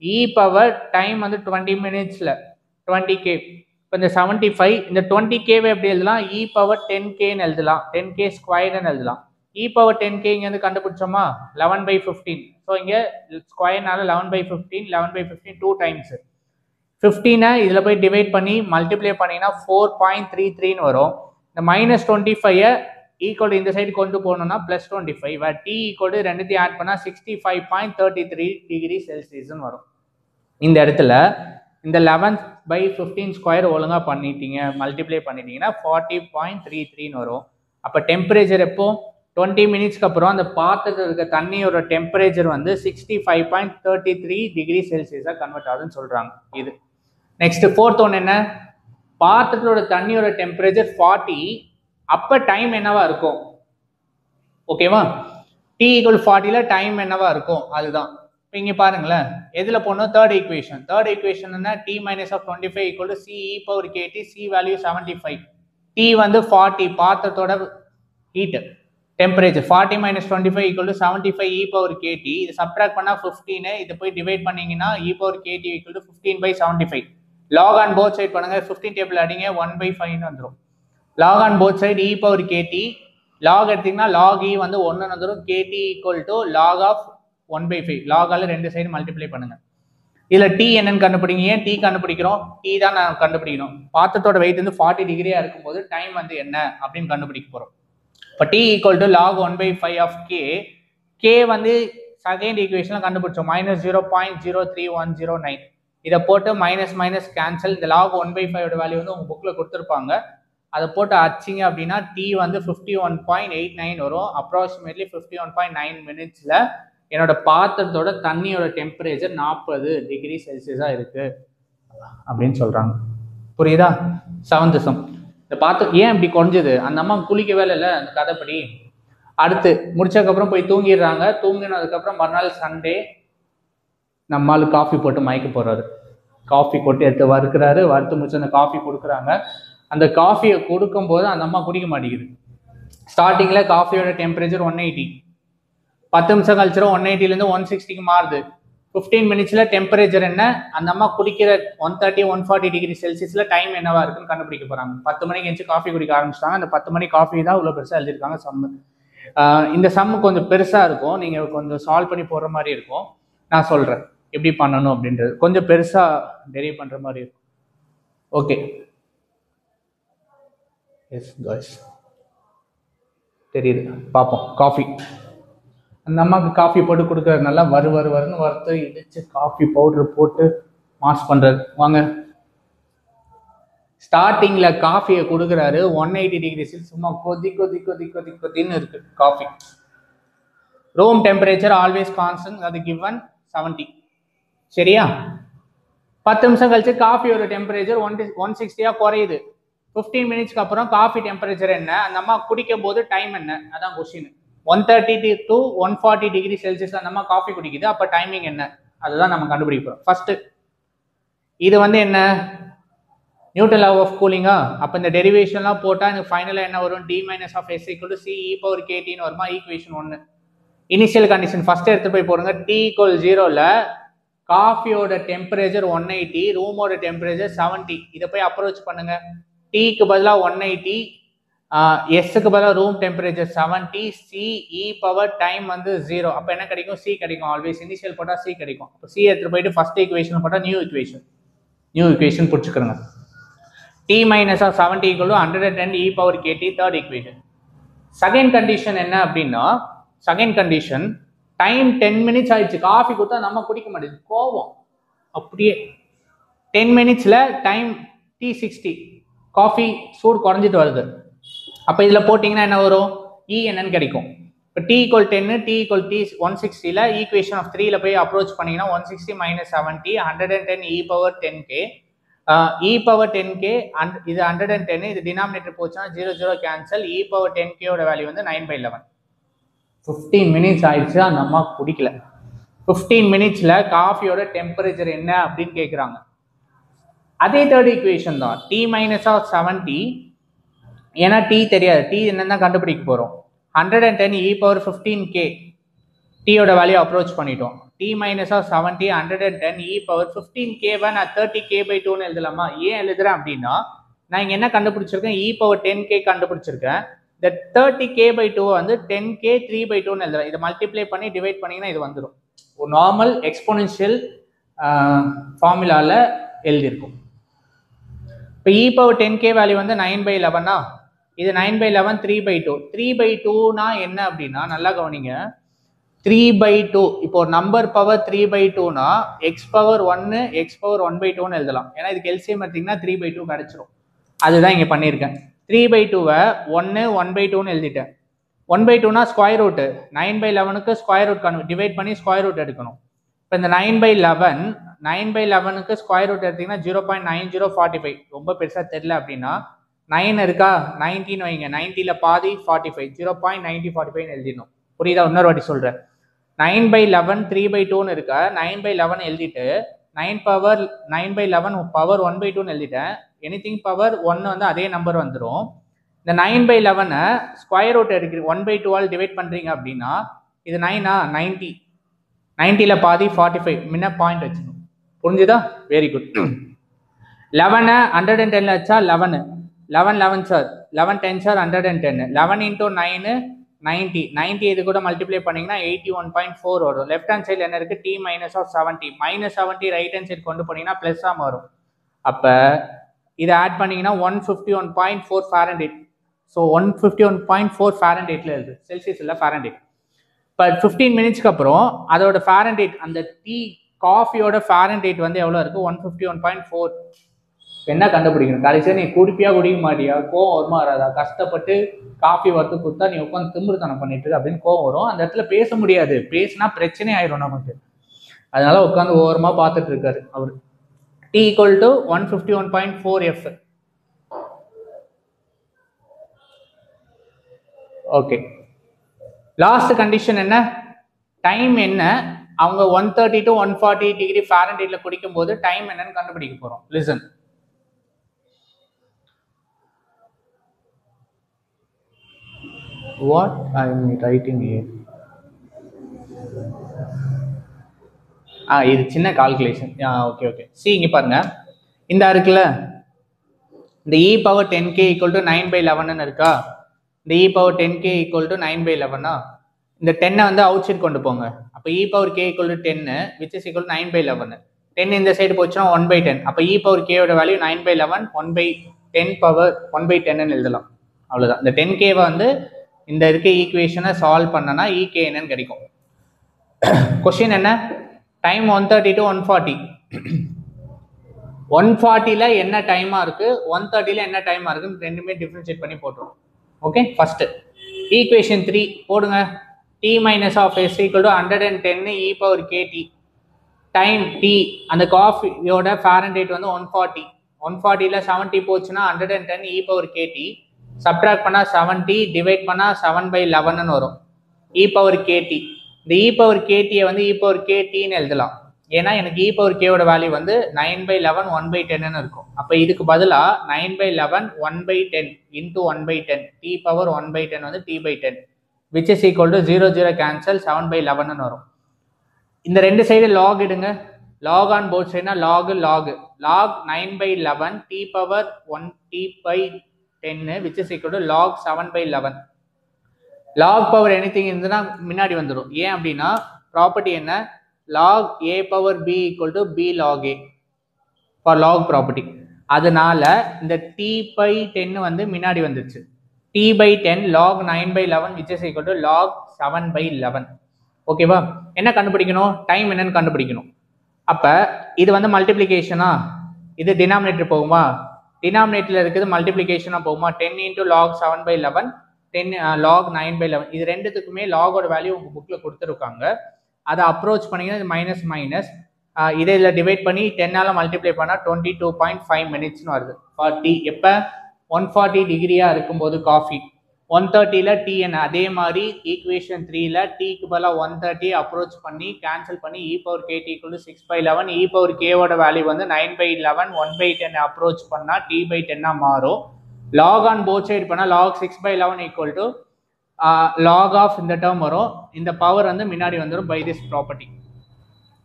e power time வந்து 20 மினிட்ஸ்ல 20k. இப்போ இந்த 75 இந்த 20kவை எப்படி எழுதலாம், இ பவர் 10kன்னு எழுதலாம், 10k ஸ்கொயர்னு எழுதலாம். இ பவர் 10k இங்க வந்து கண்டுபிடிச்சோமா 11/15. ஸோ இங்க ஸ்கொயர்னால 11/15, 11/15 2 டைம்ஸ் 15 இதில் போய் டிவைட் பண்ணி மல்டிப்ளை பண்ணிங்கன்னா 4.33ன்னு வரும். இந்த -25 ஈக்குவல் இந்த சைடு கொண்டு போகணும்னா +25, வேறு டி ஈக்குவல் ரெண்டுத்தையும் ஆட் பண்ணால் 65.33 டிகிரி செல்சியஸ்ன்னு வரும். இந்த இடத்துல இந்த 11/15 ஸ்கொயர் ஒழுங்காக பண்ணிட்டீங்க, மல்டிப்ளை பண்ணிட்டீங்கன்னா 40.33ன்னு வரும். அப்போ டெம்பரேச்சர் எப்போ 20 மினிட்ஸ்க்கு அப்புறம் அந்த பாத்திரத்தில் இருக்க தண்ணியோட டெம்பரேச்சர் வந்து 65.33 டிகிரி செல்சியஸாக கன்வெர்ட் ஆகுதுன்னு சொல்கிறாங்க. இது நெக்ஸ்ட் ஃபோர்த் ஒன் என்ன, பாத்திரத்தோட தண்ணியோட டெம்பரேச்சர் 40, அப்போ டைம் என்னவா இருக்கும், ஓகேவா? T = 40ல டைம் என்னவா இருக்கும் அதுதான். இப்போ இங்கே பாருங்களேன், எதில் போடணும், தேர்ட் ஈக்குவேஷன். தேர்ட் ஈக்குவேஷன் என்ன, T minus of 25 equal to C E power KT, C value 75, T வந்து 40 பாத்திரத்தோட heat temperature, 40 minus 25 equal to 75 e power KT. இது சப்ட்ராக்ட் பண்ணால் 15, இதை போய் டிவைட் பண்ணீங்கன்னா இ power KT equal to 15/75. Log on both side பண்ணுங்க, 15 டேபிள் அடிங்க 1/5 வந்துடும். Log on both side e power KT log எடுத்தீங்கன்னா லாக் இ வந்து 1 வந்துடும். KT equal to log of 1/5. லாகால 2 சைடு மல்டிப்ளை பண்ணுங்க. இதுல டி என்னன்னு கண்டுபிடிங்க. ஏன் டி கண்டுபிடிக்கிறோம்? டி தான் நான் கண்டுபிடிக்கணும். பாத்திரத்தோட வெயிட் வந்து 40 டிகிரியா இருக்கும்போது டைம் வந்து என்ன அப்படின்னு கண்டுபிடிக்க போறோம். இப்போ T equal to log 1/5 of K. K வந்து செகண்ட் ஈக்குவேஷன்ல கண்டுபிடிச்சோம் -0.03109. இதை போட்டு மைனஸ் மைனஸ் கேன்சல். இந்த லாக் 1/5 வேல்யூ வந்து உங்க புக்ல கொடுத்துருப்பாங்க. அதை போட்டு அடிச்சிங்க அப்படின்னா டி வந்து 51.89 வரும். அப்ராக்சிமேட்லி 51.9 மினிட்ஸ்ல என்னோட பாத்திரத்தோட தண்ணியோட டெம்பரேச்சர் 40 டிகிரி செல்சியஸா இருக்கு அப்படின்னு சொல்றாங்க. புரியுதா? 7th some. இந்த பாத்திரம் ஏன் இப்படி குறைஞ்சது? அந்த அம்மா குளிக்கவே இல்லை அந்த கதைப்படி. அடுத்து முடிச்சதுக்கப்புறம் போய் தூங்கிடுறாங்க. தூங்கினதுக்கப்புறம் மறுநாள் சண்டே நம்மால் காஃபி போட்டு மயக்க போறாரு. காஃபி போட்டு எடுத்து வறுக்கிறாரு. வறுத்து முடிச்சு அந்த காஃபி கொடுக்குறாங்க. அந்த காஃபியை கொடுக்கும்போது அந்த அம்மா குடிக்க மாட்டேங்குது. ஸ்டார்டிங்கில் காஃபியோட டெம்பரேச்சர் 180. 10 நிமிஷம் கழிச்சிடும் 180லேருந்து 160க்கு மாறுது. 15 மினிட்ஸில் டெம்பரேச்சர் என்ன, அந்த அம்மா குடிக்கிற 130 140 டிகிரி செல்சியஸில் டைம் என்னவா இருக்குன்னு கண்டுபிடிக்க போகிறாங்க. 10 மணிக்கு எழுந்து காஃபி குடிக்க ஆரம்பிச்சிட்டாங்க. அந்த 10 மணி காஃபி தான் இவ்வளோ பெருசாக எழுதியிருக்காங்க சம்மு. இந்த சம்மு கொஞ்சம் பெருசாக இருக்கும். நீங்கள் கொஞ்சம் சால்வ் பண்ணி போடுற மாதிரி இருக்கும். நான் சொல்கிறேன் எப்படி பண்ணணும் அப்படின்றது. கொஞ்சம் பெருசாக டெரைவ் பண்ணுற மாதிரி இருக்கும். ஓகே, எஸ் காய்ஸ், தெரியுது. பார்ப்போம். காஃபி அந்த அம்மாவுக்கு காஃபி போட்டு கொடுக்குறது. நல்லா வருன்னு வறுத்து இடிச்சு காஃபி பவுடர் போட்டு மாஸ் பண்ணுறது. வாங்க, ஸ்டார்டிங்கில் காஃபியை கொடுக்குறாரு. 180 டிகிரி செல்சியஸ் சும்மா கொதின்னு இருக்கு coffee. Room temperature always constant, அது கிவன் 70. சரியா? 10 நிமிஷம் கழிச்சு காஃபியோட டெம்பரேச்சர் 160 குறையுது. 15 மினிட்ஸ்க்கு அப்புறம் காஃபி டெம்பரேச்சர் என்ன, அந்த அம்மா குடிக்கும் போது டைம் என்ன, அதான் கொஸ்டின். 130 to 140 டிகிரி செல்சியஸ் அந்த அம்மா காஃபி குடிக்குது. அப்போ டைமிங் என்ன, அதுதான் நம்ம கண்டுபிடிக்க போகிறோம். ஃபர்ஸ்ட் இது வந்து என்ன, நியூட்டன் லா ஆஃப் கூலிங்கா. அப்போ இந்த டெரிவேஷன்லாம் போட்டால் எனக்கு ஃபைனலாக என்ன வரும், d - of s = c e power kt வருமா. ஈக்குவேஷன் 1. இனிஷியல் கண்டிஷன் ஃபர்ஸ்ட் எடுத்து போய் போடுங்க. t = 0ல காஃபியோட டெம்பரேச்சர் 180, ரூமோட டெம்பரேச்சர் 70. இதை போய் அப்ரோச் பண்ணுங்க. டீக்கு பதிலாக 180, எஸ்ஸுக்கு பதிலாக room temperature 70, C e power time வந்து 0. அப்போ என்ன கிடைக்கும், சி கிடைக்கும். ஆல்வேஸ் இனிஷியல் போட்டால் சி கிடைக்கும். அப்போ சி எடுத்துகிட்டு போயிட்டு ஃபர்ஸ்ட் ஈக்குவேஷன் போட்டால் நியூ ஈக்குவேஷன் பிடிச்சிக்கிறோங்க. t - of 70 = 110 e power kt, third equation. Second condition என்ன அப்படின்னா, செகண்ட் கண்டிஷன் டைம் 10 மினிட்ஸ் ஆயிடுச்சு. காஃபி கொடுத்தா நம்ம குடிக்க மாட்டேங்குது, கோவம் அப்படியே. 10 மினிட்ஸில் டைம் t60, காஃபி சூடு குறைஞ்சிட்டு வருது. அப்போ இதில் போட்டிங்கன்னா என்ன வரும், இ என்னன்னு கிடைக்கும். இப்போ t = 10, t = t 160ல equation of 3ல போய் அப்ரோச் பண்ணிங்கன்னா 160 - 70 110 e power 10k. e power 10k இது 110, இது டினாமினேட்டர் போச்சுன்னா 0 0 கேன்சல். e power 10k ஓட வேல்யூ வந்து 9/11. 15 மினிட்ஸ் ஆயிடுச்சு, அந்த அம்மா குடிக்கல. 15 மினிட்ஸில் காஃபியோட டெம்பரேச்சர் என்ன அப்படின்னு கேட்குறாங்க. அதே தேர்ட் ஈக்குவேஷன் தான், t - of 70. ஏன்னா t தெரியாது, t என்னன்னு கண்டுபிடிக்க போகிறோம். 110 e power 15k டீயோட வேல்யூ அப்ரோச் பண்ணிட்டோம். t - of 70 110 e power 15k நான் 30k/2ன்னு எழுதலாமா? ஏன் எழுதுறேன் அப்படின்னா, நான் இங்கே என்ன கண்டுபிடிச்சிருக்கேன், e power 10k கண்டுபிடிச்சிருக்கேன். இந்த 30k/2 வந்து 10k 3/2ன்னு எழுதுறேன். இதை மல்டிப்ளை பண்ணி டிவைட் பண்ணிங்கன்னா இது வந்துடும். ஒரு நார்மல் எக்ஸ்போனென்ஷியல் ஃபார்முலாவில் எழுதியிருக்கும். இப்போ e power 10k வேல்யூ வந்து 9/11. இது 9/11 3/2. 3/2னா என்ன அப்படின்னா, நல்லா கவனிங்க. 3/2 இப்போ ஒரு நம்பர் பவர் 3/2னா x பவர் 1 x பவர் 1/2ன்னு எழுதலாம். ஏன்னா இதுக்கு எல்சிஎம் எடுத்தீங்கன்னா 3/2 கிடைச்சிரும். அதுதான் இங்கே பண்ணியிருக்கேன். 3/2வை 1 1/2ன்னு எழுதிட்டேன். 1/2னா ஸ்கொயர் ரூட். 9/11க்கு ஸ்கொயர் ரூட் டிவைட் பண்ணி ஸ்கொயர் ரூட் எடுக்கணும். இப்போ இந்த 9/11க்கு ஸ்கொயர் ரூட் எடுத்தீங்கன்னா 0.9045. ரொம்ப பெருசாக தெரியல அப்படின்னா 9 இருக்கா, 19 வைங்க. 90ல் பாதி 45, 0.9045 எழுதிடணும். புரியுதா? இன்னொரு வாட்டி சொல்கிறேன். 9/11 3/2ன்னு இருக்கா, 9/11 எழுதிட்டு 9/11 பவர் 1/2ன்னு எழுதிட்டேன். எனிதிங் பவர் 1 வந்து அதே நம்பர் வந்துடும். இந்த 9/11 ஸ்கொயர் ரூட் எடுக்கிறீங்க, 1/2 டிவைட் பண்ணுறீங்க அப்படின்னா இது 9ஆ 90, 90ல் பாதி 45, முன்ன பாயிண்ட் வச்சுக்கணும். புரிஞ்சுதா? Very good. 11 110ல் வச்சா 11 11 சார் 11 10s are 110. 11 into 9 90. 90 இது கூட மல்டிப்ளை பண்ணிங்கன்னா 81.4 வரும். லெஃப்ட் ஹேண்ட் சைடில் என்ன இருக்குது, T minus of 70. -70 right hand side கொண்டு போனீங்கன்னா ப்ளஸ்ஸாக வரும். அப்போ இதை ஆட் பண்ணிங்கன்னா 151.4 ஃபாரன்ஹீட். ஸோ 151.4 ஃபாரன்ஹீட்டில் இருக்குது, செல்சியஸ் இல்லை ஃபாரன்ஹீட். இப்போ 15 மினிட்ஸ்க்கு அப்புறம் அதோட ஃபாரன்ஹீட், அந்த டீ காஃபியோட ஃபாரன்ஹீட் வந்து எவ்வளோ இருக்குது, 151.4. என்ன கண்டுபிடிக்கணும், கடைசியாக நீ குடிப்பியா குடிக்க மாட்டியா, கோவம் வருமா வராதா, கஷ்டப்பட்டு காஃபி வறுத்து கொடுத்தா நீ உட்காந்து திமிருத்தனம் பண்ணிட்டு இருக்கு அப்படின்னு கோவம் வரும். அந்த இடத்துல பேச முடியாது, பேசினா பிரச்சனை ஆயிரும் நமக்கு. அதனால உட்காந்து ஓரமாக பார்த்துட்டு இருக்காரு அவர். T equal to 151.4 F. Okay, last condition என்ன, டைம் என்ன, அவங்க 130 to 140 டிகிரி ஃபாரன்ஹீட்ல குடிக்கும் போது டைம் என்னன்னு கண்டுபிடிக்க போறோம். Listen, what I am writing here. இது சின்ன கால்குலேஷன். ஓகே ஓகே, சி இங்க பாருங்க, இந்த இருக்குல்ல, இந்த e power 10k equal to 9/11 இருக்கா, இந்த e power 10k equal to 9/11. இந்த 10 வந்து அவுட் சைட் கொண்டு போங்க. அப்போ e power k equal to 10 which is equal to 9/11. 10 இந்த சைடு போச்சுன்னா 1/10. அப்போ e power k ஓட வேல்யூ 9/11 1/10 பவர் 1/10 எழுதலாம். அவ்வளோதான். இந்த 10k வந்து இந்த இருக்க ஈக்குவேஷனை சால்வ் பண்ணனா ek என்னன்னு கிடைக்கும். கொஸ்டின் என்ன, டைம் 130 to 140. 140ல என்ன டைமா இருக்கு, 130ல என்ன டைமா இருக்குன்னு ரெண்டுமே டிஃபரன்ஷியேட் பண்ணி போட்டுரும். ஓகே, ஃபர்ஸ்ட் ஈக்குவேஷன் 3 போடுங்க. t minus of s equal to 110 e power kt. Time t, அந்த காஃபியோட ஃபாரன்ஹீட் வந்து 140. 140ல 70 போச்சுன்னா 110 e power kt. சப்ட்ராக்ட் பண்ணா 70 டிவைட் பண்ணா 7/11 வரும் e power kt. இந்த e power kt வந்து e power ktன்னு எழுதலாம். ஏன்னா எனக்கு e power k ஓட வேல்யூ வந்து 9/11 1/10 இருக்கும். அப்போ இதுக்கு பதிலாக 9/11 1/10 into 1/10 t power 1/10 வந்து t/10 which is equal to 0 0 cancel 7/11 வரும். இந்த ரெண்டு சைடு லாக் எடுங்க. லாக் ஆன் போத் சைடுனா log 9/11 t power 1 t/10 which is equal to log 7/11. log power anything இருந்ததுன்னா முன்னாடி வந்துடும். ஏன் அப்படின்னா ப்ராப்பர்ட்டி என்ன, log a power b equal to b log a for log property. அதனால இந்த t/10 வந்து முன்னாடி வந்துருச்சு. t/10 log 9/11 which is equal to log 7/11. ஓகேவா, என்ன கண்டுபிடிக்கணும், டைம் என்னன்னு கண்டுபிடிக்கணும். அப்ப இது வந்து மல்டிப்ளிகேஷனா, இது டினாமினேட்டர் போகுமா, டினாமினேட்டர்ல இருக்குது மல்டிப்ளிகேஷனா போகுமா. 10 into log 7/11 10 log 9/11. இது ரெண்டுத்துக்குமே லாகோட வேல்யூ உங்க புக்ல கொடுத்துருக்காங்க. அதை அப்ரோச் பண்ணீங்கன்னா இது மைனஸ் மைனஸ், இதை இதில் டிவைட் பண்ணி 10ஆல மல்டிப்ளை பண்ணால் 22.5 மினிட்ஸ்னு வருது ஃபார் டீ. எப்போ 140 டிகிரியா இருக்கும்போது காஃபி, 130ல டி என்ன, அதே மாதிரி ஈக்குவேஷன் 3ல டீக்கு பதிலாக 130 அப்ரோச் பண்ணி கேன்சல் பண்ணி e power kt equal to 6/11. e power k ஓட வேல்யூ வந்து 9/11 1/10 அப்ரோச் பண்ணால் t/10 மாறும். log on both side பண்ணால் log 6/11 equal to log of இந்த டேர்ம் வரும். இந்த பவர் வந்து முன்னாடி வந்துடும் பை திஸ் ப்ராப்பர்ட்டி.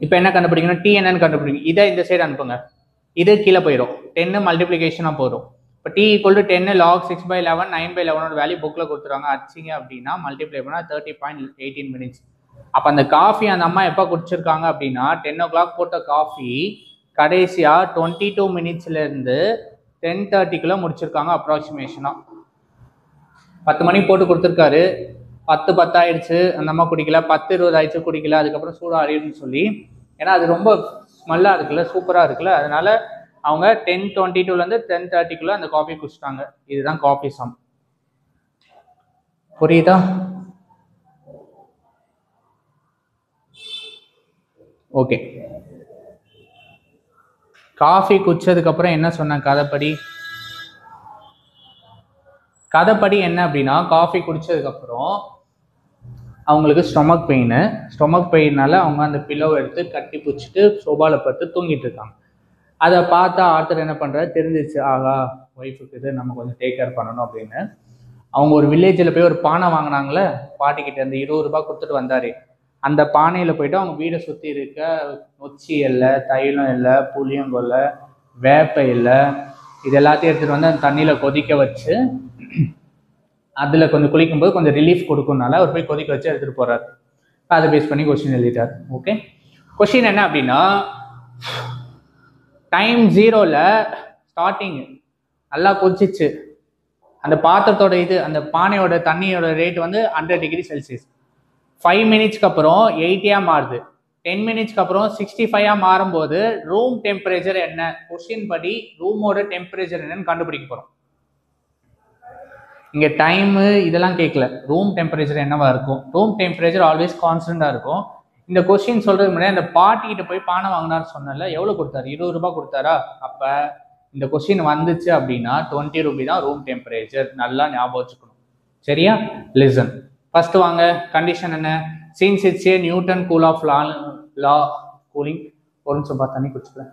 இப்போ என்ன கண்டுபிடிக்கணும், டி என்னன்னு கண்டுபிடிக்கணும். இதை இந்த சைடு அனுப்புங்க, இது கீழே போயிடும், 10 மல்டிப்ளிகேஷனாக போயிடும். இப்போ T equal to 10 log 6/11 9/11 value புக்கில் கொடுத்துருவாங்க. அடிச்சிங்க அப்படின்னா மல்டிப்ளை பண்ணால் 30.18 மினிட்ஸ். அப்போ அந்த காஃபி அந்த அம்மா எப்போ குடிச்சிருக்காங்க அப்படின்னா 10 o'clock போட்ட காஃபி கடைசியாக 22 மினிட்ஸ்லேருந்து 10:30 முடிச்சிருக்காங்க அப்ராக்சிமேஷனாக. 10 மணிக்கு போட்டு கொடுத்துருக்காரு, 10 ஆயிடுச்சு அந்த அம்மா குடிக்கல, 10-20 ஆயிடுச்சு குடிக்கல, அதுக்கப்புறம் சூடாக அறியுதுன்னு சொல்லி, ஏன்னா அது ரொம்ப ஸ்மெல்லாக இருக்குல்ல, சூப்பராக இருக்குல்ல, அதனால அவங்க 10:22லேருந்து 10:30 அந்த காஃபி குடிச்சிட்டாங்க. இதுதான் காஃபி சம். புரியுதா? ஓகே, காஃபி குடிச்சதுக்கப்புறம் என்ன சொன்ன கதைப்படி என்ன அப்படின்னா, காஃபி குடிச்சதுக்கப்புறம் அவங்களுக்கு ஸ்டொமக் பெயின்னால அவங்க அந்த பில்லோவை எடுத்து கட்டி பிடிச்சிட்டு சோபாவில் படுத்து தூங்கிட்டு இருக்காங்க. அதை பார்த்தா ஆர்த்தர் என்ன பண்ணுறாரு, தெரிஞ்சிச்சு, ஆகா ஒய்ஃபுக்கு இது நம்ம கொஞ்சம் டேக் கேர் பண்ணணும் அப்படின்னு. அவங்க ஒரு வில்லேஜில் போய் ஒரு பானை வாங்கினாங்களே பாட்டிக்கிட்ட, அந்த 20 ரூபாய் கொடுத்துட்டு வந்தார். அந்த பானையில் போயிட்டு அவங்க வீடை சுற்றி இருக்க நொச்சி இல்லை, தைலம் இல்லை, புளியங்கொல்லை, வேப்ப இல்லை, இது எல்லாத்தையும் எடுத்துகிட்டு வந்து அந்த தண்ணியில் கொதிக்க வச்சு அதில் கொஞ்சம் குளிக்கும்போது கொஞ்சம் ரிலீஃப் கொடுக்கும்னால அவர் போய் கொதிக்க வச்சு எடுத்துகிட்டு போகிறார். அதை பேஸ் பண்ணி கொஸ்டின் எழுதிட்டார். ஓகே, கொஸ்டின் என்ன அப்படின்னா, டைம் 0ல் ஸ்டார்டிங் நல்லா கொதிச்சிச்சு, அந்த பாத்திரத்தோட அந்த பானையோட தண்ணியோட ரேட் வந்து 100 டிகிரி செல்சியஸ். 5 மினிட்ஸ்க்கு அப்புறம் 80 மாறுது. 10 மினிட்ஸ்க்கு அப்புறம் 65 மாறும்போது ரூம் டெம்பரேச்சர் என்ன? கொஸ்டின் படி ரூமோட டெம்பரேச்சர் என்னன்னு கண்டுபிடிக்க போகிறோம். இங்கே டைமு இதெல்லாம் கேட்கல, ரூம் டெம்பரேச்சர் என்னவா இருக்கும்? ரூம் டெம்பரேச்சர் ஆல்வேஸ் கான்ஸ்டண்டாக இருக்கும். இந்த கொஸ்டின் சொல்கிறது முன்னாடி அந்த பாட்டிக்கிட்ட போய் பானை வாங்கினான்னு சொன்னல, எவ்வளோ கொடுத்தாரு? 20 ரூபாய் கொடுத்தாரா? அப்போ இந்த கொஸ்டின் வந்துச்சு அப்படின்னா 20 ரூபி தான் ரூம் டெம்பரேச்சர். நல்லா ஞாபகம் வச்சுக்கணும். சரியா? லிசன். ஃபர்ஸ்ட் வாங்க, கண்டிஷன் என்ன? Since it's a Newton cool of law cooling. ஒரு நிமிஷம் பார்த்து தண்ணி குடிச்சுக்கிறேன்.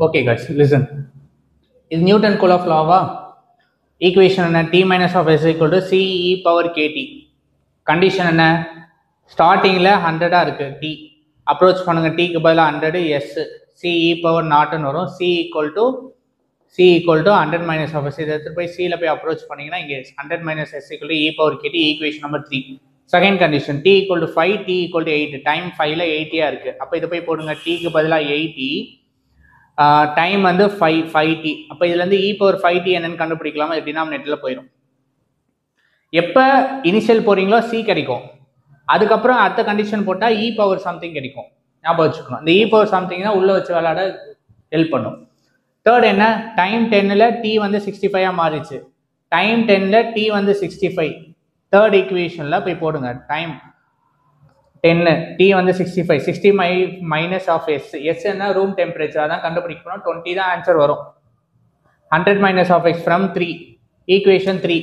Okay guys, listen. Is Newton cool of law? Equation என்ன? T minus of S equal to C e power kt. Condition என்ன? ஸ்டார்டிங்கில் 100 இருக்கு T. அப்ரோச் பண்ணுங்க, Tக்கு பதிலாக 100 S. C e power நாட்னு வரும். C equal to 100 minus of S. இதை எடுத்து போய் Cல போய் அப்ரோச் பண்ணீங்கன்னா இங்கே 100 minus S equal to e power kt. Equation number 3. Second condition, T equal to 5, T equal to 8. Time 5ல் 80 இருக்கு. அப்போ இதை போய் போடுங்க, Tக்கு பதிலாக 80, டைம் வந்து 5t. அப்போ இதுலேருந்து e பவர் 5t என்னன்னு கண்டுபிடிக்கலாமா? டினாமினேட்டரில் போயிடும். எப்போ இனிஷியல் போகிறீங்களோ C கிடைக்கும், அதுக்கப்புறம் அடுத்த கண்டிஷன் போட்டால் e பவர் சம்திங் கிடைக்கும். ஞாபகம் வச்சுக்கணும். இந்த e பவர் சம்திங் தான் உள்ளே வச்சு விளையாட ஹெல்ப் பண்ணும். தேர்ட் என்ன? டைம் 10ல் T வந்து 65 மாறிச்சு. டைம் 10ல் T வந்து 65. தேர்ட் ஈக்குவேஷனில் போய் போடுங்க, டைம் 10 T வந்து 65, 60 minus of S. S என்ன? Room temperature. அதான் கண்டுபிடிக்கணும். 20 தான் ஆன்சர் வரும். 100 minus of X from 3. Equation 3.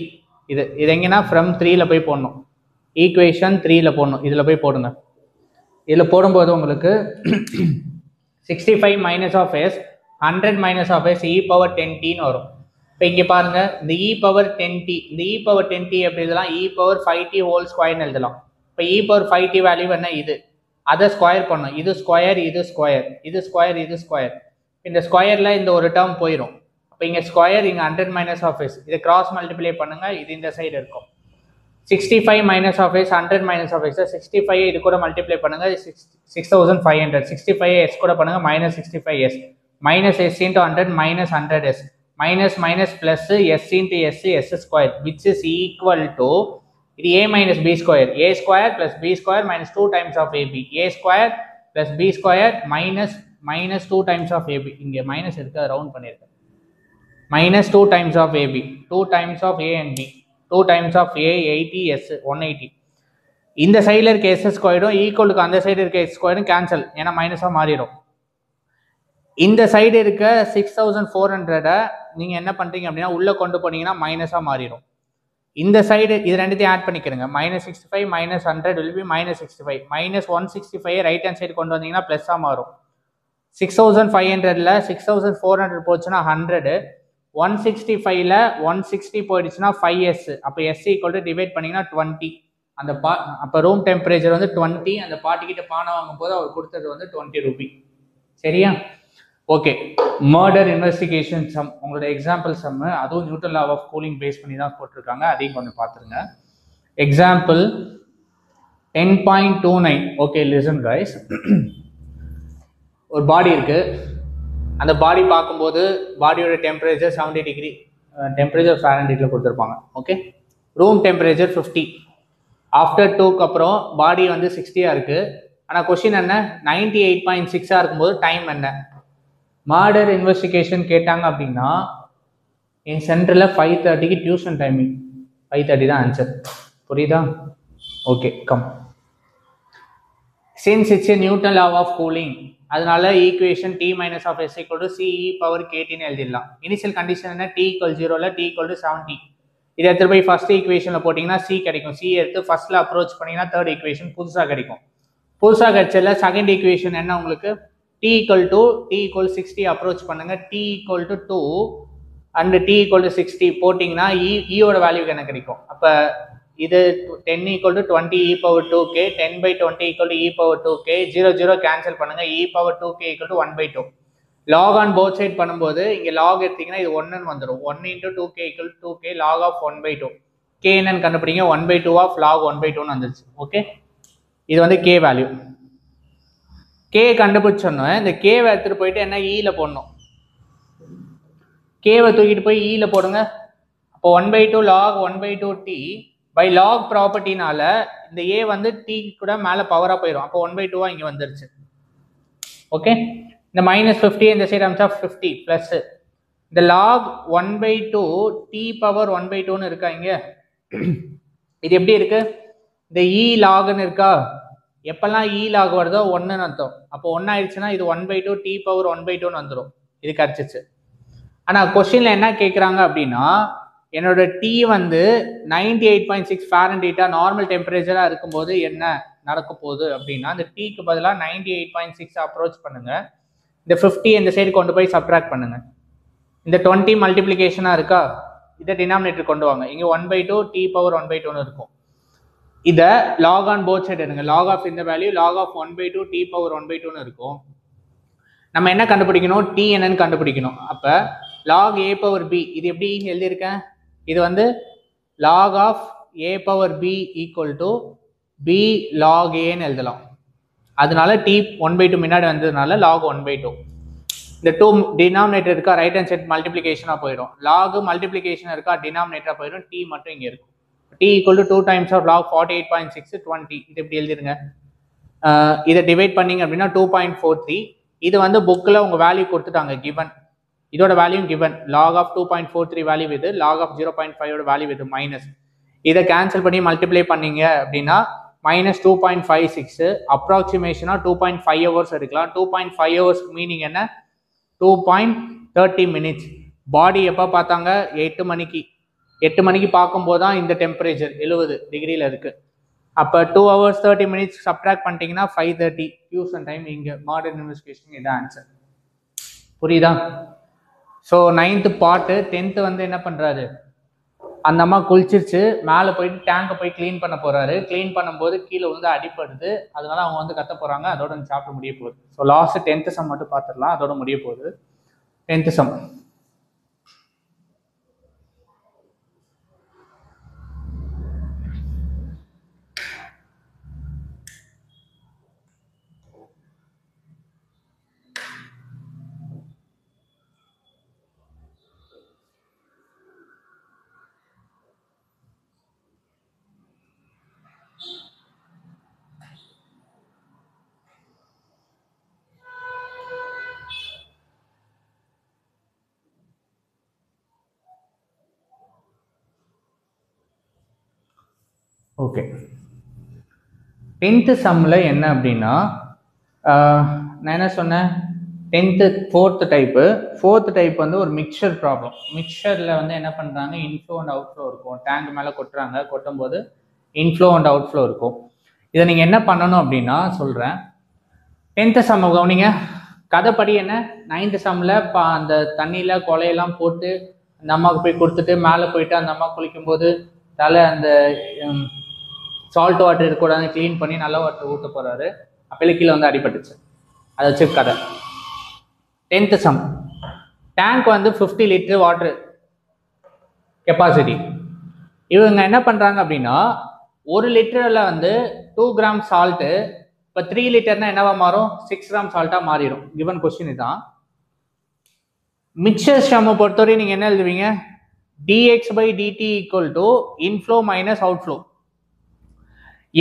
இது எங்கன்னா ஃப்ரம் 3ல போய் போடணும். ஈக்குவேஷன் 3ல போடணும். இதில் போய் போடுங்க. இதில் போடும்போது உங்களுக்கு 65 minus of S, 100 minus of S, e power 10tன்னு வரும். இப்போ இங்கே பாருங்க, இந்த e பவர் 10t, இந்த e பவர் 10t எப்படி எழுதலாம்? e பவர் 5t ஹோல் ஸ்கொயர்னு எழுதலாம். இப்போ e பவர் 5t வேல்யூ என்ன? இது. அதை ஸ்கொயர் பண்ணும். இது ஸ்கொயர், இது ஸ்கொயர், இது ஸ்கொயர், இது ஸ்கொயர். இந்த ஸ்கொயரில் இந்த ஒரு டேர்ம் போயிடும். இப்போ இங்கே ஸ்கொயர், இங்கே 100 minus of S. இதை கிராஸ் மல்டிப்ளை பண்ணுங்க, இது இந்த சைடு இருக்கும். 65 minus of S, 100 minus of S. 65 இது கூட மல்டிப்ளை பண்ணுங்க, 6500. 65 S கூட பண்ணுங்க, minus 65S. minus S into 100 minus 100S. minus minus plus S into S, S square, which is equal to இது a minus b square. a square plus b square minus 2 times of ab. a square plus b square minus 2 times of ab. இங்கே மைனஸ் இருக்கு, ரவுண்ட் பண்ணியிருக்கேன். minus 2 times of ab. 2 times of a and b. 2 times of a 80, s 180. இந்த சைடில் இருக்க s ஸ்கொயரும் ஈக்குவலுக்கு அந்த சைடு இருக்க s ஸ்கொயரும் கேன்சல், ஏன்னா மைனஸாக மாறிடும். இந்த சைடு இருக்க 6400 நீங்கள் என்ன பண்ணுறீங்க அப்படின்னா உள்ளே கொண்டு போனீங்கன்னா மைனஸாக மாறிடும். இந்த சைடு இது ரெண்டுத்தையும் add பண்ணிக்கிறங்க. minus 65 minus 100 will be minus 65. minus 165 right hand side கொண்டு வந்தீங்கன்னா ப்ளஸ்ஸாக மாறும். 6500ல் 6400 போச்சுன்னா 100, 165ல் 160 போயிடுச்சுன்னா 5s. அப்போ s ஈக்குவல் டு டிவைட் பண்ணிங்கன்னா 20. அந்த அப்போ ரூம் டெம்பரேச்சர் வந்து 20. அந்த பாட்டிக்கிட்ட பானை வாங்கும் போது அவர் கொடுத்தது வந்து 20 ரூபி. சரியா? ஓகே, மர்டர் இன்வெஸ்டிகேஷன் சம் உங்களோட எக்ஸாம்பிள் சம்மு, அதுவும் Newton law of cooling base பண்ணி தான் போட்டிருக்காங்க. அதையும் கொஞ்சம் பார்த்துருங்க. எக்ஸாம்பிள் 10.29. Okay, listen guys. ஒரு பாடி இருக்கு. அந்த பாடி பார்க்கும்போது பாடியோட டெம்பரேச்சர் 70 டிகிரி டெம்பரேச்சர் ஃபாரன்ஹீட்ல கொடுத்துருப்பாங்க. Okay, room temperature 50. ஆஃப்டர் 2க்கு அப்புறம் பாடி வந்து 60 இருக்கு. ஆனால் கொஸ்டின் என்ன? 98.6 இருக்கும்போது டைம் என்ன? மர்டர் இன்வெஸ்டிகேஷன் கேட்டாங்க அப்படின்னா என் சென்டரில் 5:30க்கு டியூஷன் டைமிங். 5:30 தான் ஆன்சர். புரியுதா? Okay, come. Since it's a Newton law of cooling, அதனால equation T minus of S equal to C e power ktன்னு எழுதிடலாம். இனிஷியல் கண்டிஷன் என்ன? T equal 0ல T equal to 70. இதை எடுத்து போய் ஃபர்ஸ்ட் ஈக்குவேஷனில் போட்டிங்கன்னா C கிடைக்கும். C எடுத்து ஃபர்ஸ்ட்டில் அப்ரோச் பண்ணிங்கன்னா தேர்ட் ஈக்குவேஷன் புதுசாக கிடைக்கும். புதுசாக கிடைச்சல செகண்ட் ஈக்குவேஷன் என்ன உங்களுக்கு? T equal 60 அப்ரோச் பண்ணுங்க. T equal to 2, and t equal to 60 போட்டிங்கன்னா ஈயோட வேல்யூ என்ன கிடைக்கும்? அப்போ இது 10 equal to 20 e power 2k, 10/20 equal to e power 2k, 0 cancel பண்ணுங்க, e power 2k equal to 1/2. Log on both side பண்ணும்போது இங்கே லாக் எடுத்தீங்கன்னா இது 1ன்னு வந்துடும். 1 × 2k equal 2k lock of 1/2. k என்னன்னு கண்டுபிடிங்க, 1/2 ஆஃப் லாக் 1/2ன்னு வந்துச்சு. ஓகே, இது வந்து k வேல்யூ. k கண்டுபிடிச்சோன்னு இந்த கேவை எடுத்துகிட்டு போயிட்டு என்ன ஈல போடணும். கேவை தூக்கிட்டு போய் ஈல போடுங்க. அப்போ 1/2 லாக் 1/2 t பை லாக் ப்ராப்பர்ட்டினால இந்த ஏ வந்து டி கூட மேலே பவராக போயிடும். அப்போ 1/2 இங்கே வந்துருச்சு. ஓகே, இந்த -50 இந்த சைடு அமிச்சா 50 ப்ளஸ் இந்த லாக் 1/2 t பவர் 1/2ன்னு இருக்கா இங்கே. இது எப்படி இருக்கு? இந்த இ லாக்னு இருக்கா, எப்பெல்லாம் இ லாக் வருதோ 1ன்னு அர்த்தம். அப்போ 1 ஆயிடுச்சுன்னா இது 1/2 t பவர் 1/2ன்னு வந்துடும். இது கிடச்சிச்சு. ஆனால் கொஸ்டின்ல என்ன கேட்குறாங்க அப்படின்னா, என்னோட டி வந்து 98.6 ஃபாரன்ஹீட்டா நார்மல் டெம்பரேச்சராக இருக்கும்போது என்ன நடக்க போகுது அப்படின்னா, இந்த டீக்கு பதிலாக 98.6 அப்ரோச் பண்ணுங்க. இந்த 50 இந்த சைடு கொண்டு போய் சப்ட்ராக்ட் பண்ணுங்க. இந்த 20 மல்டிப்ளிகேஷனாக இருக்கா, இதை டினாமினேட்டர் கொண்டு வாங்க. இங்கே 1/2 t பவர் 1/2ன்னு இருக்கும். இதை லாக் ஆன் போத் சைடு எடுங்க. லாக் ஆஃப் இந்த value log of 1/2 t power 1/2ன்னு இருக்கும். நம்ம என்ன கண்டுபிடிக்கணும்? டி என்னன்னு கண்டுபிடிக்கணும். அப்போ லாக் a பவர் b, இது எப்படி எழுதியிருக்கேன்? இது வந்து log of a power b equal to b log ஏன்னு எழுதலாம். அதனால t 1/2 முன்னாடி வந்ததுனால லாக் 1/2. இந்த 2 டினாமினேட்டர் இருக்கா, ரைட் ஹேண்ட் சைட் மல்டிப்ளிகேஷனாக போயிடும். லாக் மல்டிப்ளிகேஷன் இருக்கா, டினாமினேட்டராக போயிடும். t மட்டும் இங்கே இருக்கும். t equal to 2 times of log 48.6 20. இது எப்படி எழுதிருங்க? இதை டிவைட் பண்ணிங்க அப்படின்னா 2.43. இது வந்து புக்கில் உங்கள் வேல்யூ கொடுத்துட்டாங்க கிவன். இதோட value given log of 2.43 value இது, லாக் ஆஃப் 0.5 வேல்யூ இது மைனஸ். இதை கேன்சல் பண்ணி மல்டிப்ளை பண்ணீங்க அப்படின்னா -2.56. அப்ராக்சிமேஷனாக 2.5 ஹவர்ஸ் எடுக்கலாம். 2.5 ஹவர்ஸ்க்கு மீனிங் என்ன? 2.30 மினிட்ஸ். பாடி எப்போ பார்த்தாங்க? 8 மணிக்கு. 8 மணிக்கு பார்க்கும்போது தான் இந்த டெம்பரேச்சர் 70 டிகிரியில் இருக்குது. அப்போ 2 hours 30 minutes சப்ட்ராக்ட் பண்ணிட்டீங்கன்னா 5:30 டியூஷன் டைம். இங்கே மாடர்ன் இன்வெஸ்டிகேஷன் இதான் ஆன்சர். புரியுதா? ஸோ 9th பார்ட்டு 10th வந்து என்ன பண்ணுறாரு, அந்த அம்மா குளிச்சிருச்சு, மேலே போயிட்டு டேங்கை போய் க்ளீன் பண்ண போகிறாரு. க்ளீன் பண்ணும்போது கீழே வந்து அடிப்படுது. அதனால அவங்க வந்து கத்த போகிறாங்க. அதோட சாப்பிட்டு முடிய போகுது. ஸோ லாஸ்ட் 10th சம் மட்டும் பார்த்துடலாம், அதோட முடிய போகுது. 10th some okay. 10th சம்மில் என்ன அப்படின்னா, நான் என்ன சொன்னேன், 10th 4th type. 4th type வந்து ஒரு மிக்சர் ப்ராப்ளம். மிக்சரில் வந்து என்ன பண்ணுறாங்க, இன்ஃப்ளோ அண்ட் அவுட்ஃப்ளோ இருக்கும். டேங்க் மேலே கொட்டுறாங்க, கொட்டும்போது இன்ஃப்ளோ அண்ட் அவுட்ஃப்ளோ இருக்கும். இதை நீங்கள் என்ன பண்ணணும் அப்படின்னா சொல்கிறேன். 10th சம் கவனிங்க. கதைப்படி என்ன, 9th சம்மில் அந்த தண்ணியில் கொலையெல்லாம் போட்டு அந்த அம்மாவுக்கு போய் கொடுத்துட்டு மேலே போயிட்டு அந்த அம்மா குளிக்கும்போது தலை அந்த சால்ட் வாட்டர் இருக்கக்கூடாது, க்ளீன் பண்ணி நல்ல வாட்டர் ஊற்ற போகிறாரு. அப்போலே கீழே வந்து அடிபட்டுச்சு. அதை வச்சு கதை. 10th சம், டேங்க் வந்து 50 லிட்டர் வாட்டர் கெப்பாசிட்டி. இவங்க என்ன பண்ணுறாங்க அப்படின்னா, 1 லிட்டரில் வந்து 2 கிராம் சால்ட்டு, இப்போ 3 லிட்டர்னா என்னவா மாறும், 6 கிராம் சால்ட்டாக மாறிடும். கிவன் கொஸ்டின் இதுதான். மிக்சர் சம்மை பொறுத்தவரை நீங்கள் என்ன எழுதுவீங்க, dx/dt = இன்ஃப்ளோ மைனஸ் அவுட்ஃப்ளோ.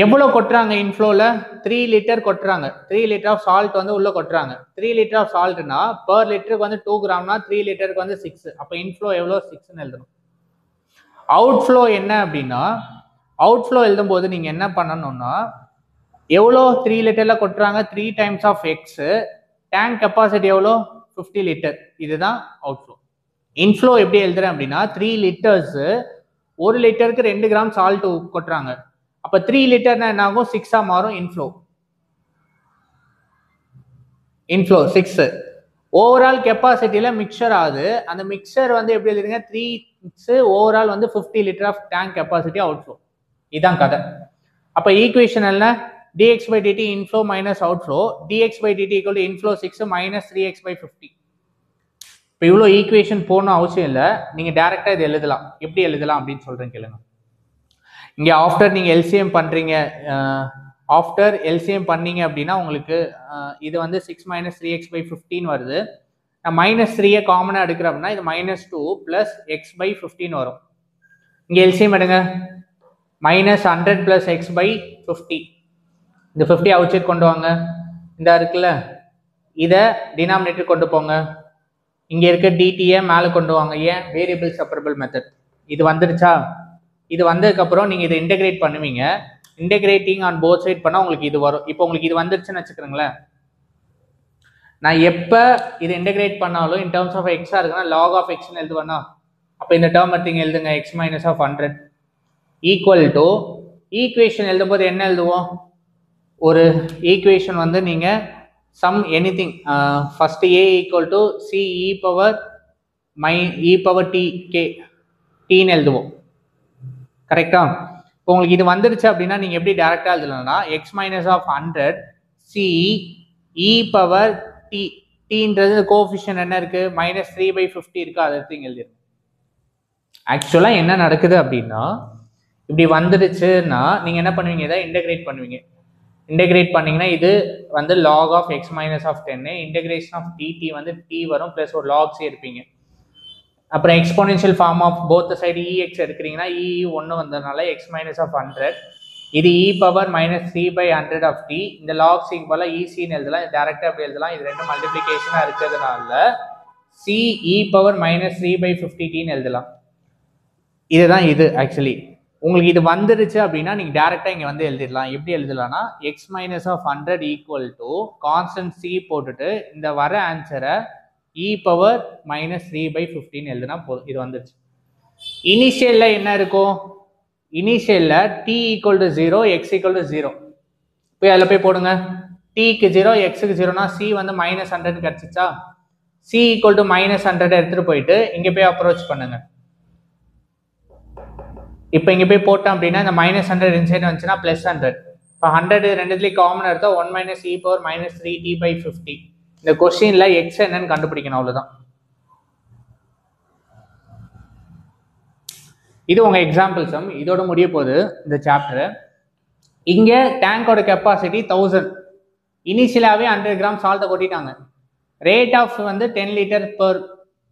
எவ்வளோ கொட்டுறாங்க இன்ஃப்ளோவில்? 3 லிட்டர் கொட்டுறாங்க. 3 லிட்டர் ஆஃப் சால்ட் வந்து உள்ளே கொட்டுறாங்க. 3 லிட்டர் ஆஃப் சால்ட்னா பர் லிட்டருக்கு வந்து 2 கிராம்னா 3 லிட்டருக்கு வந்து 6. அப்போ இன்ஃப்ளோ எவ்வளோ, 6ன்னு எழுதணும். அவுட்ஃப்ளோ என்ன அப்படின்னா, அவுட்ஃப்ளோ எழுதும்போது நீங்கள் என்ன பண்ணணும்னா, எவ்வளோ 3 லிட்டரில் கொட்டுறாங்க, 3 times of X, tank capacity எவ்வளோ, 50 லிட்டர். இதுதான் அவுட்ஃப்ளோ. இன்ஃப்ளோ எப்படி எழுதுறேன் அப்படின்னா, 3 லிட்டர்ஸு 1 லிட்டருக்கு 2 கிராம் சால்ட் கொட்டுறாங்க. அப்போ 3 லிட்டர்னா என்ன ஆகும், 6ஆக மாறும். இன்ஃப்ளோ 6. ஓவரால் கெப்பாசிட்டியில் மிக்சர் ஆகுது. அந்த மிக்சர் வந்து எப்படி எழுதுங்க, 3 மிக்ஸு ஓவரால் வந்து 50 litre of tank capacity outflow. இதுதான் கதை. அப்போ ஈக்குவேஷன் என்ன, dx by dt inflow minus outflow, dx by dt equal to inflow 6 minus 3x by 50. இப்போ இவ்வளோ ஈக்குவேஷன் போகணும் அவசியம் இல்லை, நீங்கள் டேரெக்டாக இது எழுதலாம். எப்படி எழுதலாம் அப்படின்னு சொல்கிறேன் கேளுங்க. இங்கே ஆஃப்டர் நீங்கள் எல்சிஎம் பண்ணுறீங்க, ஆஃப்டர் எல்சிஎம் பண்ணீங்க அப்படின்னா உங்களுக்கு இது வந்து 6 மைனஸ் 3x by 15 வருது. நான் மைனஸ் 3யை காமனாக எடுக்கிறேன் அப்படின்னா இது -2 ப்ளஸ் எக்ஸ் பை 15 வரும். இங்கே எல்சிஎம் எடுங்க, மைனஸ் 100 ப்ளஸ் எக்ஸ் பை 50. இந்த 50 அவுட் சைட் கொண்டு வாங்க, இந்த இருக்குல்ல இதை டினாமினேட்டர் கொண்டு போங்க. இங்கே இருக்க டிடியை மேலே கொண்டு வாங்க. ஏன், வேரியபிள் செப்பரபிள் மெத்தட். இது வந்துருச்சா, இது வந்ததுக்கப்புறம் நீங்கள் இதை இன்டெகிரேட் பண்ணுவீங்க. இன்டெகிரேட்டிங் ஆன் போத் சைட் பண்ணால் உங்களுக்கு இது வரும். இப்போ உங்களுக்கு இது வந்துருச்சுன்னு வச்சுக்கிறீங்களேன், நான் எப்போ இதை இன்டெகிரேட் பண்ணாலும் இன் டேர்ம்ஸ் ஆஃப் எக்ஸாக இருக்குன்னா லாக் ஆஃப் எக்ஸ்ன்னு எழுதுவேன்னா, அப்போ இந்த டேர்ம் எடுத்தீங்க எழுதுங்க, X minus of 100 equal to equation எழுதும்போது என்ன எழுதுவோம், ஒரு ஈக்குவேஷன் வந்து நீங்கள் some anything first A equal to C E power T K டீன்னு எழுதுவோம். கரெக்டா? இப்போ உங்களுக்கு இது வந்துருச்சு அப்படின்னா நீங்கள் எப்படி டேரெக்டாக எழுதலாம்னா X minus of 100 C E power T, டீன்றது கோஎஃபிஷியன்ட் என்ன இருக்குது, -3/50 இருக்குது, அதை எடுத்து இங்கே எழுதிருங்க. ஆக்சுவலாக என்ன நடக்குது அப்படின்னா, இப்படி வந்துடுச்சுன்னா நீங்கள் என்ன பண்ணுவீங்க, இதை இன்டெகிரேட் பண்ணுவீங்க. இன்டெகிரேட் பண்ணிங்கன்னா இது வந்து log of X minus of 10, integration of DT வந்து டி வரும் ப்ளஸ் ஒரு லாக்ஸே இருப்பீங்க. அப்புறம் exponential form of both side EX எடுக்கிறீங்கன்னா இ 1 வந்ததுனால எக்ஸ் மைனஸ் ஆஃப் 100, இது இ பவர் -3/100 ஆஃப் டி. இந்த லாக்ஸ் போல இசின்னு எழுதலாம், டேரெக்டாக அப்படி எழுதலாம். இது ரெண்டு மல்டிப்ளிகேஷனாக இருக்கிறதுனால சி இ பவர் -3/50 டின்னு எழுதலாம். இதுதான் இது. ஆக்சுவலி உங்களுக்கு இது வந்துருச்சு அப்படின்னா நீங்கள் டேரெக்டாக இங்கே வந்து எழுதிடலாம். எப்படி எழுதலாம்னா X minus of 100 equal to constant C போட்டுட்டு இந்த வர ஆன்சரை இ பவர் -3/50 எழுதுனா போதும். இது வந்துருச்சு. இனிஷியலில் என்ன இருக்கும், இனிஷியலில் T equal to 0, X equal to 0 போய் அதில் போய் போடுங்க. டிக்கு 0, எக்ஸுக்கு 0னா சி வந்து -100 கிடச்சிச்சா, சி ஈக்குவல் டு -100 எடுத்துகிட்டு போயிட்டு இங்கே போய் அப்ரோச் பண்ணுங்க. இப்போ இங்கே போய் போட்டோம் அப்படின்னா இந்த -100 இன்சைட் வந்துச்சுன்னா +100. இப்போ 100 ரெண்டுத்துலேயும் காமனாக எடுத்தால் 1 - e பவர் -3t/50. இந்த கொஸ்டினில் எக்ஸ் என்னன்னு கண்டுபிடிக்கணும், அவ்வளோதான். இது உங்கள் எக்ஸாம்பிள் சம். இதோட முடிய போகுது இந்த சாப்டர். இங்கே டேங்கோட கெப்பாசிட்டி 1000, இனிஷியலாகவே 100 கிராம் சால்ட்டை கொட்டிட்டாங்க. ரேட் ஆஃப் வந்து 10 லிட்டர் பெர்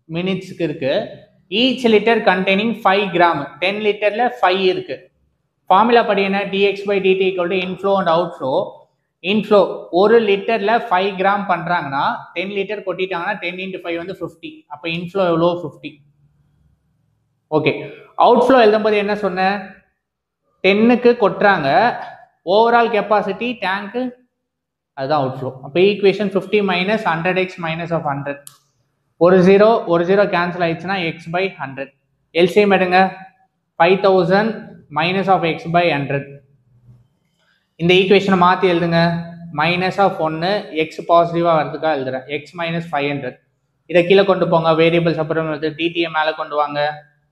மினிட்ஸ்க்கு இருக்குது. ஈச் லிட்டர் கண்டெய்னிங் 5 கிராம், 10 லிட்டரில் 5 இருக்குது. ஃபார்முலா படி என்ன, dx by dt equal to inflow and outflow. Inflow ஒரு லிட்டரில் 5 கிராம் பண்ணுறாங்கன்னா 10 லிட்டர் கொட்டிட்டாங்கன்னா 10 × 5 வந்து 50. அப்போ இன்ஃப்ளோ எவ்வளோ, 50. ஓகே. அவுட்ஃப்ளோ எழுதும்போது என்ன சொன்னேன், 10க்கு கொட்டுறாங்க, ஓவரால் கெப்பாசிட்டி டேங்க்கு, அதுதான் அவுட்ஃப்ளோ. அப்போ ஈக்குவேஷன் 50 - 100x - 100. ஒரு ஜீரோ கேன்சல் ஆயிடுச்சுன்னா எக்ஸ் பை 100. எல்சிஎம் எடுங்க, 5000 மைனஸ் ஆஃப் எக்ஸ் பை 100. இந்த ஈக்குவேஷனை மாற்றி எழுதுங்க, -1 எக்ஸ் பாசிட்டிவாக வரதுக்காக எழுதுறேன், எக்ஸ் -500. இதை கீழே கொண்டு போங்க, வேரியபிள்ஸ் அப்புறம் டிடிஎம் மேலே கொண்டு வாங்க.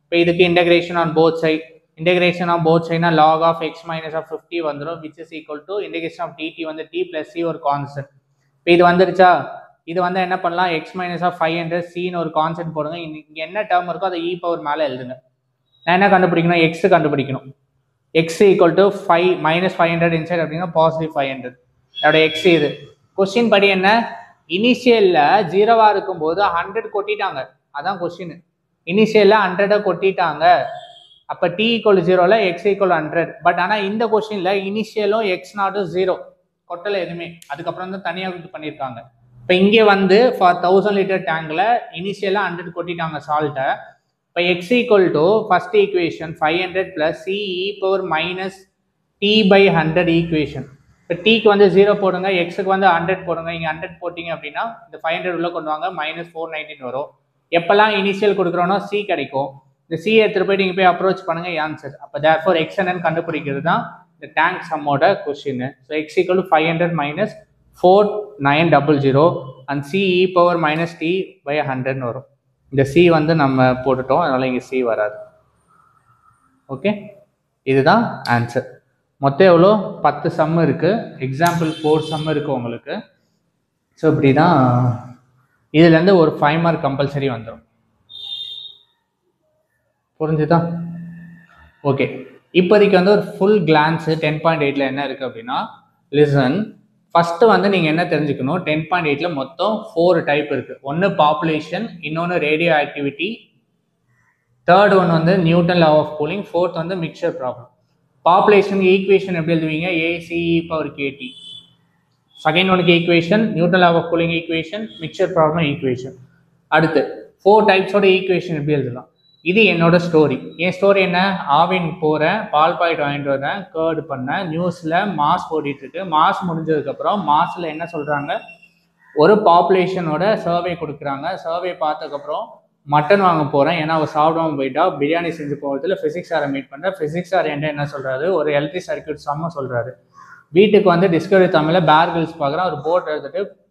இப்போ இதுக்கு integration on both side, integration on both சைட்னா லாக் ஆஃப் எக்ஸ் - 50 வந்துடும், which is equal to integration of DT வந்து டி + சி ஒரு கான்ஸ்டன்ட். இப்போ இது வந்துருச்சா, இது வந்து என்ன பண்ணலாம், எக்ஸ் - 500 சின்னு ஒரு கான்செப்ட் போடுங்க. இங்கே என்ன டேர்ம் இருக்கோ அதை இ பவர் மேலே எழுதுங்க. நான் என்ன கண்டுபிடிக்கணும், எக்ஸ் கண்டுபிடிக்கணும். எக்ஸ் ஈக்குவல் டு 5 -500 இன்சைட் அப்படின்னா +500. அதோட எக்ஸ் இது. கொஸ்டின் படி என்ன, இனிஷியலில் 0வா இருக்கும்போது 100 கொட்டிட்டாங்க, அதான் கொஸ்டின். இனிஷியலில் 100 கொட்டிட்டாங்க, அப்போ டி ஈக்குவல் 0ல் எக்ஸ் ஈக்குவல் 100. பட் ஆனால் இந்த கொஸ்டினில் இனிஷியலும் x0 0 கொட்டலை எதுவுமே, அதுக்கப்புறம் தான் தனியாக இது பண்ணியிருக்காங்க. இப்போ இங்கே வந்து ஃபார் 1000 லிட்டர் டேங்கில் இனிஷியலாக 100 கொட்டிட்டாங்க சால்ட்டை. இப்போ X equal to first equation 500 + C e power -t/100 equation. இப்போ டீக்கு வந்து 0 போடுங்க, எக்ஸுக்கு வந்து 100 போடுங்க. இங்கே 100 போட்டிங்க அப்படின்னா இந்த 500 உள்ள கொண்டு வாங்க, -419 வரும். எப்போல்லாம் இனிஷியல் கொடுக்குறோன்னா சி கிடைக்கும். இந்த சி எடுத்துகிட்டு போயிட்டு இங்கே போய் அப்ரோச் பண்ணுங்கள், ஆன்சர். அப்போ தேர்ஃபோர் எக்ஸ் என்னன்னு கண்டுபிடிக்கிறது தான் இந்த டேங்க் சம்மோட question. So X equal to 500 - 4900 and C E power minus T by 100ன்னு வரும். இந்த சி வந்து நம்ம போட்டுட்டோம், அதனால் இங்கே சி வராது. ஓகே, இதுதான் ஆன்சர். மொத்தம் எவ்வளோ? 10 சம் இருக்குது. எக்ஸாம்பிள் 4 சம் இருக்குது உங்களுக்கு. ஸோ இப்படி தான் இதுலேருந்து ஒரு 5 மார்க் கம்பல்சரி வந்துடும். புரிஞ்சுதா? ஓகே, இப்போதைக்கு வந்து ஒரு ஃபுல் கிளான்ஸு 10.8ல் என்ன இருக்குது அப்படின்னா, லிசன். ஃபஸ்ட்டு வந்து நீங்கள் என்ன தெரிஞ்சுக்கணும், 10.8ல் மொத்தம் 4 டைப் இருக்குது. ஒன்று பாப்புலேஷன், இன்னொன்று ரேடியோ ஆக்டிவிட்டி, தேர்ட் ஒன் வந்து Newton law of cooling, fourth வந்து மிக்சர் ப்ராப்ளம். பாப்புலேஷனுக்கு ஈக்குவேஷன் எப்படி எழுதுவீங்க? ACE power KT. செகண்ட் ஒனுக்கு equation Newton law of cooling equation, mixture problem equation. அடுத்து 4 டைப்ஸோட ஈக்குவேஷன் எப்படி எழுதலாம்? இது என்னோட ஸ்டோரி. என் ஸ்டோரி என்ன? ஆவின் போகிறேன், பால் பாக்கெட் வாங்கிட்டு வரேன், கேர்டு பண்ணேன், நியூஸில் மாஸ் ஓடிட்டுருக்கு. மாஸ் முடிஞ்சதுக்கப்புறம் மாஸில் என்ன சொல்கிறாங்க, ஒரு பாப்புலேஷனோட சர்வே கொடுக்குறாங்க. சர்வே பார்த்ததுக்கப்புறம் மட்டன் வாங்க போகிறேன், ஏன்னா அவள் சாப்பிடாம போயிட்டா. பிரியாணி செஞ்சு போகிறதுல ஃபிசிக்ஸ் சாரை மீட் பண்ணுறேன். ஃபிசிக்ஸ் சார் என்கிட்ட என்ன சொல்கிறாரு, ஒரு எலக்ட்ரிக் சர்க்யூட் சம்ம சொல்கிறாரு. வீட்டுக்கு வந்து டிஸ்கவரி தமிழில் பேர் கிரில்ஸ் பார்க்குறேன், ஒரு போட் எடுத்துகிட்டு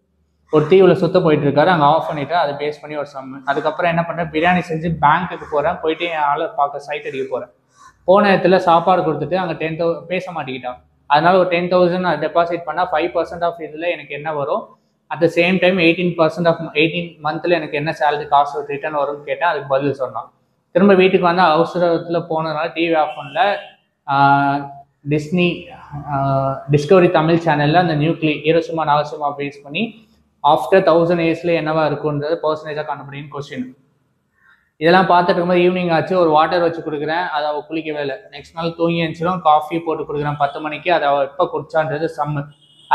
ஒரு தீவில் சுத்த போயிட்டு இருக்காரு. அங்கே ஆஃப் பண்ணிவிட்டு அதை பேஸ் பண்ணி ஒரு சம்மு. அதுக்கப்புறம் என்ன பண்ணுறேன், பிரியாணி செஞ்சு பேங்க்குக்கு போகிறேன், போயிட்டு என் ஆளை பார்க்க சைட் அடிக்க போகிறேன். போன இடத்துல சாப்பாடு கொடுத்துட்டு அங்கே 10,000 பேச மாட்டேங்கிட்டான். அதனால ஒரு 10,000 டெபாசிட் பண்ணால் 5% ஆஃப் இதில் எனக்கு என்ன வரும், at the same time 18% of 18 மந்த்தில் எனக்கு என்ன சேலரி காசு ரிட்டர்ன் வரும்னு கேட்டேன். அதுக்கு பதில் சொன்னான். திரும்ப வீட்டுக்கு வந்து அவசரத்தில் போனதுனால டிவி ஆஃப் பண்ணல. டிஸ்கவரி தமிழ் சேனலில் அந்த நியூக்ளியர் ஹீரோஷிமா நாகசிமா பேஸ் பண்ணி ஆஃப்டர் 1000 இயர்ஸில் என்னவா இருக்குன்றது பர்சன்டேஜாக கண்டுபிடின்னு கொஸ்டின். இதெல்லாம் பார்த்துட்டு இருக்கும்போது ஈவினிங் ஆச்சு, ஒரு வாட்டர் வச்சு கொடுக்குறேன், அதை அவள் குளிக்கவே இல்லை. நெக்ஸ்ட் நாள் தூங்கி எழுந்திரும், காஃபி போட்டு கொடுக்குறேன் 10 மணிக்கு, அதை அவள் எப்போ குடிச்சான்றது சம்மு.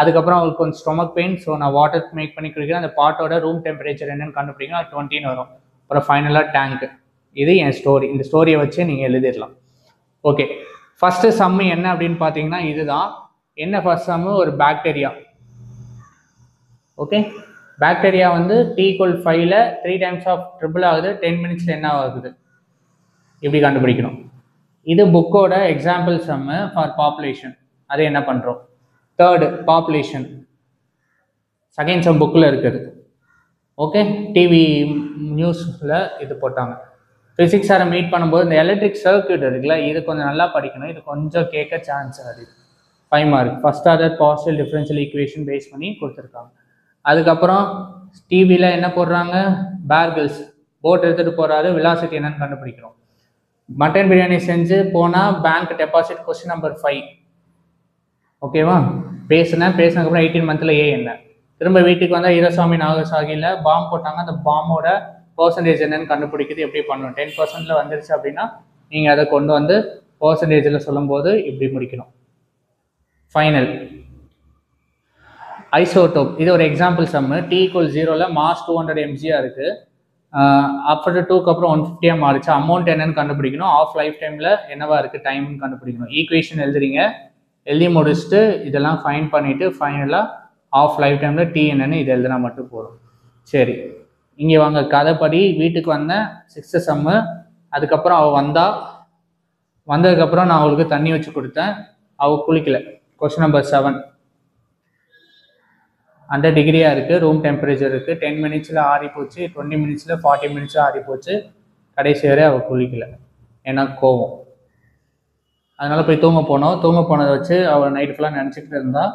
அதுக்கப்புறம் அவளுக்கு கொஞ்சம் ஸ்டொமக் பெயின், ஸோ நான் வாட்டர் மேக் பண்ணி குடிக்கிறேன். அந்த பாட்டோட ரூம் டெம்பரேச்சர் என்னன்னு கண்டுபிடிக்கணும், அது 20ன்னு வரும். அப்புறம் ஃபைனலாக டேங்க்கு. இது என் ஸ்டோரி. இந்த ஸ்டோரியை வச்சு நீங்கள் எழுதிடலாம். ஓகே, ஃபஸ்ட்டு சம்மு என்ன அப்படின்னு பார்த்தீங்கன்னா இதுதான். என்ன ஃபர்ஸ்ட் சம்மு? ஒரு பாக்டீரியா. ஓகே, பாக்டீரியா வந்து T=5ல் 3 டைம்ஸ் ஆஃப் ட்ரிபிள் ஆகுது, 10 மினிட்ஸில் என்ன ஆகுது இப்படி கண்டுபிடிக்கணும். இது புக்கோட எக்ஸாம்பிள் சம்மு ஃபார் பாப்புலேஷன். அது என்ன பண்ணுறோம்? தேர்டு பாப்புலேஷன், செகண்ட் சம் புக்கில் இருக்குது. ஓகே, டிவி நியூஸில் இது போட்டாங்க. ஃபிசிக்ஸ் சாரை மீட் பண்ணும்போது இந்த எலக்ட்ரிக் சர்க்யூட் இருக்குல்ல, இது கொஞ்சம் நல்லா படிக்கணும். இது கொஞ்சம் கேட்க சான்ஸ் அதிகம். 5 mark. First order partial differential equation base பண்ணி கொடுத்துருக்காங்க. அதுக்கப்புறம் டிவியில் என்ன போடுறாங்க, பேர் கிரில்ஸ் போட் எடுத்துகிட்டு போகிறாரு, வெலாசிட்டி என்னன்னு கண்டுபிடிக்கிறோம். மட்டன் பிரியாணி செஞ்சு போனால் பேங்க் டெபாசிட் கொஸ்டின் நம்பர் 5. ஓகேவா? பேசினதுக்கப்புறம் 18 மந்த்தில் ஏ என்ன. திரும்ப வீட்டுக்கு வந்தால் ஈரசாமி நாகசாகியில் பாம்பு போட்டாங்க, அந்த பாம்போட பர்சன்டேஜ் என்னன்னு கண்டுபிடிக்கிறது எப்படி பண்ணணும். 10%ல் வந்துருச்சு அப்படின்னா நீங்கள் அதை கொண்டு வந்து பர்சன்டேஜில் சொல்லும்போது இப்படி முடிக்கணும். Final isotope. இது ஒரு எக்ஸாம்பிள் சம்மு. T=0ல் மாஸ் 200 mgயா இருக்குது. ஆஃப்டர் 2க்கு அப்புறம் 150 மாறிச்சு. அமௌண்ட் என்னன்னு கண்டுபிடிக்கணும். ஆஃப் லைஃப் டைமில் என்னவா இருக்குது டைம்னு கண்டுபிடிக்கணும். ஈக்குவேஷன் எழுதுறீங்க, எழுதி முடிச்சுட்டு இதெல்லாம் ஃபைன் பண்ணிவிட்டு ஃபைனலாக ஆஃப் லைஃப் டைமில் T என்னன்னு இது எழுதுனா மட்டும் போதும். சரி, இங்கே வாங்க. கதைப்படி வீட்டுக்கு வந்தேன், 6th சம்மு. அதுக்கப்புறம் அவள் வந்ததுக்கப்புறம் நான் அவளுக்கு தண்ணி வச்சு கொடுத்தேன், அவள் குளிக்கலை. Question number 7. 100 டிகிரியாக இருக்குது, ரூம் டெம்பரேச்சர் இருக்குது. 10 மினிட்ஸில் ஆறி போச்சு, 20 மினிட்ஸில் 40 மினிட்ஸில் ஆறி போச்சு. கடைசி வரை அவள் குளிக்கலை. ஏன்னா கோவம். அதனால் போய் தூங்க போனோம். தூங்க போனதை வச்சு அவள் நைட்டு ஃபுல்லாக நினச்சிக்கிட்டு இருந்தால்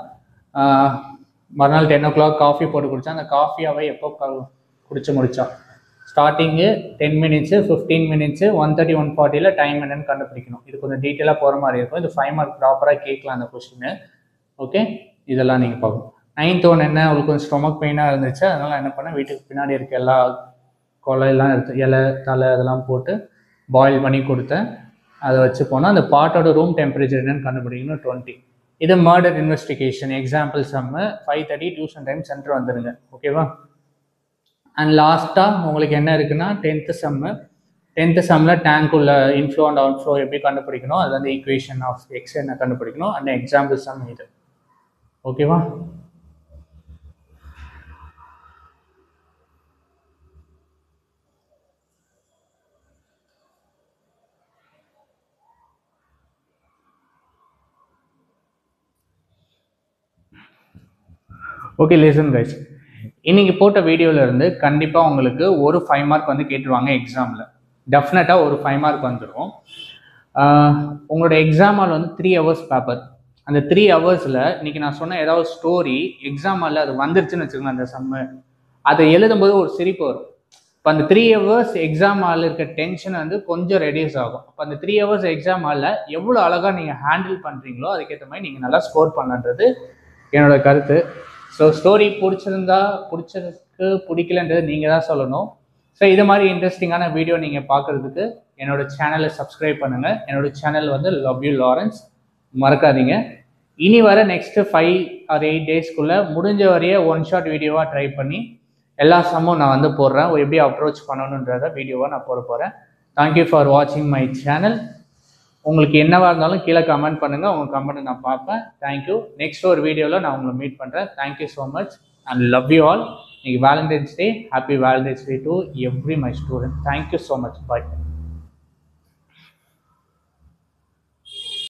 மறுநாள் 10 o'clock காஃபி போட்டு குடித்தான். அந்த காஃபி அவள் எப்போ குடிச்சு முடித்தான்? ஸ்டார்டிங்கு 10 மினிட்ஸு, 15 மினிட்ஸு, 130, 140ல் டைம் என்னன்னு கண்டுபிடிக்கணும். இது கொஞ்சம் டீட்டெயிலாக போகிற மாதிரி இருக்கும். இது 5 மார்க் ப்ராப்பராக கேட்கலாம் அந்த கொஸ்டின். ஓகே, இதெல்லாம் நீங்கள் பார்க்கணும். 9th ஒன் என்ன, அவளுக்கு கொஞ்சம் ஸ்டொமக் பெயினாக இருந்துச்சு. அதனால் என்ன பண்ணேன், வீட்டுக்கு பின்னாடி இருக்க எல்லா கொலையெல்லாம் எடுத்து இலை தலை அதெல்லாம் போட்டு பாயில் பண்ணி கொடுத்தேன். அதை வச்சு போனால் அந்த பாட்டோட ரூம் டெம்பரேச்சர் என்னன்னு கண்டுபிடிக்கணும். 20. இது murder investigation example sum. 5:30 tuition time centre வந்துடுங்க. ஓகேவா? அண்ட் லாஸ்ட்டாக உங்களுக்கு என்ன இருக்குன்னா 10th சம்மு. 10th சம்மில் டேங்க் உள்ள இன்ஃப்ளோ அண்ட் அவுட்ஃப்ளோ எப்படி கண்டுபிடிக்கணும், அது வந்து ஈக்குவேஷன் ஆஃப் எக்ஸ் என்ன கண்டுபிடிக்கணும். அந்த எக்ஸாம்பிள் சம் இது. ஓகேவா? Okay, listen guys. இன்றைக்கி போட்ட வீடியோவிலேருந்து கண்டிப்பாக உங்களுக்கு ஒரு 5 மார்க் வந்து கேட்டுருவாங்க எக்ஸாமில். டெஃபினட்டாக ஒரு 5 மார்க் வந்துடும். உங்களோட எக்ஸாம் ஹால் வந்து 3 hours பேப்பர். அந்த 3 ஹவர்ஸில் இன்றைக்கி நான் சொன்ன ஏதாவது ஸ்டோரி எக்ஸாம் ஹாலில் அது வந்துருச்சுன்னு வச்சுக்கோங்க, அந்த சம்மு அதை எழுதும்போது ஒரு சிரிப்பு வரும். இப்போ அந்த 3 hours எக்ஸாம் ஹாலில் இருக்க டென்ஷன் வந்து கொஞ்சம் ரெடியூஸ் ஆகும். அப்போ அந்த 3 hours எக்ஸாம் ஹாலில் எவ்வளோ அழகாக நீங்கள் ஹேண்டில் பண்ணுறீங்களோ அதுக்கேற்ற மாதிரி நீங்கள் நல்லா ஸ்கோர் பண்ணன்றது என்னோட கருத்து. ஸோ ஸ்டோரி பிடிச்சதுக்கு பிடிக்கலன்றது நீங்கள் தான் சொல்லணும். ஸோ இது மாதிரி இன்ட்ரெஸ்டிங்கான வீடியோ நீங்கள் பார்க்குறதுக்கு என்னோடய சேனலை சப்ஸ்கிரைப் பண்ணுங்கள். என்னோடய சேனல் வந்து லவ் யூ லாரன்ஸ், மறக்காதீங்க. இனி வர நெக்ஸ்ட்டு 5 or 8 டேஸ்க்குள்ளே முடிஞ்ச வரைய 1 shot வீடியோவாக ட்ரை பண்ணி எல்லா சம்மும் நான் வந்து போடுறேன். எப்படி அப்ரோச் பண்ணணுன்றத வீடியோவாக நான் போட போகிறேன். தேங்க்யூ ஃபார் வாட்சிங் மை சேனல். உங்களுக்கு என்னவாக இருந்தாலும் கீழே கமெண்ட் பண்ணுங்கள். உங்கள் கமெண்ட்டை நான் பார்ப்பேன். தேங்க்யூ. நெக்ஸ்ட் ஒரு வீடியோவில் நான் உங்களை மீட் பண்ணுறேன். Thank you so much and love you all. இன்னைக்கு Valentine's Day. Happy Valentine's Day to every my student. Thank you so much. Bye.